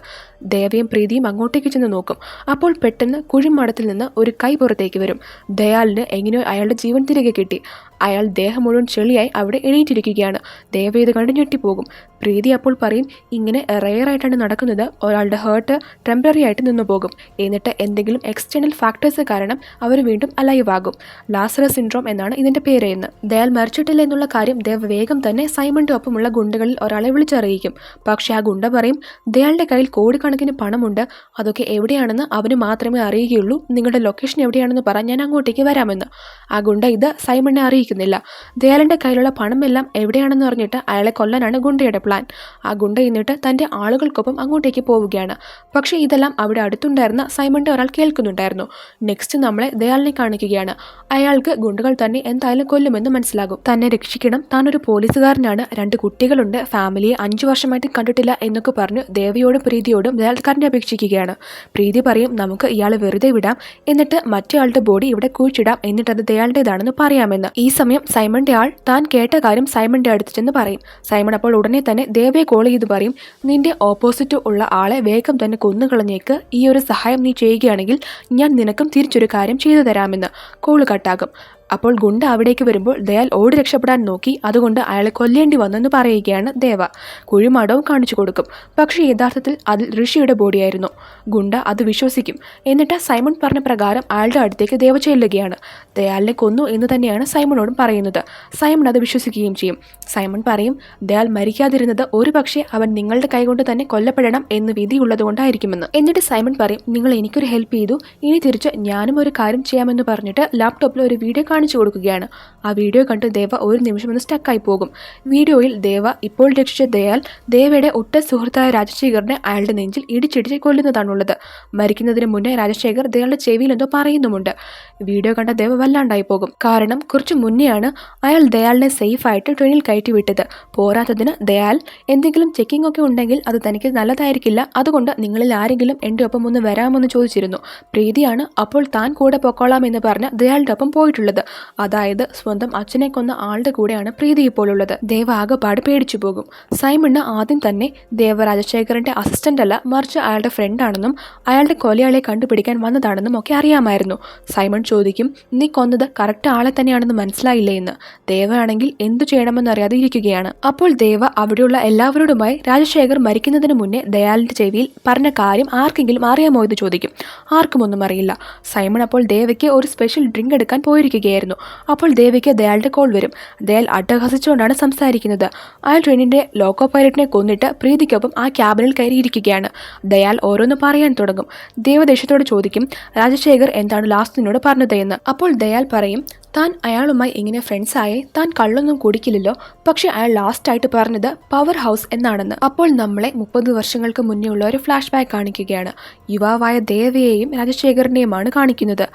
S1: ദേവയും പ്രീതിയും അങ്ങോട്ടേക്ക് ചെന്ന് നോക്കും. അപ്പോൾ പെട്ടെന്ന് കുഴിമാടത്തിൽ നിന്ന് ഒരു കൈ പുറത്തേക്ക് വരും. ദയാലിന് എങ്ങനെയോ അയാളുടെ ജീവൻ തിരികെ കിട്ടി. അയാൾ ദേഹം മുഴുവൻ ചെളിയായി അവിടെ എണീറ്റിരിക്കുകയാണ്. ദേവ ഇത് കണ്ട് ഞെട്ടിപ്പോകും. പ്രീതി അപ്പോൾ പറയും ഇങ്ങനെ റെയറായിട്ടാണ് നടക്കുന്നത്, ഒരാളുടെ ഹേർട്ട് ടെമ്പററി ആയിട്ട് നിന്നു പോകും, എന്നിട്ട് എന്തെങ്കിലും എക്സ്റ്റേണൽ ഫാക്ടേഴ്സ് കാരണം അവർ വീണ്ടും അലൈവ് ആകും. ലാസറസ് സിൻഡ്രോം എന്നാണ് ഇതിൻ്റെ പേര് എന്ന്. ദയാൽ മരിച്ചിട്ടില്ല എന്നുള്ള കാര്യം ദേവ വേഗം തന്നെ സൈമണിൻ്റെ ഒപ്പമുള്ള ഗുണ്ടകളിൽ ഒരാളെ വിളിച്ചറിയിക്കും. പക്ഷേ ആ ഗുണ്ട പറയും ദയാലിൻ്റെ കയ്യിൽ കോടിക്കണക്കിന് പണമുണ്ട്, അതൊക്കെ എവിടെയാണെന്ന് അവന് മാത്രമേ അറിയുകയുള്ളൂ, നിങ്ങളുടെ ലൊക്കേഷൻ എവിടെയാണെന്ന് പറഞ്ഞ് ഞാൻ അങ്ങോട്ടേക്ക് വരാമെന്ന്. ആ ഗുണ്ട ഇത് സൈമണിനെ അറിയിക്കുന്നില്ല. ദയാലിൻ്റെ കയ്യിലുള്ള പണമെല്ലാം എവിടെയാണെന്ന് പറഞ്ഞിട്ട് അയാളെ കൊല്ലാനാണ് ഗുണ്ടയുടെ പ്ലാൻ. ആ ഗുണ്ട എന്നിട്ട് തൻ്റെ ആളുകൾക്കൊപ്പം അങ്ങോട്ടേക്ക് പോവുകയാണ്. പക്ഷേ ഇതെല്ലാം അവിടെ അടുത്തുണ്ടായിരുന്ന സൈമണിൻ്റെ ഒരാൾ കേൾക്കുന്നുണ്ടായിരുന്നു. നെക്സ്റ്റ് നമ്മളെ ദയാലിനെ കാണിക്കുകയാണ്. അയാൾക്ക് ഗുണ്ടകൾ തന്നെ എന്തായാലും കൊല്ലുമെന്ന് മനസ്സിലാകും. തന്നെ രക്ഷിക്കണം, താനൊരു പോലീസുകാരനാണ്, 2 കുട്ടികളുണ്ട്, ഫാമിലിയെ 5 വർഷമായിട്ട് കണ്ടിട്ടില്ല എന്നൊക്കെ പറഞ്ഞു ദേവയോടും പ്രീതിയോടും ദയാൽ കരഞ്ഞ് അപേക്ഷിക്കുകയാണ്. പ്രീതി പറയും നമുക്ക് ഇയാളെ വെറുതെ വിടാം, എന്നിട്ട് മറ്റേയാളുടെ ബോഡി ഇവിടെ കുഴിച്ചിടാം, എന്നിട്ട് അത് ദയാളുടേതാണെന്ന് പറയാമെന്ന്. ഈ സമയം സൈമണിന്റെ ആൾ താൻ കേട്ട കാര്യം സൈമണിന്റെ അടുത്ത് ചെന്ന് പറയും. സൈമൺ അപ്പോൾ ഉടനെ തന്നെ ദേവയെ കോൾ ചെയ്ത് പറയും, നിന്റെ ഓപ്പോസിറ്റ് ഉള്ള ആളെ വേഗം തന്നെ കൊന്നുകളഞ്ഞേക്ക്, ഈ ഒരു സഹായം നീ ചെയ്യുകയാണെങ്കിൽ ഞാൻ നിനക്കും തിരിച്ചൊരു കാര്യം ചെയ്തു തരാമെന്ന്. കോള് കട്ടാകും. അപ്പോൾ ഗുണ്ട അവിടേക്ക് വരുമ്പോൾ ദയാൽ ഓടി രക്ഷപ്പെടാൻ നോക്കി, അതുകൊണ്ട് അയാളെ കൊല്ലേണ്ടി വന്നെന്ന് പറയുകയാണ് ദേവ. കുഴിമാടവും കാണിച്ചു കൊടുക്കും. പക്ഷേ യഥാർത്ഥത്തിൽ അതിൽ ഋഷിയുടെ ബോഡിയായിരുന്നു. ഗുണ്ട അത് വിശ്വസിക്കും. എന്നിട്ട് സൈമൺ പറഞ്ഞ പ്രകാരം അയാളുടെ അടുത്തേക്ക് ദേവ ചെല്ലുകയാണ്. ദയാലിനെ കൊന്നു എന്ന് തന്നെയാണ് സൈമണോടും പറയുന്നത്. സൈമൺ അത് വിശ്വസിക്കുകയും ചെയ്യും. സൈമൺ പറയും, ദയാൽ മരിക്കാതിരുന്നത് ഒരു പക്ഷേ അവൻ നിങ്ങളുടെ കൈകൊണ്ട് തന്നെ കൊല്ലപ്പെടണം എന്ന് വിധിയുള്ളത് കൊണ്ടായിരിക്കുമെന്ന്. എന്നിട്ട് സൈമൺ പറയും, നിങ്ങൾ എനിക്കൊരു ഹെൽപ്പ് ചെയ്തു, ഇനി തിരിച്ച് ഞാനും ഒരു കാര്യം ചെയ്യാമെന്ന് പറഞ്ഞിട്ട് ലാപ്ടോപ്പിൽ ഒരു വീഡിയോ കാണിച്ചു കൊടുക്കുകയാണ്. ആ വീഡിയോ കണ്ട് ദേവ ഒരു നിമിഷം ഒന്ന് സ്റ്റക്കായി പോകും. വീഡിയോയിൽ ദേവ ഇപ്പോൾ രക്ഷിച്ച ദയാൽ ദേവയുടെ ഉറ്റ സുഹൃത്തായ രാജശേഖറിനെ അയാളുടെ നെഞ്ചിൽ ഇടിച്ചിടിച്ച് കൊല്ലുന്നതാണുള്ളത്. മരിക്കുന്നതിന് മുന്നേ രാജശേഖർ ദയാളുടെ ചെവിയിൽ എന്തോ പറയുന്നുമുണ്ട്. വീഡിയോ കണ്ട ദേവ വല്ലാണ്ടായി പോകും. കാരണം കുറച്ച് മുന്നെയാണ് അയാൾ ദയാലിനെ സേഫായിട്ട് ട്രെയിനിൽ കയറ്റി വിട്ടത്. പോരാത്തതിന് ദയാൽ എന്തെങ്കിലും ചെക്കിംഗ് ഒക്കെ ഉണ്ടെങ്കിൽ അത് തനിക്ക് നല്ലതായിരിക്കില്ല, അതുകൊണ്ട് നിങ്ങളിൽ ആരെങ്കിലും എൻ്റെ ഒപ്പം ഒന്ന് വരാമെന്ന് ചോദിച്ചിരുന്നു. പ്രീതിയാണ് അപ്പോൾ താൻ കൂടെ പൊക്കോളാം എന്ന് പറഞ്ഞ് ദയാളുടെ ഒപ്പം പോയിട്ടുള്ളത്. അതായത് സ്വന്തം അച്ഛനെ കൊന്ന ആളുടെ കൂടെയാണ് പ്രീതി ഇപ്പോൾ ഉള്ളത്. ദേവ ആകെപ്പാട് പേടിച്ചു പോകും. സൈമണ് ആദ്യം തന്നെ ദേവ രാജശേഖരന്റെ അസിസ്റ്റന്റ് അല്ല, മറിച്ച് അയാളുടെ ഫ്രണ്ടാണെന്നും അയാളുടെ കൊലയാളെ കണ്ടുപിടിക്കാൻ വന്നതാണെന്നും ഒക്കെ അറിയാമായിരുന്നു. സൈമൺ ചോദിക്കും, നീ കൊന്നത് കറക്റ്റ് ആളെ തന്നെയാണെന്ന് മനസ്സിലായില്ലേ എന്ന്. ദേവ ആണെങ്കിൽ എന്തു ചെയ്യണമെന്നറിയാതെ ഇരിക്കുകയാണ്. അപ്പോൾ ദേവ അവിടെയുള്ള എല്ലാവരോടുമായി രാജശേഖർ മരിക്കുന്നതിന് മുന്നേ ദയാലിന്റെ ചെവിയിൽ പറഞ്ഞ കാര്യം ആർക്കെങ്കിലും അറിയാമോ എന്ന് ചോദിക്കും. ആർക്കും ഒന്നും അറിയില്ല. സൈമൺ അപ്പോൾ ദേവയ്ക്ക് ഒരു സ്പെഷ്യൽ ഡ്രിങ്ക് എടുക്കാൻ പോയിരിക്കുകയായിരുന്നു. അപ്പോൾ ദേവയ്ക്ക് ദയാലിന്റെ കോൾ വരും. ദയാൽ അട്ടഹസിച്ചുകൊണ്ടാണ് സംസാരിക്കുന്നത്. അയാൾ ട്രെയിനിന്റെ ലോക്കോ പൈലറ്റിനെ കൊന്നിട്ട് പ്രീതിക്കൊപ്പം ആ ക്യാബിനിൽ കയറിയിരിക്കുകയാണ്. ദയാൽ ഓരോന്ന് പറയാൻ തുടങ്ങും. ദേവദേശത്തോട് ചോദിക്കും, രാജശേഖർ എന്താണ് ലാസ്റ്റ് നിന്നോട് പറഞ്ഞത് എന്ന്. അപ്പോൾ ദയാൽ പറയും, താൻ അയാളുമായി ഇങ്ങനെ ഫ്രണ്ട്സായേ, താൻ കള്ളൊന്നും കുടിക്കില്ലല്ലോ, പക്ഷെ അയാൾ ലാസ്റ്റായിട്ട് പറഞ്ഞത് പവർ ഹൗസ് എന്നാണെന്ന്. അപ്പോൾ നമ്മളെ 30 വർഷങ്ങൾക്ക് മുന്നേ ഉള്ള ഒരു ഫ്ലാഷ് ബാക്ക് കാണിക്കുകയാണ്. യുവാവായ ദേവയെയും രാജശേഖരനെയുമാണ് കാണിക്കുന്നത്.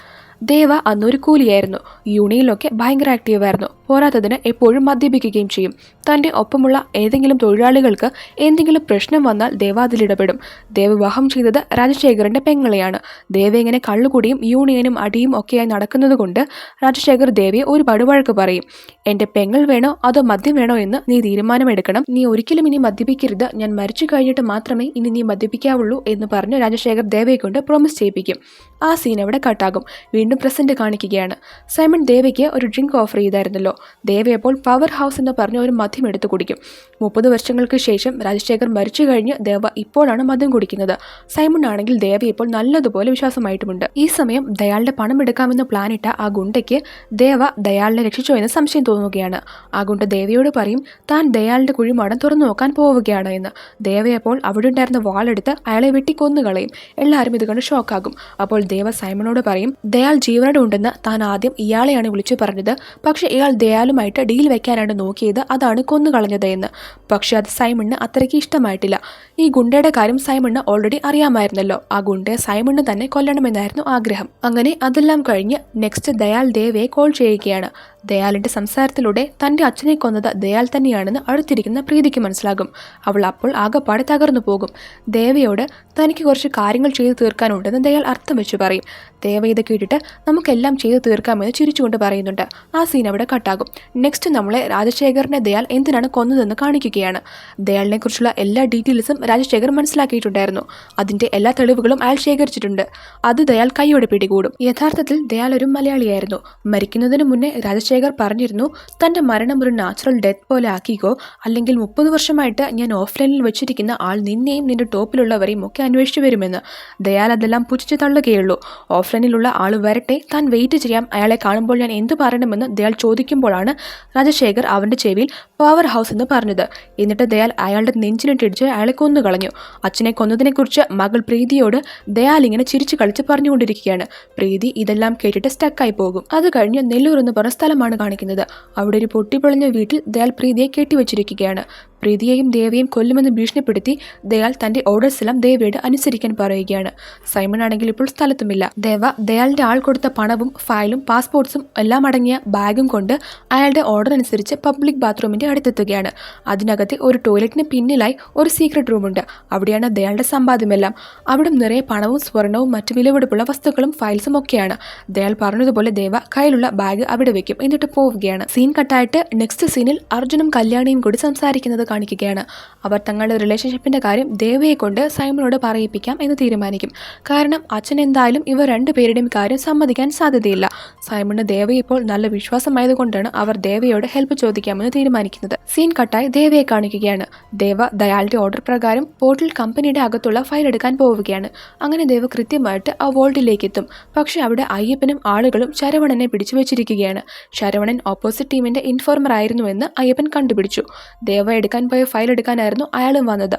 S1: ദേവ അന്നൊരു കൂലിയായിരുന്നു. യൂണിയനിലൊക്കെ ഭയങ്കര ആക്റ്റീവായിരുന്നു. പോരാത്തതിന് എപ്പോഴും മദ്യപിക്കുകയും ചെയ്യും. തൻ്റെ ഒപ്പമുള്ള ഏതെങ്കിലും തൊഴിലാളികൾക്ക് എന്തെങ്കിലും പ്രശ്നം വന്നാൽ ദേവ അതിലിടപെടും. ദേവ വിവാഹം ചെയ്തത് രാജശേഖറിന്റെ പെങ്ങളെയാണ്. ദേവ ഇങ്ങനെ കള്ളുകുടിയും യൂണിയനും അടിയും ഒക്കെയായി നടക്കുന്നത് കൊണ്ട് രാജശേഖർ ദേവിയെ ഒരുപാട് വഴക്ക് പറയും. എൻ്റെ പെങ്ങൾ വേണോ അതോ മദ്യം വേണോ എന്ന് നീ തീരുമാനമെടുക്കണം. നീ ഒരിക്കലും ഇനി മദ്യപിക്കരുത്. ഞാൻ മരിച്ചു കഴിഞ്ഞിട്ട് മാത്രമേ ഇനി നീ മദ്യപിക്കാവുള്ളൂ എന്ന് പറഞ്ഞ് രാജശേഖർ ദേവയെ കൊണ്ട് പ്രോമിസ് ചെയ്യിപ്പിക്കും. ആ സീൻ അവിടെ കട്ടാകും. വീണ്ടും പ്രസന്റ് കാണിക്കുകയാണ്. സൈമൺ ദേവയ്ക്ക് ഒരു ഡ്രിങ്ക് ഓഫർ ചെയ്തായിരുന്നല്ലോ. ദേവ അപ്പോൾ പവർ ഹൗസ് എന്ന് പറഞ്ഞ ഒരു മദ്യം എടുത്ത് കുടിക്കും. 30 വർഷങ്ങൾക്ക് ശേഷം രാജശേഖർ മരിച്ചു കഴിഞ്ഞ് ദേവ ഇപ്പോഴാണ് മദ്യം കുടിക്കുന്നത്. സൈമൺ ആണെങ്കിൽ ദേവ ഇപ്പോൾ നല്ലതുപോലെ വിശ്വാസമായിട്ടുമുണ്ട്. ഈ സമയം ദയാളുടെ പണം എടുക്കാമെന്ന് പ്ലാനിട്ട ആ ഗുണ്ടയ്ക്ക് ദേവ ദയാളിനെ രക്ഷിച്ചോ എന്ന് സംശയം തോന്നുകയാണ്. ആ ഗുണ്ട ദേവയോട് പറയും, താൻ ദയാളിന്റെ കുഴിമാടം തുറന്നു നോക്കാൻ പോവുകയാണ് എന്ന്. ദേവ അപ്പോൾ അവിടെ ഉണ്ടായിരുന്ന വാളെടുത്ത് അയാളെ വെട്ടിക്കൊന്നുകളയും. എല്ലാവരും ഇത് കണ്ട് ഷോക്കാകും. അപ്പോൾ ദേവ സൈമണോട് പറയും, ദയാൽ ജീവനോടെ ഉണ്ടെന്ന് താൻ ആദ്യം ഇയാളെയാണ് വിളിച്ചു പറഞ്ഞത്, പക്ഷെ ഇയാൾ ദയാലുമായിട്ട് ഡീൽ വെക്കാനാണ് നോക്കിയത്, അതാണ് കൊന്നുകളഞ്ഞത് എന്ന്. പക്ഷെ അത് സൈമണിന് അത്രയ്ക്ക് ഇഷ്ടമായിട്ടില്ല. ഈ ഗുണ്ടയുടെ കാര്യം സൈമണിന് ഓൾറെഡി അറിയാമായിരുന്നല്ലോ. ആ ഗുണ്ടയെ സൈമണിന് തന്നെ കൊല്ലണമെന്നായിരുന്നു ആഗ്രഹം. അങ്ങനെ അതെല്ലാം കഴിഞ്ഞ് നെക്സ്റ്റ് ദയാൽ ദേവയെ കോൾ ചെയ്യുകയാണ്. ദയാലിന്റെ സംസാരത്തിലൂടെ തൻ്റെ അച്ഛനെ കൊന്നത് ദയാൽ തന്നെയാണെന്ന് അടുത്തിരിക്കുന്ന പ്രീതിക്ക് മനസ്സിലാകും. അവൾ അപ്പോൾ ആകെപ്പാടെ തകർന്നു പോകും. ദേവയോട് തനിക്ക് കുറച്ച് കാര്യങ്ങൾ ചെയ്തു തീർക്കാനുണ്ടെന്ന് ദയാൽ അർത്ഥം വെച്ച് പറയും. ദേവ ഇത് കേട്ടിട്ട് നമുക്കെല്ലാം ചെയ്തു തീർക്കാമെന്ന് ചിരിച്ചുകൊണ്ട് പറയുന്നുണ്ട്. ആ സീൻ അവിടെ കട്ടാകും. നെക്സ്റ്റ് നമ്മളെ രാജശേഖറിനെ ദയാൽ എന്തിനാണ് കൊന്നതെന്ന് കാണിക്കുകയാണ്. ദയാലിനെ കുറിച്ചുള്ള എല്ലാ ഡീറ്റെയിൽസും രാജശേഖർ മനസ്സിലാക്കിയിട്ടുണ്ടായിരുന്നു. അതിന്റെ എല്ലാ തെളിവുകളും അയാൾ ശേഖരിച്ചിട്ടുണ്ട്. അത് ദയാൽ കൈയോടെ പിടികൂടും. യഥാർത്ഥത്തിൽ ദയാൽ ഒരു മലയാളിയായിരുന്നു. മരിക്കുന്നതിന് മുന്നേ രാജശേഖർ പറഞ്ഞിരുന്നു, തൻ്റെ മരണം ഒരു നാച്ചുറൽ ഡെത്ത് പോലെ ആക്കിക്കോ, അല്ലെങ്കിൽ 30 വർഷമായിട്ട് ഞാൻ ഓഫ്ലൈനിൽ വെച്ചിരിക്കുന്ന ആൾ നിന്നെയും നിന്റെ ടോപ്പിലുള്ളവരെയും ഒക്കെ അന്വേഷിച്ചു വരുമെന്ന്. ദയാൽ അതെല്ലാം പുച്ഛിച്ച് തള്ളുകയുള്ളൂ. ഓഫ്ലൈനിലുള്ള ആൾ വരട്ടെ, താൻ വെയിറ്റ് ചെയ്യാം, അയാളെ കാണുമ്പോൾ ഞാൻ എന്ത് പറയണമെന്ന് ദയാൽ ചോദിക്കുമ്പോഴാണ് രാജശേഖർ അവൻ്റെ ചെവിയിൽ പവർ ഹൗസ് എന്ന് പറഞ്ഞത്. എന്നിട്ട് ദയാൽ അയാളുടെ നെഞ്ചിലിട്ടിടിച്ച് അയാളെ കൊന്നുകളഞ്ഞു. അച്ഛനെ കൊന്നതിനെക്കുറിച്ച് മകൾ പ്രീതിയോട് ദയാൽ ഇങ്ങനെ ചിരിച്ചു കളിച്ച് പറഞ്ഞുകൊണ്ടിരിക്കുകയാണ്. പ്രീതി ഇതെല്ലാം കേട്ടിട്ട് സ്റ്റക്കായി പോകും. അത് കഴിഞ്ഞ് നെല്ലൂർ എന്ന് പറഞ്ഞ സ്ഥലം റൂമാണ് കാണിക്കുന്നത്. അവിടെ ഒരു പൊട്ടിപ്പൊളിഞ്ഞ വീട്ടിൽ ദയാൽ പ്രീതിയെ കെട്ടിവെച്ചിരിക്കുകയാണ്. പ്രീതിയെയും ദേവയെയും കൊല്ലുമെന്ന് ഭീഷണിപ്പെടുത്തി ദയാൽ തന്റെ ഓർഡേഴ്സ് എല്ലാം ദേവയോട് അനുസരിക്കാൻ പറയുകയാണ്. സൈമൺ ആണെങ്കിൽ ഇപ്പോൾ സ്ഥലത്തുമില്ല. ദേവ ദയാലിന്റെ ആൾ കൊടുത്ത പണവും ഫയലും പാസ്പോർട്ട്സും എല്ലാം അടങ്ങിയ ബാഗും കൊണ്ട് അയാളുടെ ഓർഡർ അനുസരിച്ച് പബ്ലിക് ബാത്റൂമിന്റെ അടുത്തെത്തുകയാണ്. അതിനകത്ത് ഒരു ടോയ്ലറ്റിന് പിന്നിലായി ഒരു സീക്രട്ട് റൂമുണ്ട്. അവിടെയാണ് ദയാളുടെ സമ്പാദ്യമെല്ലാം. അവിടെ നിറയെ പണവും സ്വർണവും മറ്റു വിലപിടിപ്പുള്ള വസ്തുക്കളും ഫയൽസും ഒക്കെയാണ്. ദയാൽ പറഞ്ഞതുപോലെ ദേവ കയ്യിലുള്ള ബാഗ് അവിടെ വെക്കും, എന്നിട്ട് പോവുകയാണ്. സീൻ കട്ടായിട്ട് നെക്സ്റ്റ് സീനിൽ അർജുനും കല്യാണിയും കൂടി സംസാരിക്കുന്നത് കാണിക്കുകയാണ്. അവർ തങ്ങളുടെ റിലേഷൻഷിപ്പിന്റെ കാര്യം ദേവയെ കൊണ്ട് സൈമണോട് പറയിപ്പിക്കാം എന്ന് തീരുമാനിക്കും. കാരണം അച്ഛൻ എന്തായാലും ഇവർ രണ്ടുപേരുടെയും കാര്യം സമ്മതിക്കാൻ സാധ്യതയില്ല. സൈമണ് ദേവയെ ഇപ്പോൾ നല്ല വിശ്വാസമായതുകൊണ്ടാണ് അവർ ദേവയോട് ഹെൽപ്പ് ചോദിക്കാമെന്ന് തീരുമാനിക്കുന്നത്. സീൻ കട്ടായി ദേവയെ കാണിക്കുകയാണ്. ദേവ ദയാലിന്റെ ഓർഡർ പ്രകാരം പോർട്ടിൽ കമ്പനിയുടെ അകത്തുള്ള ഫയൽ എടുക്കാൻ പോവുകയാണ്. അങ്ങനെ ദേവ കൃത്യമായിട്ട് ആ വോൾട്ടിലേക്ക് എത്തും. പക്ഷെ അവിടെ അയ്യപ്പനും ആളുകളും ശരവണനെ പിടിച്ചു വെച്ചിരിക്കുകയാണ്. ശരവണൻ ഓപ്പോസിറ്റ് ടീമിന്റെ ഇൻഫോർമർ ആയിരുന്നുവെന്ന് അയ്യപ്പൻ കണ്ടുപിടിച്ചു. ദേവ എടുക്കാൻ പോയ ഫയൽ എടുക്കാനായിരുന്നു അയാളും വന്നത്.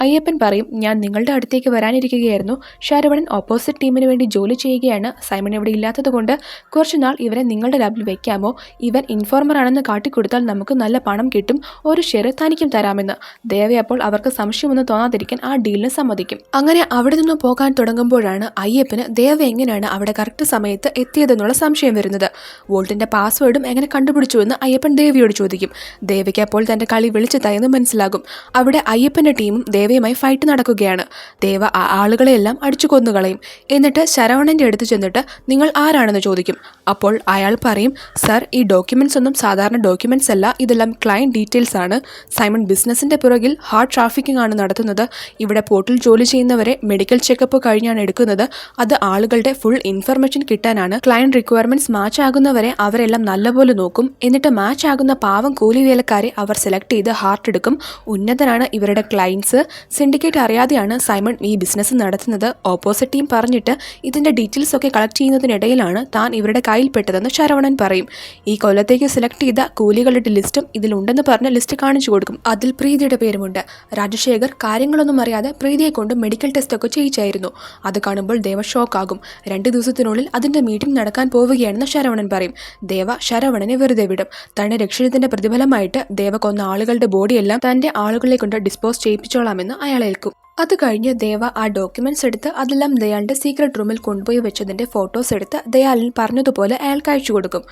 S1: അയ്യപ്പൻ പറയും, ഞാൻ നിങ്ങളുടെ അടുത്തേക്ക് വരാനിരിക്കുകയായിരുന്നു. ശരവണൻ ഓപ്പോസിറ്റ് ടീമിന് വേണ്ടി ജോലി ചെയ്യുകയാണ്. സൈമൺ ഇവിടെ ഇല്ലാത്തത് കൊണ്ട് കുറച്ചുനാൾ ഇവരെ നിങ്ങളുടെ ലാബിൽ വെക്കാമോ? ഇവൻ ഇൻഫോർമർ ആണെന്ന് കാട്ടിക്കൊടുത്താൽ നമുക്ക് നല്ല പണം കിട്ടും, ഒരു ഷെയർ തനിക്കും തരാമെന്ന്. ദേവ അപ്പോൾ അവർക്ക് സംശയമൊന്നും തോന്നാതിരിക്കാൻ ആ ഡീലിന് സമ്മതിക്കും. അങ്ങനെ അവിടെ നിന്ന് പോകാൻ തുടങ്ങുമ്പോഴാണ് അയ്യപ്പന് ദേവ എങ്ങനെയാണ് അവിടെ കറക്റ്റ് സമയത്ത് എത്തിയതെന്നുള്ള സംശയം വരുന്നത്. വോൾട്ടിന്റെ പാസ്വേഡും എങ്ങനെ കണ്ടുപിടിച്ചുവെന്ന് അയ്യപ്പൻ ദേവിയോട് ചോദിക്കും. ദേവയ്ക്ക് അപ്പോൾ തന്റെ കളി വെളിച്ചത്തായെന്ന് മനസ്സിലാകും. അവിടെ അയ്യപ്പന്റെ ടീമും ദേവയുമായി ഫൈറ്റ് നടക്കുകയാണ്. ദേവ ആ ആളുകളെയെല്ലാം അടിച്ചു കൊന്നുകളയും. എന്നിട്ട് ശരവണന്റെ അടുത്ത് ചെന്നിട്ട് നിങ്ങൾ ആരാണെന്ന് ചോദിക്കും. അപ്പോൾ അയാൾ പറയും, സർ, ഈ ഡോക്യുമെന്റ്സ് ഒന്നും സാധാരണ ഡോക്യുമെന്റ്സ് അല്ല, ഇതെല്ലാം ക്ലയന്റ് ഡീറ്റെയിൽസ് ആണ്. സൈമൺ ബിസിനസിന്റെ പുറകിൽ ഹാർട്ട് ട്രാഫിക്കിംഗ് ആണ് നടത്തുന്നത്. ഇവിടെ പോർട്ടിൽ ജോലി ചെയ്യുന്നവരെ മെഡിക്കൽ ചെക്കപ്പ് കഴിഞ്ഞാണ് എടുക്കുന്നത്. അത് ആളുകളുടെ ഫുൾ ഇൻഫർമേഷൻ കിട്ടാനാണ്. ക്ലയന്റ് റിക്വയർമെന്റ്സ് മാച്ച് ആകുന്നവരെ അവരെല്ലാം നല്ലപോലെ നോക്കും. എന്നിട്ട് മാച്ച് ആകുന്ന പാവം കൂലി വേലക്കാരെ അവർ സെലക്ട് ചെയ്ത് ഹാർട്ട് എടുക്കും. ഉന്നതനാണ് ഇവരുടെ ക്ലയൻറ്റ്സ്. സിൻഡിക്കേറ്റ് അറിയാതെയാണ് സൈമൺ ഈ ബിസിനസ് നടത്തുന്നത്. ഓപ്പോസിറ്റ് ടീം പറഞ്ഞിട്ട് ഇതിന്റെ ഡീറ്റെയിൽസ് ഒക്കെ കളക്ട് ചെയ്യുന്നതിനിടയിലാണ് താൻ ഇവരുടെ കയ്യിൽപ്പെട്ടതെന്ന് ശരവണൻ പറയും. ഈ കൊല്ലത്തേക്ക് സെലക്ട് ചെയ്ത കൂലികളുടെ ലിസ്റ്റും ഇതിലുണ്ടെന്ന് പറഞ്ഞ ലിസ്റ്റ് കാണിച്ചു കൊടുക്കും. അതിൽ പ്രീതിയുടെ പേരുമുണ്ട്. രാജശേഖർ കാര്യങ്ങളൊന്നും അറിയാതെ പ്രീതിയെ കൊണ്ട് മെഡിക്കൽ ടെസ്റ്റ് ഒക്കെ ചെയ്യിച്ചായിരുന്നു. അത് കാണുമ്പോൾ ദേവ ഷോക്കാകും. 2 ദിവസത്തിനുള്ളിൽ അതിന്റെ മീറ്റിംഗ് നടക്കാൻ പോവുകയാണെന്ന് ശരവണൻ പറയും. ദേവ ശരവണനെ വെറുതെ വിടും. തന്നെ രക്ഷിച്ചതിന്റെ പ്രതിഫലമായിട്ട് ദേവ കൊന്ന ആളുകളുടെ ബോഡിയെല്ലാം തന്റെ ആളുകളെ കൊണ്ട് ഡിസ്പോസ് ചെയ്യിപ്പിച്ചോളാമെന്ന് അയാൾ ഏൽക്കും. അത് കഴിഞ്ഞ് ദേവ ആ ഡോക്യുമെന്റ്സ് എടുത്ത് അതെല്ലാം ദയാലിന്റെ സീക്രട്ട് റൂമിൽ കൊണ്ടുപോയി വെച്ചതിന്റെ ഫോട്ടോസ് എടുത്ത് ദയാലിന് പറഞ്ഞതുപോലെ അയാൾക്ക് അയച്ചു കൊടുക്കും.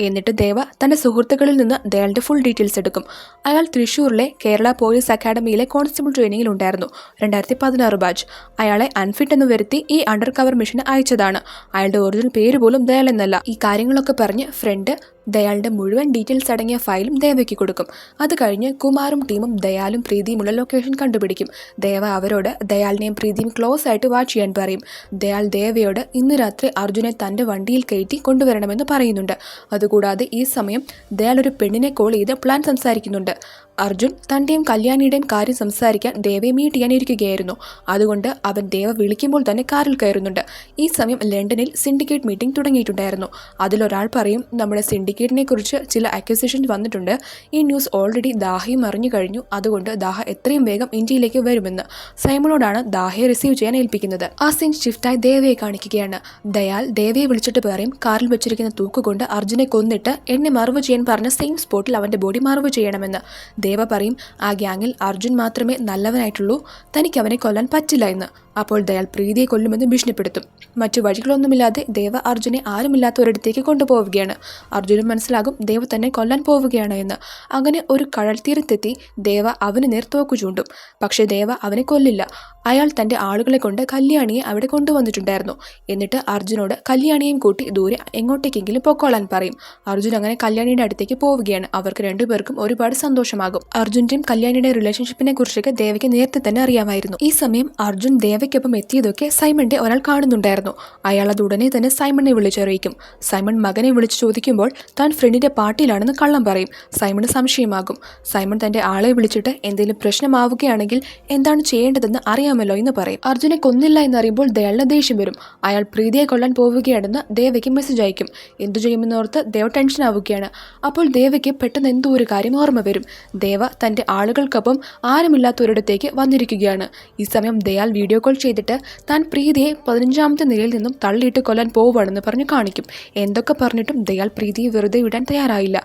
S1: എന്നിട്ട് ദേവ തന്റെ സുഹൃത്തുക്കളിൽ നിന്ന് ദയാലിന്റെ ഫുൾ ഡീറ്റെയിൽസ് എടുക്കും. അയാൾ തൃശ്ശൂരിലെ കേരള പോലീസ് അക്കാഡമിയിലെ കോൺസ്റ്റബിൾ ട്രെയിനിങ്ങിൽ ഉണ്ടായിരുന്നു. 2016 ബാച്ച്. അയാളെ അൺഫിറ്റ് എന്ന് വരുത്തി ഈ അണ്ടർ കവർ മിഷന് അയച്ചതാണ്. അയാളുടെ ഒറിജിനൽ പേര് പോലും ദയാൽ എന്നല്ല. ഈ കാര്യങ്ങളൊക്കെ പറഞ്ഞ് ഫ്രണ്ട് ദയാലിന്റെ മുഴുവൻ ഡീറ്റെയിൽസ് അടങ്ങിയ ഫയലും ദേവയ്ക്ക് കൊടുക്കും. അത് കഴിഞ്ഞ് കുമാറും ടീമും ദയാലും പ്രീതിയുമുള്ള ലൊക്കേഷൻ കണ്ടുപിടിക്കും. ദേവ അവരോട് ദയാലിനെയും പ്രീതിയും ക്ലോസ് ആയിട്ട് വാച്ച് ചെയ്യാൻ പറയും. ദയാൽ ദേവയോട് ഇന്ന് രാത്രി അർജുനെ തന്റെ വണ്ടിയിൽ കയറ്റി കൊണ്ടുവരണമെന്ന് പറയുന്നുണ്ട്. അതുകൂടാതെ ഈ സമയം ദയാൽ ഒരു പെണ്ണിനെ കോൾ ചെയ്ത് പ്ലാൻ സംസാരിക്കുന്നുണ്ട്. അർജുൻ തന്റെയും കല്യാണിയുടെയും കാര്യം സംസാരിക്കാൻ ദേവയെ മീറ്റ് ചെയ്യാനിരിക്കുകയായിരുന്നു. അതുകൊണ്ട് അവൻ ദേവ വിളിക്കുമ്പോൾ തന്നെ കാറിൽ കയറുന്നുണ്ട്. ഈ സമയം ലണ്ടനിൽ സിൻഡിക്കേറ്റ് മീറ്റിംഗ് തുടങ്ങിയിട്ടുണ്ടായിരുന്നു. അതിലൊരാൾ പറയും, നമ്മുടെ സിൻഡിക്കേറ്റിനെ കുറിച്ച് ചില അക്യൂസേഷൻ വന്നിട്ടുണ്ട്. ഈ ന്യൂസ് ഓൾറെഡി ദാഹയും അറിഞ്ഞു കഴിഞ്ഞു. അതുകൊണ്ട് ദാഹ എത്രയും വേഗം ഇന്ത്യയിലേക്ക് വരുമെന്ന്. സൈമണോടാണ് ദാഹയെ റിസീവ് ചെയ്യാൻ ഏൽപ്പിക്കുന്നത്. ആ സീൻ ഷിഫ്റ്റായി ദേവയെ കാണിക്കുകയാണ്. ദയാൽ ദേവയെ വിളിച്ചിട്ട് പറയും, കാറിൽ വെച്ചിരിക്കുന്ന തൂക്കുകൊണ്ട് അർജുനെ കൊന്നിട്ട് എന്നെ മറവ് ചെയ്യാൻ പറഞ്ഞ സെയിം സ്പോട്ടിൽ അവന്റെ ബോഡി മറവ് ചെയ്യണമെന്ന്. ദേവ പറയും, ആ ഗ്യാങ്ങിൽ അർജുൻ മാത്രമേ നല്ലവനായിട്ടുള്ളൂ, തനിക്ക് അവനെ കൊല്ലാൻ പറ്റില്ല എന്ന്. അപ്പോൾ ദയാൽ പ്രീതിയെ കൊല്ലുമെന്ന് ഭീഷണിപ്പെടുത്തും. മറ്റു വഴികളൊന്നുമില്ലാതെ ദേവ അർജുനെ ആരുമില്ലാത്ത ഒരിടത്തേക്ക് കൊണ്ടുപോവുകയാണ്. അർജുനും മനസ്സിലാകും ദേവ തന്നെ കൊല്ലാൻ പോവുകയാണ് എന്ന്. അങ്ങനെ ഒരു കടൽത്തീരത്തെത്തി ദേവ അവന് നേർ തോക്കു ചൂണ്ടും. പക്ഷേ ദേവ അവനെ കൊല്ലില്ല. അയാൾ തന്റെ ആളുകളെ കൊണ്ട് കല്യാണിയെ അവിടെ കൊണ്ടുവന്നിട്ടുണ്ടായിരുന്നു. എന്നിട്ട് അർജുനോട് കല്യാണിയെയും കൂട്ടി ദൂരെ എങ്ങോട്ടേക്കെങ്കിലും പൊക്കോളാൻ പറയും. അർജുൻ അങ്ങനെ കല്യാണിയുടെ അടുത്തേക്ക് പോവുകയാണ്. അവർക്ക് രണ്ടുപേർക്കും ഒരുപാട് സന്തോഷമാകും. അർജുന്റെയും കല്യാണിയുടെ റിലേഷൻഷിപ്പിനെ കുറിച്ചൊക്കെ ദേവയ്ക്ക് നേരത്തെ തന്നെ അറിയാമായിരുന്നു. ഈ സമയം അർജുൻ ദേവയ്ക്കൊപ്പം എത്തിയതൊക്കെ സൈമന്റെ ഒരാൾ കാണുന്നുണ്ടായിരുന്നു. അയാൾ അത് ഉടനെ തന്നെ സൈമണിനെ വിളിച്ചറിയിക്കും. സൈമൺ മകനെ വിളിച്ചു ചോദിക്കുമ്പോൾ താൻ ഫ്രണ്ടിന്റെ പാർട്ടിയിലാണെന്ന് കള്ളം പറയും. സൈമണ് സംശയമാകും. സൈമൺ തന്റെ ആളെ വിളിച്ചിട്ട് എന്തെങ്കിലും പ്രശ്നമാവുകയാണെങ്കിൽ എന്താണ് ചെയ്യേണ്ടതെന്ന് അറിയാമെന്ന് കൊല്ലാമല്ലോ എന്ന് പറയും. അർജുനെ കൊന്നില്ല എന്നറിയുമ്പോൾ ദയാലിന് ദേഷ്യം വരും. അയാൾ പ്രീതിയെ കൊല്ലാൻ പോവുകയാണെന്ന് ദേവയ്ക്ക് മെസ്സേജ് അയക്കും. എന്തു ചെയ്യുമെന്നോർത്ത് ദേവ ടെൻഷൻ ആവുകയാണ്. അപ്പോൾ ദേവയ്ക്ക് പെട്ടെന്ന് എന്തോ ഒരു കാര്യം ഓർമ്മ വരും. ദേവ തൻ്റെ ആളുകൾക്കൊപ്പം ആരുമില്ലാത്തൊരിടത്തേക്ക് വന്നിരിക്കുകയാണ്. ഈ സമയം ദയാൽ വീഡിയോ കോൾ ചെയ്തിട്ട് താൻ പ്രീതിയെ 15ാമത്തെ നിലയിൽ നിന്നും തള്ളിയിട്ട് കൊല്ലാൻ പോവുകയാണെന്ന് പറഞ്ഞ് കാണിക്കും. എന്തൊക്കെ പറഞ്ഞിട്ടും ദയാൽ പ്രീതിയെ വെറുതെ വിടാൻ തയ്യാറായില്ല.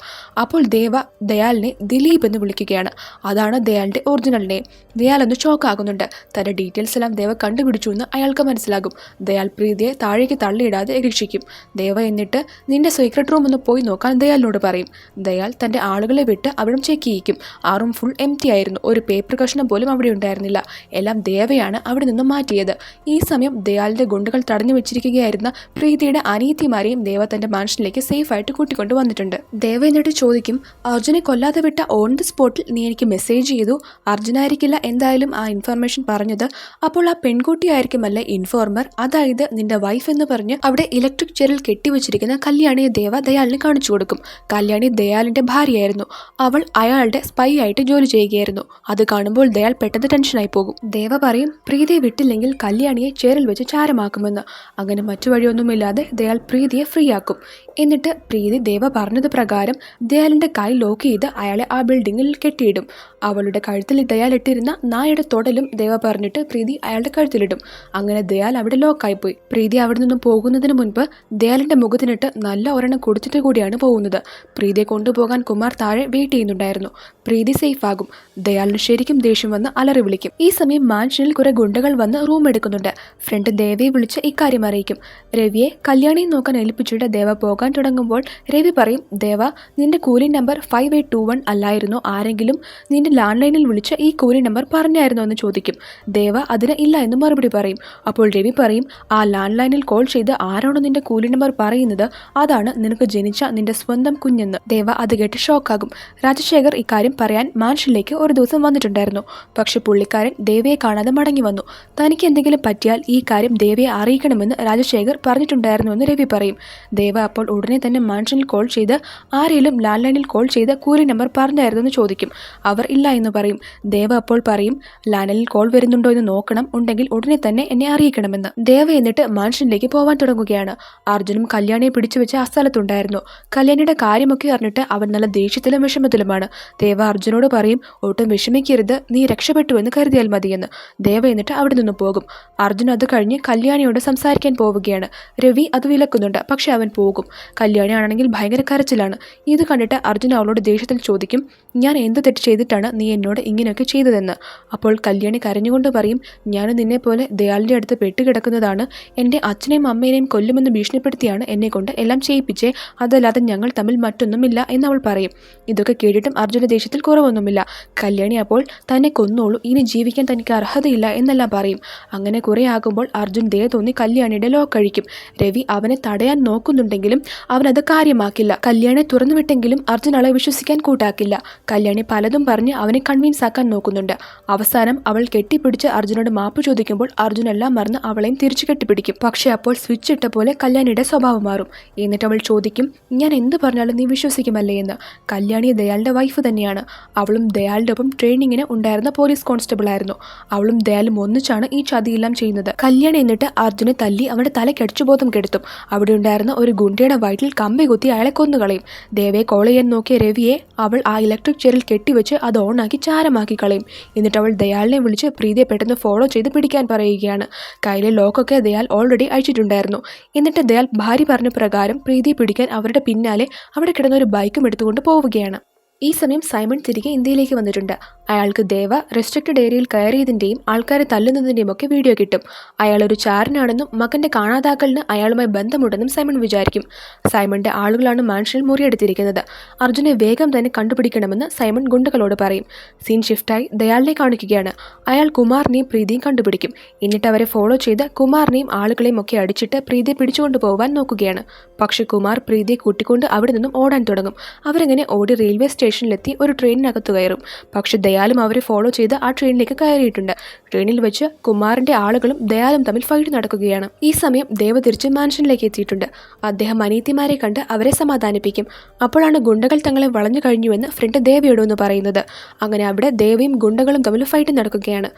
S1: അപ്പോൾ ദേവ ദയാലിനെ ദിലീപ് എന്ന് വിളിക്കുകയാണ്. അതാണ് ദയാലിൻ്റെ ഒറിജിനൽ നെയിം. ദയാൽ ഒന്ന് ഷോക്കാകുന്നുണ്ട്. തൻ്റെ ഡീറ്റെയിൽസ് എല്ലാം ദേവ കണ്ടുപിടിച്ചു എന്ന് അയാൾക്ക് മനസ്സിലാകും. ദയാൽ പ്രീതിയെ താഴേക്ക് തള്ളിയിടാതെ രക്ഷിക്കും. ദേവ എന്നിട്ട് നിന്റെ സീക്രട്ട് റൂം ഒന്ന് പോയി നോക്കാൻ ദയാലിനോട് പറയും. ദയാൽ തൻ്റെ ആളുകളെ വിട്ട് അവിടെ ചെക്ക് ചെയ്യിക്കും. ആ റൂം ഫുൾ എംപ്റ്റി ആയിരുന്നു. ഒരു പേപ്പർ കഷ്ണം പോലും അവിടെ ഉണ്ടായിരുന്നില്ല. എല്ലാം ദേവയാണ് അവിടെ നിന്ന് മാറ്റിയത്. ഈ സമയം ദയാലിൻ്റെ ഗുണ്ടകൾ തടഞ്ഞു വെച്ചിരിക്കുകയായിരുന്ന പ്രീതിയുടെ അനിയത്തിമാരെയും ദേവ തൻ്റെ മാൻഷനിലേക്ക് സേഫായിട്ട് കൂട്ടിക്കൊണ്ട് വന്നിട്ടുണ്ട്. ദേവ എന്നിട്ട് ചോദിക്കും, അർജുനെ കൊല്ലാതെ വിട്ട ഓൺ ദി സ്പോട്ടിൽ നീ എനിക്ക് മെസ്സേജ് ചെയ്തു. അർജുനായിരിക്കില്ല എന്തായാലും ആ ഇൻഫർമേഷൻ പറഞ്ഞത്. അപ്പോൾ ആ പെൺകുട്ടിയായിരിക്കുമല്ലേ ഇൻഫോർമർ, അതായത് നിന്റെ വൈഫ് എന്ന് പറഞ്ഞ് അവിടെ ഇലക്ട്രിക് ചെയറിൽ കെട്ടിവെച്ചിരിക്കുന്ന കല്യാണിയെ ദേവ ദയാലിന് കാണിച്ചു കൊടുക്കും. കല്യാണി ദയാലിന്റെ ഭാര്യയായിരുന്നു. അവൾ അയാളുടെ സ്പൈ ആയിട്ട് ജോലി ചെയ്യുകയായിരുന്നു. അത് കാണുമ്പോൾ ദയാൽ പെട്ടെന്ന് ടെൻഷനായി പോകും. ദേവ പറയും പ്രീതിയെ വിട്ടില്ലെങ്കിൽ കല്യാണിയെ ചെയറിൽ വെച്ച് ചാരമാക്കുമെന്ന്. അങ്ങനെ മറ്റു വഴിയൊന്നുമില്ലാതെ ദയാൽ പ്രീതിയെ ഫ്രീ ആക്കും. എന്നിട്ട് പ്രീതി ദേവ പറഞ്ഞത് പ്രകാരം ദയാലിന്റെ കൈ ലോക്ക് ചെയ്ത് അയാളെ ആ ബിൽഡിങ്ങിൽ കെട്ടിയിടും. അവളുടെ കഴുത്തിൽ ദയാൽ ഇട്ടിരുന്ന നായയുടെ തൊടലും ദേവ പറഞ്ഞിട്ട് പ്രീതി അയാളുടെ കഴുത്തിലിടും. അങ്ങനെ ദയാൽ അവിടെ ലോക്കായിപ്പോയി. പ്രീതി അവിടെ നിന്നും പോകുന്നതിന് മുൻപ് ദയാലിന്റെ മുഖത്തിനിട്ട് നല്ല ഒരെണ്ണം കൊടുത്തിട്ട് കൂടിയാണ് പോകുന്നത്. പ്രീതിയെ കൊണ്ടുപോകാൻ കുമാർ താഴെ വെയിറ്റ് ചെയ്യുന്നുണ്ടായിരുന്നു. പ്രീതി സേഫ് ആകും. ദയാലിന് ശരിക്കും ദേഷ്യം വന്ന് അലറി വിളിക്കും. ഈ സമയം മാൻഷനിൽ കുറെ ഗുണ്ടകൾ വന്ന് റൂം എടുക്കുന്നുണ്ട്. ഫ്രണ്ട് ദേവയെ വിളിച്ച് ഇക്കാര്യം അറിയിക്കും. രവിയെ കല്യാണിയെ നോക്കാൻ ഏൽപ്പിച്ചിട്ട് ദേവ പോകാൻ തുടങ്ങുമ്പോൾ രവി പറയും, ദേവ നിന്റെ കൂലി നമ്പർ 5821 അല്ലായിരുന്നോ? ആരെങ്കിലും നിന്റെ ലാൻഡ് ലൈനിൽ വിളിച്ച് ഈ കൂലി നമ്പർ പറഞ്ഞായിരുന്നോ എന്ന് ചോദിക്കും. ദേവ അതിന് ഇല്ല എന്ന് മറുപടി പറയും. അപ്പോൾ രവി പറയും, ആ ലാൻഡ് ലൈനിൽ കോൾ ചെയ്ത് ആരാണോ നിന്റെ കൂലി നമ്പർ പറയുന്നത് അതാണ് നിനക്ക് ജനിച്ച നിന്റെ സ്വന്തം കുഞ്ഞെന്ന്. ദേവ അത് കേട്ട് ഷോക്കാകും. രാജശേഖർ ഇക്കാര്യം പറയാൻ മാൻഷനിലേക്ക് ഒരു ദിവസം വന്നിട്ടുണ്ടായിരുന്നു. പക്ഷെ പുള്ളിക്കാരൻ ദേവയെ കാണാതെ മടങ്ങി വന്നു. തനിക്ക് എന്തെങ്കിലും പറ്റിയാൽ ഈ കാര്യം ദേവയെ അറിയിക്കണമെന്ന് രാജശേഖർ പറഞ്ഞിട്ടുണ്ടായിരുന്നുവെന്ന് രവി പറയും. ദേവ അപ്പോൾ ഉടനെ തന്നെ മാൻഷനിൽ കോൾ ചെയ്ത് ആരെങ്കിലും ലാൻഡ് ലൈനിൽ കോൾ ചെയ്ത് കൂലി നമ്പർ പറഞ്ഞായിരുന്നു എന്ന് ചോദിക്കും. അവർ ഇല്ല എന്ന് പറയും. ദേവ അപ്പോൾ പറയും, ലാൻഡ് ലൈനിൽ കോൾ വരുന്നുണ്ടോ എന്ന് നോക്കണം, ഉണ്ടെങ്കിൽ ഉടനെ തന്നെ എന്നെ അറിയിക്കണമെന്ന്. ദേവ എന്നിട്ട് മാൻഷനിലേക്ക് പോവാൻ തുടങ്ങുകയാണ്. അർജുനും കല്യാണിയെ പിടിച്ചു വെച്ച് ആ സ്ഥലത്തുണ്ടായിരുന്നു. കല്യാണിയുടെ കാര്യമൊക്കെ അറിഞ്ഞിട്ട് അവൻ നല്ല ദേഷ്യത്തിലും വിഷമത്തിലുമാണ്. ദേവ അർജുനോട് പറയും, ഒട്ടും വിഷമിക്കരുത്, നീ രക്ഷപ്പെട്ടു എന്ന് കരുതിയാൽ മതിയെന്ന്. ദേവ എന്നിട്ട് അവിടെ നിന്ന് പോകും. അർജുൻ അത് കഴിഞ്ഞ് കല്യാണിയോട് സംസാരിക്കാൻ പോവുകയാണ്. രവി അത് വിലക്കുന്നുണ്ട്. പക്ഷെ അവൻ പോകും. കല്യാണിയാണെങ്കിൽ ഭയങ്കര കരച്ചിലാണ്. ഇത് കണ്ടിട്ട് അർജുൻ അവളോട് ദേഷ്യത്തിൽ ചോദിക്കും, ഞാൻ എന്ത് തെറ്റ് ചെയ്തിട്ടാണ് നീ എന്നോട് ഇങ്ങനെയൊക്കെ ചെയ്തതെന്ന്. അപ്പോൾ കല്യാണി കരഞ്ഞുകൊണ്ട് പറയും, ഞാൻ നിന്നെ പോലെ ദയാലിൻ്റെ അടുത്ത് പെട്ടുകിടക്കുന്നതാണ്. എൻ്റെ അച്ഛനെയും അമ്മേനെയും കൊല്ലുമെന്ന് ഭീഷണിപ്പെടുത്തിയാണ് എന്നെ കൊണ്ട് എല്ലാം ചെയ്യിപ്പിച്ചേ, അതല്ലാതെ ഞങ്ങൾ തമ്മിൽ മറ്റൊന്നുമില്ല എന്നവൾ പറയും. ഇതൊക്കെ കേട്ടിട്ടും അർജുന ദേഷ്യത്തിൽ കുറവൊന്നുമില്ല. കല്യാണി അപ്പോൾ തന്നെ കൊന്നോളൂ, ഇനി ജീവിക്കാൻ തനിക്ക് അർഹതയില്ല എന്നെല്ലാം പറയും. അങ്ങനെ കുറേ ആകുമ്പോൾ അർജുൻ ദയ തോന്നി കല്യാണിയുടെ ലോക്കഴിക്കും. രവി അവനെ തടയാൻ നോക്കുന്നുണ്ടെങ്കിലും അവനത് കാര്യമാക്കില്ല. കല്യാണിയെ തുറന്നുവിട്ടെങ്കിലും അർജുൻ അവളെ വിശ്വസിക്കാൻ കൂട്ടാക്കില്ല. കല്യാണി പലതും പറഞ്ഞ് അവനെ കൺവിൻസ് ആക്കാൻ നോക്കുന്നുണ്ട്. അവസാനം അവൾ കെട്ടിപ്പിടിച്ച് അർജുനോട് മാപ്പ് ചോദിക്കുമ്പോൾ അർജുൻ എല്ലാം മറന്ന് അവളെയും തിരിച്ചു കെട്ടിപ്പിടിക്കും. പക്ഷെ അപ്പോൾ സ്വിച്ച് ഇട്ട പോലെ കല്യാണിയുടെ സ്വഭാവം മാറും. എന്നിട്ട് അവൾ ചോദിക്കും, ഞാൻ എന്ത് പറഞ്ഞാലും നീ വിശ്വസിക്കുമല്ലേ എന്ന്. കല്യാണി ദയാലിന്റെ വൈഫ് തന്നെയാണ്. അവളും ദയാലിന്റെ ഒപ്പം ട്രെയിനിങ്ങിന് ഉണ്ടായിരുന്ന പോലീസ് കോൺസ്റ്റബിൾ ആയിരുന്നു. അവളും ദയാലും ഒന്നിച്ചാണ് ഈ ചതിയെല്ലാം ചെയ്യുന്നത്. കല്യാണി എന്നിട്ട് അർജുനെ തല്ലി അവന്റെ തലക്കടിച്ചു ബോധം കെടുത്തും. അവിടെ ഉണ്ടായിരുന്ന ഒരു ഗുണ്ടയുടെ വയറ്റിൽ കമ്പി കുത്തി അയാളെ കൊന്നുകളയും. ദേവയെ കോൾ ചെയ്യാൻ നോക്കിയ രവിയെ അവൾ ആ ഇലക്ട്രിക് ചെയറിൽ കെട്ടിവെച്ച് അത് ഓണാക്കി ചാരമാക്കി കളയും. എന്നിട്ട് അവൾ ദയാലിനെ വിളിച്ച് പ്രീതിയെ പെട്ടെന്ന് ഫോളോ ചെയ്ത് പിടിക്കാൻ പറയുകയാണ്. കയ്യിലെ ലോക്കൊക്കെ ദയാൽ ഓൾറെഡി അഴിച്ചിട്ടുണ്ടായിരുന്നു. എന്നിട്ട് ദയാൽ ഭാര്യ പറഞ്ഞ പ്രകാരം പ്രീതിയെ പിടിക്കാൻ അവരുടെ പിന്നാലെ അവിടെ കിടന്ന ഒരു ബൈക്കും എടുത്തുകൊണ്ട് പോവുകയാണ്. ഈ സമയം സൈമൺ തിരികെ ഇന്ത്യയിലേക്ക് വന്നിട്ടുണ്ട്. അയാൾക്ക് ദേവ റെസ്ട്രിക്റ്റഡ് ഏരിയയിൽ കയറിയതിൻ്റെയും ആൾക്കാരെ തല്ലുന്നതിൻ്റെയും ഒക്കെ വീഡിയോ കിട്ടും. അയാളൊരു ചാരനാണെന്നും മകൻ്റെ കാണാതാക്കലിന് അയാളുമായി ബന്ധമുണ്ടെന്നും സൈമൺ വിചാരിക്കും. സൈമണിൻ്റെ ആളുകളാണ് മാൻഷനിൽ മുറിയെടുത്തിരിക്കുന്നത്. അർജുനെ വേഗം തന്നെ കണ്ടുപിടിക്കണമെന്ന് സൈമൺ ഗുണ്ടകളോട് പറയും. സീൻ ഷിഫ്റ്റായി ദയാലിനെ കാണിക്കുകയാണ്. അയാൾ കുമാറിനെയും പ്രീതിയും കണ്ടുപിടിക്കും. എന്നിട്ട് അവരെ ഫോളോ ചെയ്ത് കുമാറിനെയും ആളുകളെയും ഒക്കെ അടിച്ചിട്ട് പ്രീതിയെ പിടിച്ചുകൊണ്ട് പോകാൻ നോക്കുകയാണ്. പക്ഷെ കുമാർ പ്രീതിയെ കൂട്ടിക്കൊണ്ട് അവിടെ നിന്നും ഓടാൻ തുടങ്ങും. അവരങ്ങനെ ഓടി റെയിൽവേ സ്റ്റേഷനിലെത്തി ഒരു ട്രെയിനിനകത്ത് കയറും. പക്ഷെ ദയാലും അവരെ ഫോളോ ചെയ്ത് ആ ട്രെയിനിലേക്ക് കയറിയിട്ടുണ്ട്. ട്രെയിനിൽ വെച്ച് കുമാറിന്റെ ആളുകളും ദയാലും തമ്മിൽ ഫൈറ്റ് നടക്കുകയാണ്. ഈ സമയം ദേവ തിരിച്ച് മാൻഷനിലേക്ക് എത്തിയിട്ടുണ്ട്. അദ്ദേഹം അനീതിമാരെ കണ്ട് അവരെ സമാധാനിപ്പിക്കും. അപ്പോഴാണ് ഗുണ്ടകൾ തങ്ങളെ വളഞ്ഞു കഴിഞ്ഞുവെന്ന് ഫ്രണ്ട് ദേവയോടൊന്ന് പറയുന്നത്. അങ്ങനെ അവിടെ ദേവയും ഗുണ്ടകളും തമ്മിൽ ഫൈറ്റ് നടക്കുകയാണ്.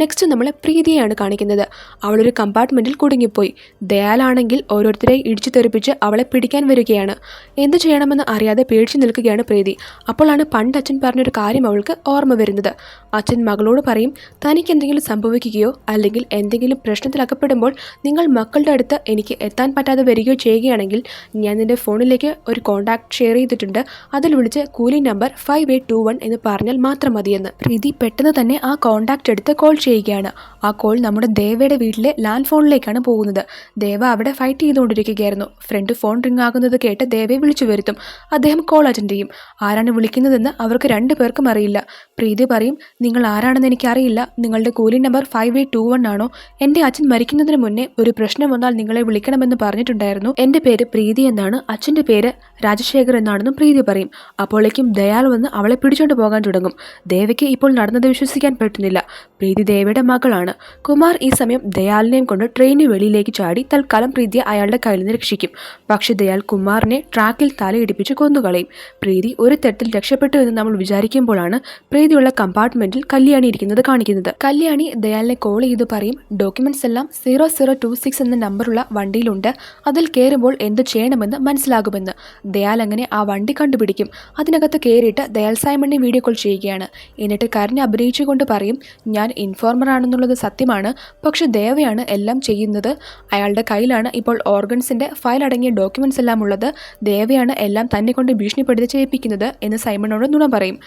S1: നെക്സ്റ്റ് നമ്മൾ പ്രീതിയെയാണ് കാണിക്കുന്നത്. അവളൊരു കമ്പാർട്ട്മെന്റിൽ കുടുങ്ങിപ്പോയി. ദയാലാണെങ്കിൽ ഓരോരുത്തരെ ഇടിച്ചു തെറിപ്പിച്ച് അവളെ പിടിക്കാൻ വരികയാണ്. എന്ത് ചെയ്യണമെന്ന് അറിയാതെ പേടിച്ചു നിൽക്കുകയാണ് പ്രീതി. അപ്പോഴാണ് പണ്ട് അച്ഛൻ പറഞ്ഞൊരു കാര്യം അവൾക്ക് ഓർമ്മ വരുന്നത്. അച്ഛൻ മകളോട് പറയും, തനിക്ക് എന്തെങ്കിലും സംഭവിക്കുകയോ അല്ലെങ്കിൽ എന്തെങ്കിലും പ്രശ്നത്തിൽ അകപ്പെടുമ്പോൾ നിങ്ങൾ മക്കളുടെ അടുത്ത് എനിക്ക് എത്താൻ പറ്റാതെ വരികയോ ചെയ്യുകയാണെങ്കിൽ ഞാൻ നിന്റെ ഫോണിലേക്ക് ഒരു കോൺടാക്ട് ഷെയർ ചെയ്തിട്ടുണ്ട്, അതിൽ വിളിച്ച് കൂലി നമ്പർ 5821 എന്ന് പറഞ്ഞാൽ മാത്രം മതിയെന്ന്. പ്രീതി പെട്ടെന്ന് തന്നെ ആ കോൺടാക്ട് എടുത്ത് കോൾ ചെയ്യുകയാണ്. ആ കോൾ നമ്മുടെ ദേവയുടെ വീട്ടിലെ ലാൻഡ് ഫോണിലേക്കാണ് പോകുന്നത്. ദേവ അവിടെ ഫൈറ്റ് ചെയ്തുകൊണ്ടിരിക്കുകയായിരുന്നു. ഫ്രണ്ട് ഫോൺ റിംഗ് ആകുന്നത് കേട്ട് ദേവയെ വിളിച്ചു വരുത്തും. അദ്ദേഹം കോൾ അറ്റൻഡ് ചെയ്യും. ആരാണ് വിളിക്കുന്നതെന്ന് അവർക്ക് 2 പേർക്കും അറിയില്ല. പ്രീതി പറയും, നിങ്ങൾ ആരാണെന്ന് എനിക്കറിയില്ല, നിങ്ങളുടെ കൂലി നമ്പർ 5821 ആണോ? എൻ്റെ അച്ഛൻ മരിക്കുന്നതിന് മുന്നേ ഒരു പ്രശ്നം വന്നാൽ നിങ്ങളെ വിളിക്കണമെന്ന് പറഞ്ഞിട്ടുണ്ടായിരുന്നു. എൻ്റെ പേര് പ്രീതി എന്നാണ്, അച്ഛൻ്റെ പേര് രാജശേഖർ എന്നാണെന്നും പ്രീതി പറയും. അപ്പോഴേക്കും ദയാൽ വന്ന് അവളെ പിടിച്ചോണ്ട് പോകാൻ തുടങ്ങും. ദേവയ്ക്ക് ഇപ്പോൾ നടന്നത് വിശ്വസിക്കാൻ പറ്റുന്നില്ല. പ്രീതി ദേവയുടെ മകളാണ്. കുമാർ ഈ സമയം ദയാലിനെയും കൊണ്ട് ട്രെയിനിന് വെളിയിലേക്ക് ചാടി തൽക്കാലം പ്രീതിയെ അയാളുടെ കയ്യിൽ നിന്ന് രക്ഷിക്കും. പക്ഷെ ദയാൽ കുമാറിനെ ട്രാക്കിൽ തലയിടിപ്പിച്ച് കൊന്നുകളയും. പ്രീതി ഒരു തരത്തിൽ രക്ഷപ്പെട്ടു എന്ന് നമ്മൾ വിചാരിക്കുമ്പോഴാണ് പ്രീതിയുള്ള കമ്പാർട്ട്മെന്റിൽ കല്യാണി ഇരിക്കുന്നത് കാണിക്കുന്നത്. കല്യാണി ദയാലിനെ കോൾ ചെയ്ത് പറയും, ഡോക്യുമെന്റ്സ് എല്ലാം 0026 എന്ന നമ്പറുള്ള വണ്ടിയിലുണ്ട്, അതിൽ കയറുമ്പോൾ എന്ത് ചെയ്യണമെന്ന് മനസ്സിലാകുമെന്ന്. ദയാൽ അങ്ങനെ ആ വണ്ടി കണ്ടുപിടിക്കും. അതിനകത്ത് കയറിയിട്ട് ദയാൽ സൈമണിനെ വീഡിയോ കോൾ ചെയ്യുകയാണ്. എന്നിട്ട് കരഞ്ഞ് അഭിനയിച്ചുകൊണ്ട് പറയും, ഞാൻ ഇൻഫോർമർ ആണെന്നുള്ളത് സത്യമാണ്, പക്ഷെ ദേവയാണ് എല്ലാം ചെയ്യുന്നത്. അയാളുടെ കയ്യിലാണ് ഇപ്പോൾ ഓർഗൻസിന്റെ ഫയൽ അടങ്ങിയ ഡോക്യുമെന്റ്സ് എല്ലാം ഉള്ളത്. ദേവയാണ് എല്ലാം തന്നെ കൊണ്ട് ഭീഷണിപ്പെടുത്തി ചെയ്യിപ്പിക്കുന്നത് എന്ന് സൈമണോട് നുണ പറയും.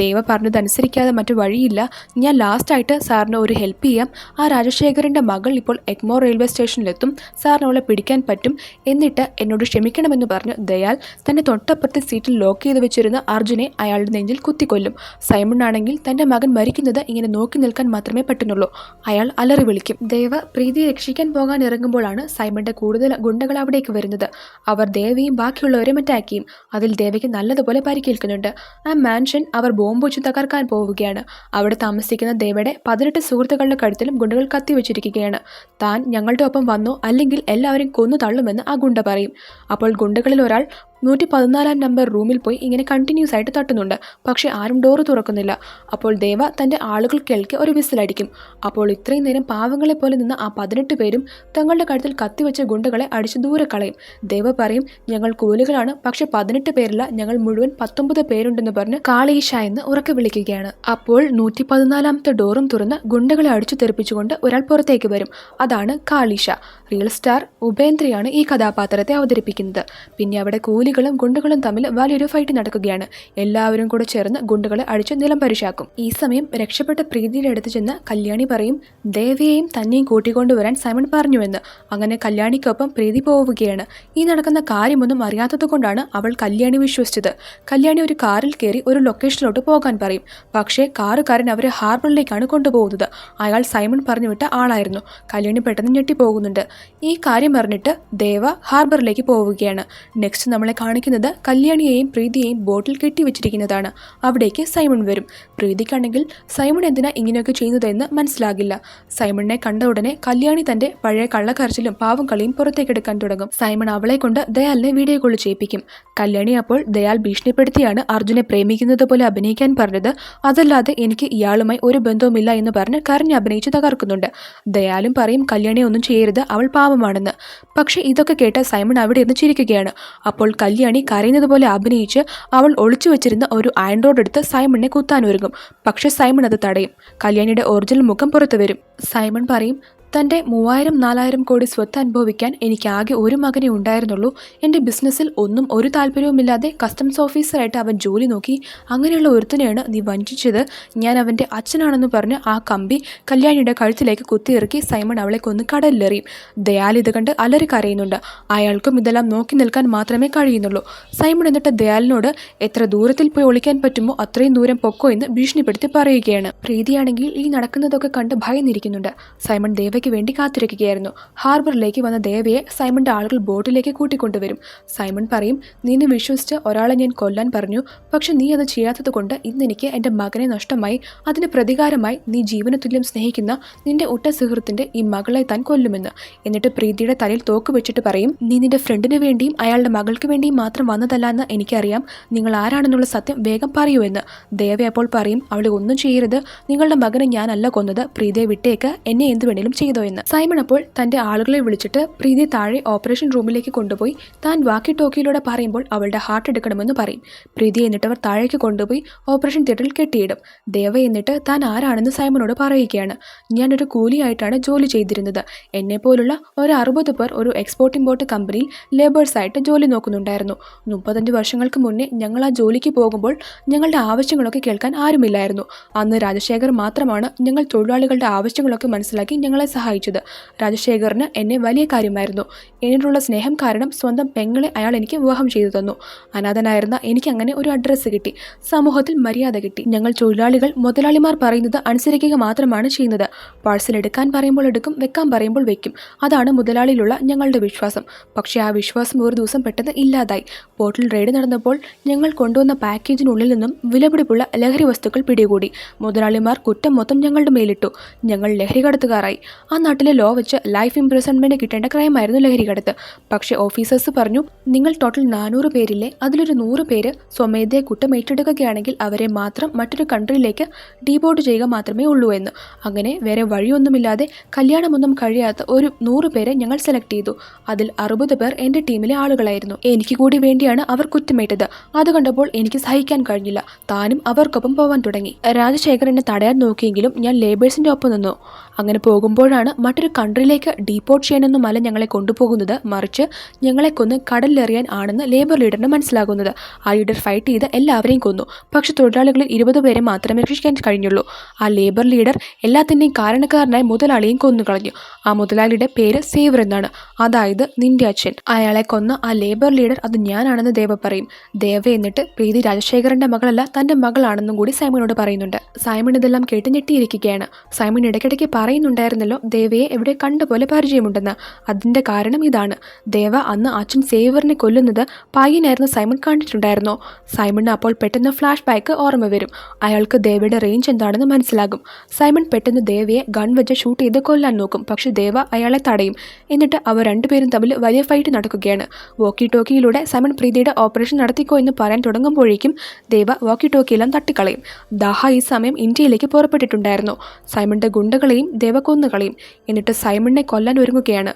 S1: ദേവ പറഞ്ഞതനുസരിക്കാതെ മറ്റു വഴിയില്ല, ഞാൻ ലാസ്റ്റായിട്ട് സാറിന് ഒരു ഹെൽപ്പ് ചെയ്യാം. ആ രാജശേഖരൻ്റെ മകൾ ഇപ്പോൾ എഗ്മോർ റെയിൽവേ സ്റ്റേഷനിലെത്തും, സാറിന് അവളെ പിടിക്കാൻ പറ്റും, എന്നിട്ട് എന്നോട് ക്ഷമിക്കണമെന്ന് പറഞ്ഞ് ദയാൽ തൻ്റെ തൊട്ടപ്പുറത്തെ സീറ്റിൽ ലോക്ക് ചെയ്ത് വെച്ചിരുന്ന അർജുനെ അയാളുടെ നെഞ്ചിൽ കുത്തിക്കൊല്ലും. സൈമൺ ആണെങ്കിൽ തൻ്റെ മകൻ മരിക്കുന്നത് ഇങ്ങനെ നോക്കി നിൽക്കാൻ മാത്രമേ പറ്റുന്നുള്ളൂ. അയാൾ അലറി വിളിക്കും. ദേവ പ്രീതിയെ രക്ഷിക്കാൻ പോകാൻ ഇറങ്ങുമ്പോഴാണ് സൈമണിന്റെ കൂടുതൽ ഗുണ്ടകൾ അവിടേക്ക് വരുന്നത്. അവർ ദേവയും ബാക്കിയുള്ളവരെ അറ്റാക്ക് ചെയ്യും. അതിൽ ദേവയ്ക്ക് നല്ലതുപോലെ പരിക്കേൽക്കുന്നുണ്ട്. ആ മാൻഷൻ അവർ ബോംബ് വെച്ച് തകർക്കാൻ പോവുകയാണ്. അവിടെ താമസിക്കുന്ന ദേവയുടെ 18 സുഹൃത്തുക്കളുടെ കഴുത്തിലും ഗുണ്ടകൾ കത്തിവെച്ചിരിക്കുകയാണ്. താൻ ഞങ്ങളുടെ ഒപ്പം വന്നോ അല്ലെങ്കിൽ എല്ലാവരും കൊന്നു തള്ളുമെന്ന് ആ ഗുണ്ട പറയും. അപ്പോൾ ഗുണ്ടകളിൽ ഒരാൾ 114 നമ്പർ റൂമിൽ പോയി ഇങ്ങനെ കണ്ടിന്യൂസ് ആയിട്ട് തട്ടുന്നുണ്ട്. പക്ഷെ ആരും ഡോറ് തുറക്കുന്നില്ല. അപ്പോൾ ദേവ തൻ്റെ ആളുകൾ കേൾക്കെ ഒരു വിസിലടിക്കും. അപ്പോൾ ഇത്രയും നേരം പാവങ്ങളെ പോലെ നിന്ന് ആ 18 പേരും തങ്ങളുടെ കഴുത്തിൽ കത്തിവെച്ച ഗുണ്ടകളെ അടിച്ച് ദൂരെ കളയും. ദേവ പറയും, ഞങ്ങൾ കൂലികളാണ്, പക്ഷെ 18 പേരില്ല, ഞങ്ങൾ മുഴുവൻ 19 പേരുണ്ടെന്ന് പറഞ്ഞ് കാളീഷ എന്ന് ഉറക്കെ വിളിക്കുകയാണ്. അപ്പോൾ 114ാമത്തെ ഡോറും തുറന്ന് ഗുണ്ടകളെ അടിച്ചു തെറിപ്പിച്ചുകൊണ്ട് ഒരാൾ പുറത്തേക്ക് വരും. അതാണ് കാളീഷ. റിയൽ സ്റ്റാർ ഉപേന്ദ്രയാണ് ഈ കഥാപാത്രത്തെ അവതരിപ്പിക്കുന്നത്. പിന്നെ അവിടെ കൂലികളും ഗുണ്ടകളും തമ്മിൽ വലിയൊരു ഫൈറ്റ് നടക്കുകയാണ്. എല്ലാവരും കൂടെ ചേർന്ന് ഗുണ്ടകളെ അടിച്ച് നിലം പരിശാക്കും. ഈ സമയം രക്ഷപ്പെട്ട പ്രീതിയുടെ അടുത്ത് ചെന്ന് കല്യാണി പറയും, ദേവിയെയും തന്നെയും കൂട്ടിക്കൊണ്ടുവരാൻ സൈമൺ പറഞ്ഞുവെന്ന്. അങ്ങനെ കല്യാണിക്കൊപ്പം പ്രീതി പോവുകയാണ്. ഈ നടക്കുന്ന കാര്യമൊന്നും അറിയാത്തത് കൊണ്ടാണ് അവൾ കല്യാണി വിശ്വസിച്ചത്. കല്യാണി ഒരു കാറിൽ കയറി ഒരു ലൊക്കേഷനിലോട്ട് പോകാൻ പറയും. പക്ഷേ കാറുകാരൻ അവരെ ഹാർബറിലേക്കാണ് കൊണ്ടുപോകുന്നത്. അയാൾ സൈമൺ പറഞ്ഞുവിട്ട ആളായിരുന്നു. കല്യാണി പെട്ടെന്ന് ഞെട്ടിപ്പോകുന്നുണ്ട്. ഈ കാര്യം പറഞ്ഞിട്ട് ദേവ ഹാർബറിലേക്ക് പോവുകയാണ്. നെക്സ്റ്റ് നമ്മളെ കാണിക്കുന്നത് കല്യാണിയെയും പ്രീതിയെയും ബോട്ടിൽ കെട്ടിവെച്ചിരിക്കുന്നതാണ്. അവിടേക്ക് സൈമൺ വരും. പ്രീതിക്കാണെങ്കിൽ സൈമൺ എന്തിനാ ഇങ്ങനെയൊക്കെ ചെയ്യുന്നതെന്ന് മനസ്സിലാകില്ല. സൈമണിനെ കണ്ട ഉടനെ കല്യാണി തന്റെ പഴയ കള്ളക്കരച്ചിലും പാവം കളിയും പുറത്തേക്കെടുക്കാൻ തുടങ്ങും. സൈമൺ അവളെ കൊണ്ട് ദയാലിനെ വീഡിയോ കോൾ ചെയ്യിപ്പിക്കും. കല്യാണി അപ്പോൾ ദയാൽ ഭീഷണിപ്പെടുത്തിയാണ് അർജുനെ പ്രേമിക്കുന്നത് പോലെ അഭിനയിക്കാൻ പറഞ്ഞത്, അതല്ലാതെ എനിക്ക് ഇയാളുമായി ഒരു ബന്ധവുമില്ല എന്ന് പറഞ്ഞ് കരഞ്ഞ് അഭിനയിച്ച് തകർക്കുന്നുണ്ട്. ദയാലും പറയും കല്യാണിയെ ഒന്നും ചെയ്യരുത്, അവൾ പാവമാണെന്ന്. പക്ഷെ ഇതൊക്കെ കേട്ട സൈമൺ അവിടെ ഇരുന്ന് ചിരിക്കുകയാണ്. അപ്പോൾ കല്യാണി കരയുന്നത് പോലെ അഭിനയിച്ച് അവൾ ഒളിച്ചു വെച്ചിരുന്ന ഒരു അയൺ റോഡ് എടുത്ത് സൈമണിനെ കുത്താനൊരുങ്ങും. പക്ഷെ സൈമൺ അത് തടയും. കല്യാണിയുടെ ഒറിജിനൽ മുഖം പുറത്തു വരും. സൈമൺ പറയും, തൻ്റെ 3000-4000 കോടി സ്വത്ത് അനുഭവിക്കാൻ എനിക്ക് ആകെ ഒരു മകനെ ഉണ്ടായിരുന്നുള്ളൂ. എൻ്റെ ബിസിനസ്സിൽ ഒന്നും ഒരു താല്പര്യവുമില്ലാതെ കസ്റ്റംസ് ഓഫീസറായിട്ട് അവൻ ജോലി നോക്കി. അങ്ങനെയുള്ള ഒരുത്തനെയാണ് നീ വഞ്ചിച്ചത്. ഞാൻ അവൻ്റെ അച്ഛനാണെന്ന് പറഞ്ഞ് ആ കമ്പി കല്യാണിയുടെ കഴുത്തിലേക്ക് കുത്തിയിറക്കി സൈമൺ അവളെ കൊന്ന് കടലിലെറിയും. ദയാൽ ഇത് കണ്ട് അലറി കരയുന്നുണ്ട്. അയാൾക്കും ഇതെല്ലാം നോക്കി നിൽക്കാൻ മാത്രമേ കഴിയുന്നുള്ളൂ. സൈമൺ എന്നിട്ട് ദയാലിനോട് എത്ര ദൂരത്തിൽ പോയി ഒളിക്കാൻ പറ്റുമോ അത്രയും ദൂരം പൊക്കോ എന്ന് ഭീഷണിപ്പെടുത്തി പറയുകയാണ്. പ്രീതിയാണെങ്കിൽ ഈ നടക്കുന്നതൊക്കെ കണ്ട് ഭയന്നിരിക്കുന്നുണ്ട്. സൈമൺ ദേവ ദേവയ്ക്ക് വേണ്ടി കാത്തിരിക്കുകയായിരുന്നു. ഹാർബറിലേക്ക് വന്ന ദേവയെ സൈമണിന്റെ ആളുകൾ ബോട്ടിലേക്ക് കൂട്ടിക്കൊണ്ടുവരും. സൈമൺ പറയും, നിന്നെ വിശ്വസിച്ച് ഒരാളെ ഞാൻ കൊല്ലാൻ പറഞ്ഞു, പക്ഷെ നീ അത് ചെയ്യാത്തത് കൊണ്ട് ഇന്നെനിക്ക് എൻ്റെ മകനെ നഷ്ടമായി. അതിന് പ്രതികാരമായി നീ ജീവന തുല്യം സ്നേഹിക്കുന്ന നിന്റെ ഉറ്റ സുഹൃത്തിന്റെ ഈ മകളെ താൻ കൊല്ലുമെന്ന്. എന്നിട്ട് പ്രീതിയുടെ തലയിൽ തോക്ക് വെച്ചിട്ട് പറയും, നീ നിന്റെ ഫ്രണ്ടിന് വേണ്ടിയും അയാളുടെ മകൾക്ക് വേണ്ടിയും മാത്രം വന്നതല്ല എന്ന് എനിക്കറിയാം. നിങ്ങൾ ആരാണെന്നുള്ള സത്യം വേഗം പറയൂ എന്ന്. ദേവ അപ്പോൾ പറയും, അവളെ ഒന്നും ചെയ്യരുത്, നിങ്ങളുടെ മകനെ ഞാനല്ല കൊന്നത്, പ്രീതിയെ വിട്ടേക്ക്, എന്നെ എന്ത് വേണേലും ചെയ്തോ എന്ന്. സൈമൺ അപ്പോൾ തന്റെ ആളുകളെ വിളിച്ചിട്ട് പ്രീതിയെ താഴെ ഓപ്പറേഷൻ റൂമിലേക്ക് കൊണ്ടുപോയി താൻ വാക്കി ടോക്കിയിലൂടെ പറയുമ്പോൾ അവളുടെ ഹാർട്ട് എടുക്കണമെന്ന് പറയും. പ്രീതിയെ എന്നിട്ട് അവർ താഴേക്ക് കൊണ്ടുപോയി ഓപ്പറേഷൻ തിയേറ്ററിൽ കെട്ടിയിടും. ദേവ എന്നിട്ട് താൻ ആരാണെന്ന് സൈമണോട് പറയുകയാണ്. ഞാനൊരു കൂലിയായിട്ടാണ് ജോലി ചെയ്തിരുന്നത്. എന്നെപ്പോലുള്ള ഒരു 60 പേർ ഒരു എക്സ്പോർട്ട് ഇമ്പോർട്ട് കമ്പനിയിൽ ലേബേഴ്സായിട്ട് ജോലി നോക്കുന്നുണ്ടായിരുന്നു. 35 വർഷങ്ങൾക്ക് മുന്നേ ഞങ്ങൾ ആ ജോലിക്ക് പോകുമ്പോൾ ഞങ്ങളുടെ ആവശ്യങ്ങളൊക്കെ കേൾക്കാൻ ആരുമില്ലായിരുന്നു. അന്ന് രാജശേഖർ മാത്രമാണ് ഞങ്ങൾ തൊഴിലാളികളുടെ ആവശ്യങ്ങളൊക്കെ മനസ്സിലാക്കി ഞങ്ങളെ സഹായിച്ചത്. രാജശേഖറിന് എന്നെ വലിയ കാര്യമായിരുന്നു. എന്നോടുള്ള സ്നേഹം കാരണം സ്വന്തം പെങ്ങളെ അയാൾ എനിക്ക് വിവാഹം ചെയ്തു തന്നു. അനാഥനായിരുന്ന എനിക്ക് അങ്ങനെ ഒരു അഡ്രസ്സ് കിട്ടി, സമൂഹത്തിൽ മര്യാദ കിട്ടി. ഞങ്ങൾ തൊഴിലാളികൾ മുതലാളിമാർ പറയുന്നത് അനുസരിക്കുക മാത്രമാണ് ചെയ്യുന്നത്. പാഴ്സൽ എടുക്കാൻ പറയുമ്പോൾ എടുക്കും, വെക്കാൻ പറയുമ്പോൾ വെക്കും. അതാണ് മുതലാളിയിലുള്ള ഞങ്ങളുടെ വിശ്വാസം. പക്ഷേ ആ വിശ്വാസം ഒരു ദിവസം പെട്ടെന്ന് ഇല്ലാതായി. പോർട്ടിൽ റെയ്ഡ് നടന്നപ്പോൾ ഞങ്ങൾ കൊണ്ടുവന്ന പാക്കേജിനുള്ളിൽ നിന്നും വിലപിടിപ്പുള്ള ലഹരി വസ്തുക്കൾ പിടികൂടി. മുതലാളിമാർ കുറ്റം മൊത്തം ഞങ്ങളുടെ മേലിട്ടു. ഞങ്ങൾ ലഹരി കടത്തുകാരായി. ആ നാട്ടിലെ ലോ വെച്ച് ലൈഫ് ഇംപ്രിസൺമെന്റ് കിട്ടേണ്ട ക്രൈമായിരുന്നു ലഹരി കടത്ത്. പക്ഷേ ഓഫീസേഴ്സ് പറഞ്ഞു, നിങ്ങൾ ടോട്ടൽ 400 പേരില്ലേ, അതിലൊരു 100 പേര് സ്വമേധയെ കുറ്റം ഏറ്റെടുക്കുകയാണെങ്കിൽ അവരെ മാത്രം മറ്റൊരു കൺട്രിയിലേക്ക് ഡീപോർട്ട് ചെയ്യുക മാത്രമേ ഉള്ളൂ എന്ന്. അങ്ങനെ വേറെ വഴിയൊന്നുമില്ലാതെ കല്യാണമൊന്നും കഴിയാത്ത ഒരു 100 പേരെ ഞങ്ങൾ സെലക്ട് ചെയ്തു. അതിൽ 60 പേർ എൻ്റെ ടീമിലെ ആളുകളായിരുന്നു. എനിക്ക് കൂടി വേണ്ടിയാണ് അവർ കുറ്റമേറ്റത്. അത് കണ്ടപ്പോൾ എനിക്ക് സഹിക്കാൻ കഴിഞ്ഞില്ല. താനും അവർക്കൊപ്പം പോവാൻ തുടങ്ങി. രാജശേഖർ എന്നെ തടയാൻ നോക്കിയെങ്കിലും ഞാൻ ലേബേഴ്സിന്റെ ഒപ്പം നിന്നു. അങ്ങനെ പോകുമ്പോഴാണ് മറ്റൊരു കൺട്രിയിലേക്ക് ഡീപോർട്ട് ചെയ്യാനൊന്നുമല്ല ഞങ്ങളെ കൊണ്ടുപോകുന്നത്, മറിച്ച് ഞങ്ങളെ കൊന്ന് കടലിലെറിയാൻ ആണെന്ന് ലേബർ ലീഡറിന് മനസ്സിലാകുന്നത്. ആ ലീഡർ ഫൈറ്റ് ചെയ്ത് എല്ലാവരെയും കൊന്നു. പക്ഷെ തൊഴിലാളികളിൽ 20 പേരെ മാത്രമേ രക്ഷിക്കാൻ കഴിഞ്ഞുള്ളൂ. ആ ലേബർ ലീഡർ എല്ലാത്തിൻ്റെയും കാരണക്കാരനായ മുതലാളിയും കൊന്നുകളഞ്ഞു. ആ മുതലാളിയുടെ പേര് സേവർ എന്നാണ്, അതായത് നിന്റെ അച്ഛൻ. അയാളെ കൊന്ന ആ ലേബർ ലീഡർ അത് ഞാനാണെന്ന് ദേവ പറയും. ദേവ എന്നിട്ട് പ്രീതി രാജശേഖരന്റെ മകളല്ല തന്റെ മകളാണെന്നും കൂടി സൈമണോട് പറയുന്നുണ്ട്. സൈമൺ ഇതെല്ലാം കേട്ട് ഞെട്ടിയിരിക്കുകയാണ്. സൈമൺ ഇടയ്ക്കിടയ്ക്ക് പറയുന്നുണ്ടായിരുന്നല്ലോ ദേവയെ എവിടെ കണ്ട പോലെ പരിചയമുണ്ടെന്ന്. അതിന്റെ കാരണം ഇതാണ്. ദേവ അന്ന് അച്ഛൻ സേവറിനെ കൊല്ലുന്നത് പയ്യനായിരുന്നു സൈമൺ കണ്ടിട്ടുണ്ടായിരുന്നോ? സൈമണിന് അപ്പോൾ പെട്ടെന്ന് ഫ്ലാഷ് ബാക്ക് ഓർമ്മ വരും. അയാൾക്ക് ദേവയുടെ റേഞ്ച് എന്താണെന്ന് മനസ്സിലാകും. സൈമൺ പെട്ടെന്ന് ദേവയെ ഗൺ വെച്ച് ഷൂട്ട് ചെയ്ത് കൊല്ലാൻ നോക്കും. പക്ഷെ ദേവ അയാളെ തടയും. എന്നിട്ട് അവർ രണ്ടുപേരും തമ്മിൽ വലിയ ഫൈറ്റ് നടക്കുകയാണ്. വോക്കി ടോക്കിയിലൂടെ സൈമൺ പ്രീതിയുടെ ഓപ്പറേഷൻ നടത്തിക്കോ എന്ന് പറയാൻ തുടങ്ങുമ്പോഴേക്കും ദേവ വോക്കി ടോക്കിയെല്ലാം തട്ടിക്കളയും. ദാഹ ഈ സമയം ഇന്ത്യയിലേക്ക് പുറപ്പെട്ടിട്ടുണ്ടായിരുന്നു. സൈമണിന്റെ ഗുണ്ടകളെയും ദേവ കൊന്നുകളയും. എന്നിട്ട് സൈമണിനെ കൊല്ലാൻ ഒരുങ്ങുകയാണ്.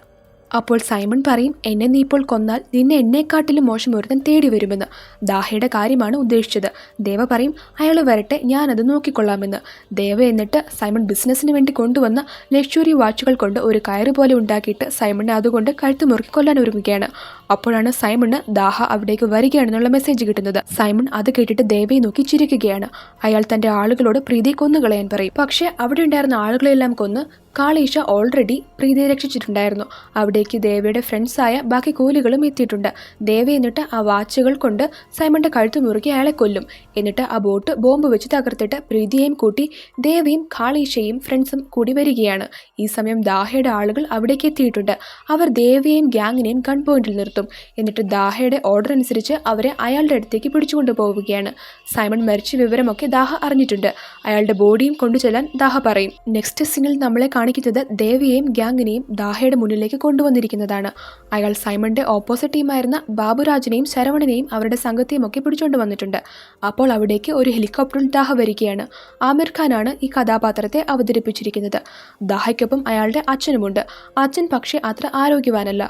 S1: അപ്പോൾ സൈമൺ പറയും, എന്നെ നീ ഇപ്പോൾ കൊന്നാൽ നിന്നെ എന്നെക്കാട്ടിലും മോശം ഒരുത്തൻ തേടി വരുമെന്ന്. ദാഹയുടെ കാര്യമാണ് ഉദ്ദേശിച്ചത്. ദേവ പറയും, അയാൾ വരട്ടെ, ഞാനത് നോക്കിക്കൊള്ളാമെന്ന്. ദേവ എന്നിട്ട് സൈമൺ ബിസിനസ്സിന് വേണ്ടി കൊണ്ടുവന്ന ലക്ഷറി വാച്ചുകൾ കൊണ്ട് ഒരു കയറ് പോലെ ഉണ്ടാക്കിയിട്ട് സൈമണിനെ അതുകൊണ്ട് കഴുത്ത് മുറുക്കി കൊല്ലാൻ ഒരുങ്ങുകയാണ്. അപ്പോഴാണ് സൈമണ് ദാഹ അവിടേക്ക് വരികയാണെന്നുള്ള മെസ്സേജ് കിട്ടുന്നത്. സൈമൺ അത് കേട്ടിട്ട് ദേവയെ നോക്കി ചിരിക്കുകയാണ്. അയാൾ തന്റെ ആളുകളോട് പ്രീതിയെ കൊന്നുകളയാൻ പറയും. പക്ഷേ അവിടെ ഉണ്ടായിരുന്ന ആളുകളെല്ലാം കൊന്ന് കാളീഷ ഓൾറെഡി പ്രീതിയെ രക്ഷിച്ചിട്ടുണ്ടായിരുന്നു. അവിടേക്ക് ദേവയുടെ ഫ്രണ്ട്സായ ബാക്കി കൂലികളും എത്തിയിട്ടുണ്ട്. ദേവ എന്നിട്ട് ആ വാച്ചുകൾ കൊണ്ട് സൈമണിന്റെ കഴുത്ത് മുറുക്കി അയാളെ കൊല്ലും. എന്നിട്ട് ആ ബോട്ട് ബോംബ് വെച്ച് തകർത്തിട്ട് പ്രീതിയെയും കൂട്ടി ദേവയും കാളീഷയും ഫ്രണ്ട്സും കൂടി വരികയാണ്. ഈ സമയം ദാഹയുടെ ആളുകൾ അവിടേക്ക് എത്തിയിട്ടുണ്ട്. അവർ ദേവയെയും ഗ്യാങ്ങിനെയും ഗൺ പോയിന്റിൽ നിർത്തും. എന്നിട്ട് ദാഹയുടെ ഓർഡർ അനുസരിച്ച് അവരെ അയാളുടെ അടുത്തേക്ക് പിടിച്ചുകൊണ്ടു പോവുകയാണ്. സൈമൺ മരിച്ച വിവരമൊക്കെ ദാഹ അറിഞ്ഞിട്ടുണ്ട്. അയാളുടെ ബോഡിയും കൊണ്ടുചെല്ലാൻ ദാഹ പറയും. നെക്സ്റ്റ് സീനിൽ നമ്മളെ കാണിക്കുന്നത് ദേവിയെയും ഗ്യാങ്ങിനെയും ദാഹയുടെ മുന്നിലേക്ക് കൊണ്ടുവന്നിരിക്കുന്നതാണ്. അയാൾ സൈമണിന്റെ ഓപ്പോസിറ്റ് ടീമായിരുന്ന ബാബുരാജിനെയും ശരവണനെയും അവരുടെ സംഘത്തെയും ഒക്കെ പിടിച്ചുകൊണ്ട് വന്നിട്ടുണ്ട്. അപ്പോൾ അവിടേക്ക് ഒരു ഹെലികോപ്റ്ററിൽ ദാഹ വരികയാണ്. ആമിർ ഖാനാണ് ഈ കഥാപാത്രത്തെ അവതരിപ്പിച്ചിരിക്കുന്നത്. ദാഹയ്ക്കൊപ്പം അയാളുടെ അച്ഛനുമുണ്ട്. അച്ഛൻ പക്ഷേ അത്ര ആരോഗ്യവാനല്ല.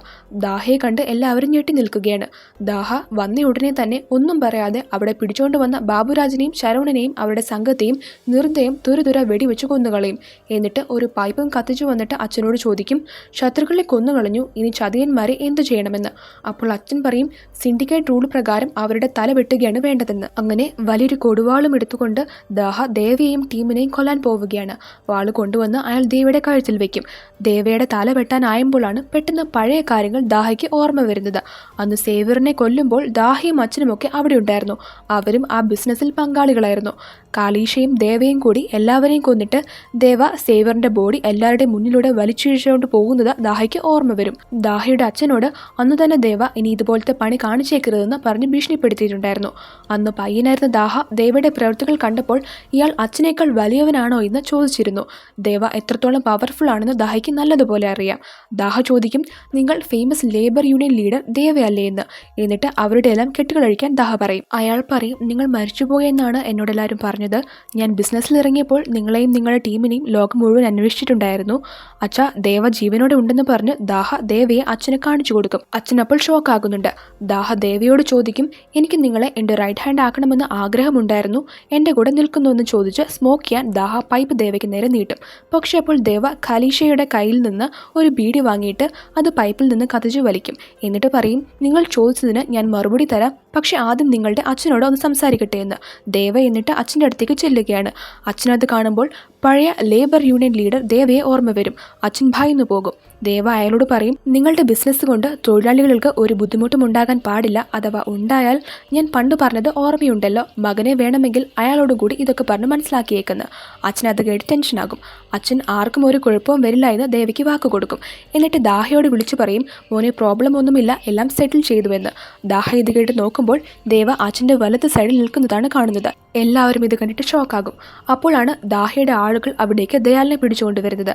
S1: ദാഹയെ കണ്ട് എല്ലാവരും ഞെട്ടി നിൽക്കുകയാണ്. ദാഹ വന്ന ഉടനെ തന്നെ ഒന്നും പറയാതെ അവിടെ പിടിച്ചുകൊണ്ട് വന്ന ബാബുരാജിനെയും ശരവണനെയും അവരുടെ സംഘത്തെയും നിർദ്ദയം തുരുതുര വെടിവെച്ച് കൊന്നുകളയും. എന്നിട്ട് ഒരു പൈപ്പ് കത്തിച്ചു വന്നിട്ട് അച്ഛനോട് ചോദിക്കും, ശത്രുക്കളെ കൊന്നുകളഞ്ഞു, ഇനി ചതിയന്മാരെ എന്തു ചെയ്യണമെന്ന്. അപ്പോൾ അച്ഛൻ പറയും, സിൻഡിക്കേറ്റ് റൂൾ പ്രകാരം അവരുടെ തല വെട്ടുകയാണ് വേണ്ടതെന്ന്. അങ്ങനെ വലിയൊരു കൊടുവാളും എടുത്തുകൊണ്ട് ദാഹ ദേവയെയും ടീമിനെയും കൊല്ലാൻ പോവുകയാണ്. വാള് കൊണ്ടുവന്ന് അയാൾ ദേവയുടെ കഴുത്തിൽ വെക്കും. ദേവയുടെ തല വെട്ടാനായുമ്പോഴാണ് പെട്ടെന്ന് പഴയ കാര്യങ്ങൾ ദാഹയ്ക്ക് ഓർമ്മ വരുന്നത്. അന്ന് സേവറിനെ കൊല്ലുമ്പോൾ ദാഹയും അച്ഛനുമൊക്കെ അവിടെ ഉണ്ടായിരുന്നു. അവരും ആ ബിസിനസ്സിൽ പങ്കാളികളായിരുന്നു. കാളീഷയും ദേവയും കൂടി എല്ലാവരെയും കൊന്നിട്ട് ദേവ സേവറിന്റെ ബോഡി എല്ലാവരുടെയും മുന്നിലൂടെ വലിച്ചിഴിച്ചുകൊണ്ട് പോകുന്നത് ദാഹയ്ക്ക് ഓർമ്മ വരും. ദാഹയുടെ അച്ഛനോട് അന്ന് തന്നെ ദേവ ഇനി ഇതുപോലത്തെ പണി കാണിച്ചേക്കരുതെന്ന് പറഞ്ഞ് ഭീഷണിപ്പെടുത്തിയിട്ടുണ്ടായിരുന്നു. അന്ന് പയ്യനായിരുന്ന ദാഹ ദേവയുടെ പ്രവൃത്തികൾ കണ്ടപ്പോൾ ഇയാൾ അച്ഛനേക്കാൾ വലിയവനാണോ എന്ന് ചോദിച്ചിരുന്നു. ദേവ എത്രത്തോളം പവർഫുൾ ആണെന്ന് ദാഹയ്ക്ക് നല്ലതുപോലെ അറിയാം. ദാഹ ചോദിക്കും, നിങ്ങൾ ഫേമസ് ലേബർ യൂണിയൻ ലീഡർ ദേവയല്ലേ എന്ന്. എന്നിട്ട് അവരുടെ എല്ലാം കെട്ടുകളഴിക്കാൻ ദാഹ പറയും. അയാൾ പറയും, നിങ്ങൾ മരിച്ചുപോയെന്നാണ് എന്നോടെല്ലാവരും പറഞ്ഞത്. ഞാൻ ബിസിനസ്സിൽ ഇറങ്ങിയപ്പോൾ നിങ്ങളെയും നിങ്ങളുടെ ടീമിനെയും ലോകം മുഴുവൻ അന്വേഷിച്ചിട്ടുണ്ടായിരുന്നു. അച്ഛ, ദേവ ജീവനോടെ ഉണ്ടെന്ന് പറഞ്ഞ് ദാഹ ദേവയെ അച്ഛനെ കാണിച്ചു കൊടുക്കും. അച്ഛൻ അപ്പോൾ ഷോക്ക് ആകുന്നുണ്ട്. ദാഹ ദേവയോട് ചോദിക്കും, എനിക്ക് നിങ്ങളെ എൻ്റെ റൈറ്റ് ഹാൻഡ് ആക്കണമെന്ന് ആഗ്രഹമുണ്ടായിരുന്നു, എൻ്റെ കൂടെ നിൽക്കുന്നുവെന്ന് ചോദിച്ച് സ്മോക്ക് ചെയ്യാൻ ദാഹ പൈപ്പ് ദേവയ്ക്ക് നേരെ നീട്ടും. പക്ഷേ അപ്പോൾ ദേവ ഖലീഷയുടെ കയ്യിൽ നിന്ന് ഒരു ബീഡി വാങ്ങിയിട്ട് അത് പൈപ്പിൽ നിന്ന് കത്തിച്ചു വലിക്കും. എന്നിട്ട് പറയും, നിങ്ങൾ ചോദിച്ചതിന് ഞാൻ മറുപടി തരാം, പക്ഷെ ആദ്യം നിങ്ങളുടെ അച്ഛനോട് ഒന്ന് സംസാരിക്കട്ടെ എന്ന്. ദേവ എന്നിട്ട് അച്ഛൻ്റെ അടുത്തേക്ക് ചെല്ലുകയാണ്. അച്ഛനത് കാണുമ്പോൾ പഴയ ലേബർ യൂണിയൻ ലീഡർ ദേവയെ ഓർമ്മ വരും. അച്ഛൻ ഭയന്നു പോകും. ദേവ അയാളോട് പറയും, നിങ്ങളുടെ ബിസിനസ് കൊണ്ട് തൊഴിലാളികൾക്ക് ഒരു ബുദ്ധിമുട്ടും ഉണ്ടാകാൻ പാടില്ല. അഥവാ ഉണ്ടായാൽ ഞാൻ പണ്ട് പറഞ്ഞത് ഓർമ്മയുണ്ടല്ലോ, മകനെ വേണമെങ്കിൽ അയാളോട് കൂടി ഇതൊക്കെ പറഞ്ഞ് മനസ്സിലാക്കിയേക്കെന്ന്. അച്ഛൻ അത് കേട്ട് ടെൻഷനാകും. അച്ഛൻ ആർക്കും ഒരു കുഴപ്പവും വരില്ല എന്ന് ദേവയ്ക്ക് വാക്ക് കൊടുക്കും. എന്നിട്ട് ദാഹയോട് വിളിച്ചു പറയും, മോനെ പ്രോബ്ലം ഒന്നുമില്ല, എല്ലാം സെറ്റിൽ ചെയ്തുവെന്ന്. ദാഹ ഇത് കേട്ട് നോക്കുമ്പോൾ ദേവ അച്ഛൻ്റെ വലത്ത് സൈഡിൽ നിൽക്കുന്നതാണ് കാണുന്നത്. എല്ലാവരും ഇത് കണ്ടിട്ട് ഷോക്കാകും. അപ്പോഴാണ് ദാഹയുടെ ആളുകൾ അവിടേക്ക് ദയാലിനെ പിടിച്ചുകൊണ്ടുവരുന്നത്.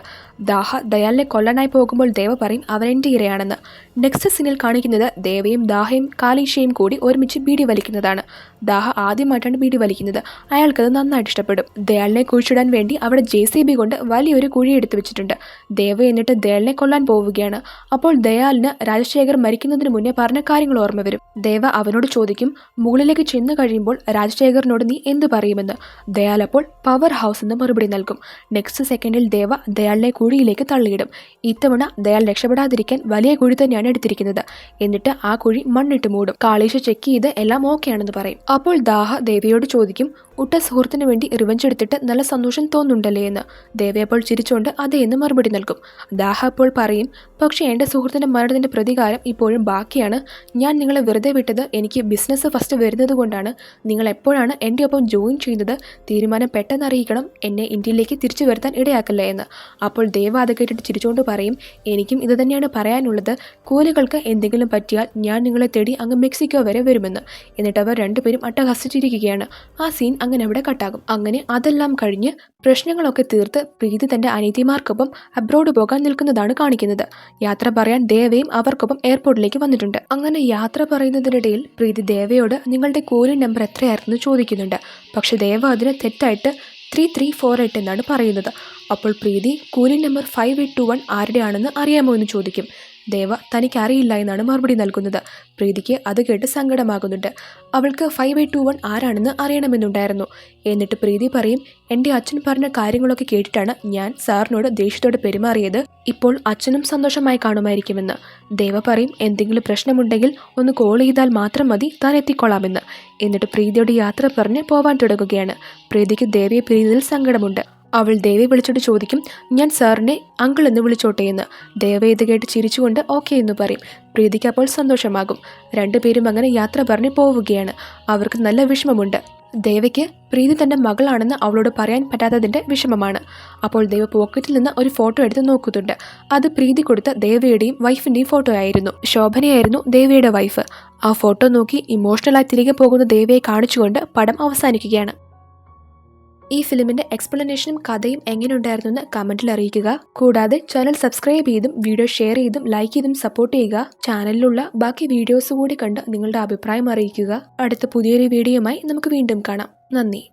S1: ദാഹ ദയാലിനെ കൊല്ലാനായി പോകുമ്പോൾ ദേവ പറയും, അവൻ എൻ്റെ ഇരയാണെന്ന്. നെക്സ്റ്റ് സീനിൽ കാണിക്കുന്നത് ദേവയും ദാഹയും കാലീഷയും കൂടി ഒരുമിച്ച് ബീഡി വലിക്കുന്നതാണ്. ദാഹ ആദ്യമായിട്ടാണ് ബീഡി വലിക്കുന്നത്. അയാൾക്കത് നന്നായിട്ട് ഇഷ്ടപ്പെടും. ദയാലിനെ കുഴിച്ചിടാൻ വേണ്ടി അവിടെ JCB കൊണ്ട് വലിയൊരു കുഴി എടുത്തു വെച്ചിട്ടുണ്ട്. ദേവ എന്നിട്ട് ദയാലിനെ കൊല്ലാൻ പോവുകയാണ്. അപ്പോൾ ദയാലിന് രാജശേഖർ മരിക്കുന്നതിന് മുന്നേ പറഞ്ഞ കാര്യങ്ങൾ ഓർമ്മ വരും. ദേവ അവനോട് ചോദിക്കും, മുകളിലേക്ക് ചെന്ന് കഴിയുമ്പോൾ രാജശേഖറിനോട് നീ എന്ത് പറയുമെന്ന്. ദയാൽ അപ്പോൾ പവർ ഹൗസ് എന്ന് മറുപടി നൽകും. നെക്സ്റ്റ് സെക്കൻഡിൽ ദേവ ദയാലിനെ കുഴിയിലേക്ക് തള്ളിയിടും. ഇത്തവണ ദയാൽ രക്ഷപ്പെടാതിരിക്കാൻ വലിയ കുഴി തന്നെയാണ് എടുത്തിരിക്കുന്നത്. എന്നിട്ട് ആ കുഴി മണ്ണിട്ട് മൂടും. കാളീഷ് ചെക്ക് ചെയ്ത് എല്ലാം ഓക്കെ ആണെന്ന് പറയും. അപ്പോൾ ദാഹ ദേവയോട് ചോദിക്കും, ഉട്ട സുഹൃത്തിന് വേണ്ടി റിവഞ്ച് എടുത്തിട്ട് നല്ല സന്തോഷം തോന്നുന്നുണ്ടല്ലേ എന്ന്. ദേവ അപ്പോൾ ചിരിച്ചുകൊണ്ട് അതേ എന്ന് മറുപടി നൽകും. ദാഹ അപ്പോൾ പറയും, പക്ഷേ എൻ്റെ സുഹൃത്തിൻ്റെ മരണത്തിൻ്റെ പ്രതികാരം ഇപ്പോഴും ബാക്കിയാണ്. ഞാൻ നിങ്ങളെ വെറുതെ വിട്ടത് എനിക്ക് ബിസിനസ് ഫസ്റ്റ് വരുന്നത് കൊണ്ടാണ്. നിങ്ങൾ എപ്പോഴാണ് എൻ്റെ ഒപ്പം ജോയിൻ ചെയ്യുന്നത്, തീരുമാനം പെട്ടെന്ന് അറിയിക്കണം, എന്നെ ഇന്ത്യയിലേക്ക് തിരിച്ചു വരുത്താൻ ഇടയാക്കല്ലേ എന്ന്. അപ്പോൾ ദേവ അത് കേട്ടിട്ട് ചിരിച്ചുകൊണ്ട് പറയും, എനിക്കും ഇത് തന്നെയാണ് പറയാനുള്ളത്. കൂലികൾക്ക് എന്തെങ്കിലും പറ്റിയാൽ ഞാൻ നിങ്ങളെ തേടി അങ്ങ് മെക്സിക്കോ വരെ വരുമെന്ന്. എന്നിട്ട് അവർ രണ്ടുപേരും അട്ടഹസിച്ചിരിക്കുകയാണ്. ആ സീൻ അങ്ങനെ അവിടെ കട്ടാകും. അങ്ങനെ അതെല്ലാം കഴിഞ്ഞ് പ്രശ്നങ്ങളൊക്കെ തീർത്ത് പ്രീതി തൻ്റെ അനിയത്തിമാർക്കൊപ്പം അബ്രോഡ് പോകാൻ നിൽക്കുന്നതാണ് കാണിക്കുന്നത്. യാത്ര പറയാൻ ദേവയും അവർക്കൊപ്പം എയർപോർട്ടിലേക്ക് വന്നിട്ടുണ്ട്. അങ്ങനെ യാത്ര പറയുന്നതിനിടയിൽ പ്രീതി ദേവയോട് നിങ്ങളുടെ കൂലി നമ്പർ എത്രയായിരുന്നു ചോദിക്കുന്നുണ്ട്. പക്ഷെ ദേവ അതിന് തെറ്റായിട്ട് 3348 എന്നാണ് പറയുന്നത്. അപ്പോൾ പ്രീതി കൂലി നമ്പർ 5821 ആരുടെയാണെന്ന് അറിയാമോ എന്ന് ചോദിക്കും. ദേവ തനിക്ക് അറിയില്ല എന്നാണ് മറുപടി നൽകുന്നത്. പ്രീതിക്ക് അത് കേട്ട് സങ്കടമാകുന്നുണ്ട്. അവൾക്ക് 5821 ആരാണെന്ന് അറിയണമെന്നുണ്ടായിരുന്നു. എന്നിട്ട് പ്രീതി പറയും, എൻ്റെ അച്ഛൻ പറഞ്ഞ കാര്യങ്ങളൊക്കെ കേട്ടിട്ടാണ് ഞാൻ സാറിനോട് ദേഷ്യത്തോടെ പെരുമാറിയത്. ഇപ്പോൾ അച്ഛനും സന്തോഷമായി കാണുമായിരിക്കുമെന്ന്. ദേവ പറയും, എന്തെങ്കിലും പ്രശ്നമുണ്ടെങ്കിൽ ഒന്ന് കോൾ ചെയ്താൽ മാത്രം മതി, താൻ എത്തിക്കൊള്ളാമെന്ന്. എന്നിട്ട് പ്രീതിയോട് യാത്ര പറഞ്ഞ് പോവാൻ തുടങ്ങുകയാണ്. പ്രീതിക്ക് ദേവയെ പിരിഞ്ഞതിൽ സങ്കടമുണ്ട്. അവൾ ദേവയെ വിളിച്ചോട്ട് ചോദിക്കും, ഞാൻ സാറിനെ അങ്കിൾ എന്ന് വിളിച്ചോട്ടെ എന്ന്. ദേവ ഇത് കേട്ട് ചിരിച്ചുകൊണ്ട് ഓക്കെ എന്ന് പറയും. പ്രീതിക്ക് അപ്പോൾ സന്തോഷമാകും. രണ്ടുപേരും അങ്ങനെ യാത്ര പറഞ്ഞ് പോവുകയാണ്. അവർക്ക് നല്ല വിഷമമുണ്ട്. ദേവയ്ക്ക് പ്രീതി തൻ്റെ മകളാണെന്ന് അവളോട് പറയാൻ പറ്റാത്തതിൻ്റെ വിഷമമാണ്. അപ്പോൾ ദേവ പോക്കറ്റിൽ നിന്ന് ഒരു ഫോട്ടോ എടുത്ത് നോക്കുന്നുണ്ട്. അത് പ്രീതി കൊടുത്ത ദേവയുടെയും വൈഫിൻ്റെയും ഫോട്ടോ ആയിരുന്നു. ശോഭനയായിരുന്നു ദേവയുടെ വൈഫ്. ആ ഫോട്ടോ നോക്കി ഇമോഷണലായി തിരികെ പോകുന്ന ദേവയെ കാണിച്ചുകൊണ്ട് പടം അവസാനിക്കുകയാണ്. ഈ ഫിലിമിൻ്റെ എക്സ്പ്ലനേഷനും കഥയും എങ്ങനെയുണ്ടായിരുന്നു എന്ന് കമൻറ്റിൽ അറിയിക്കുക. കൂടാതെ ചാനൽ സബ്സ്ക്രൈബ് ചെയ്തും വീഡിയോ ഷെയർ ചെയ്തും ലൈക്ക് ചെയ്തും സപ്പോർട്ട് ചെയ്യുക. ചാനലിലുള്ള ബാക്കി വീഡിയോസ് കൂടി കണ്ട് നിങ്ങളുടെ അഭിപ്രായം അറിയിക്കുക. അടുത്ത പുതിയൊരു വീഡിയോയുമായി നമുക്ക് വീണ്ടും കാണാം. നന്ദി.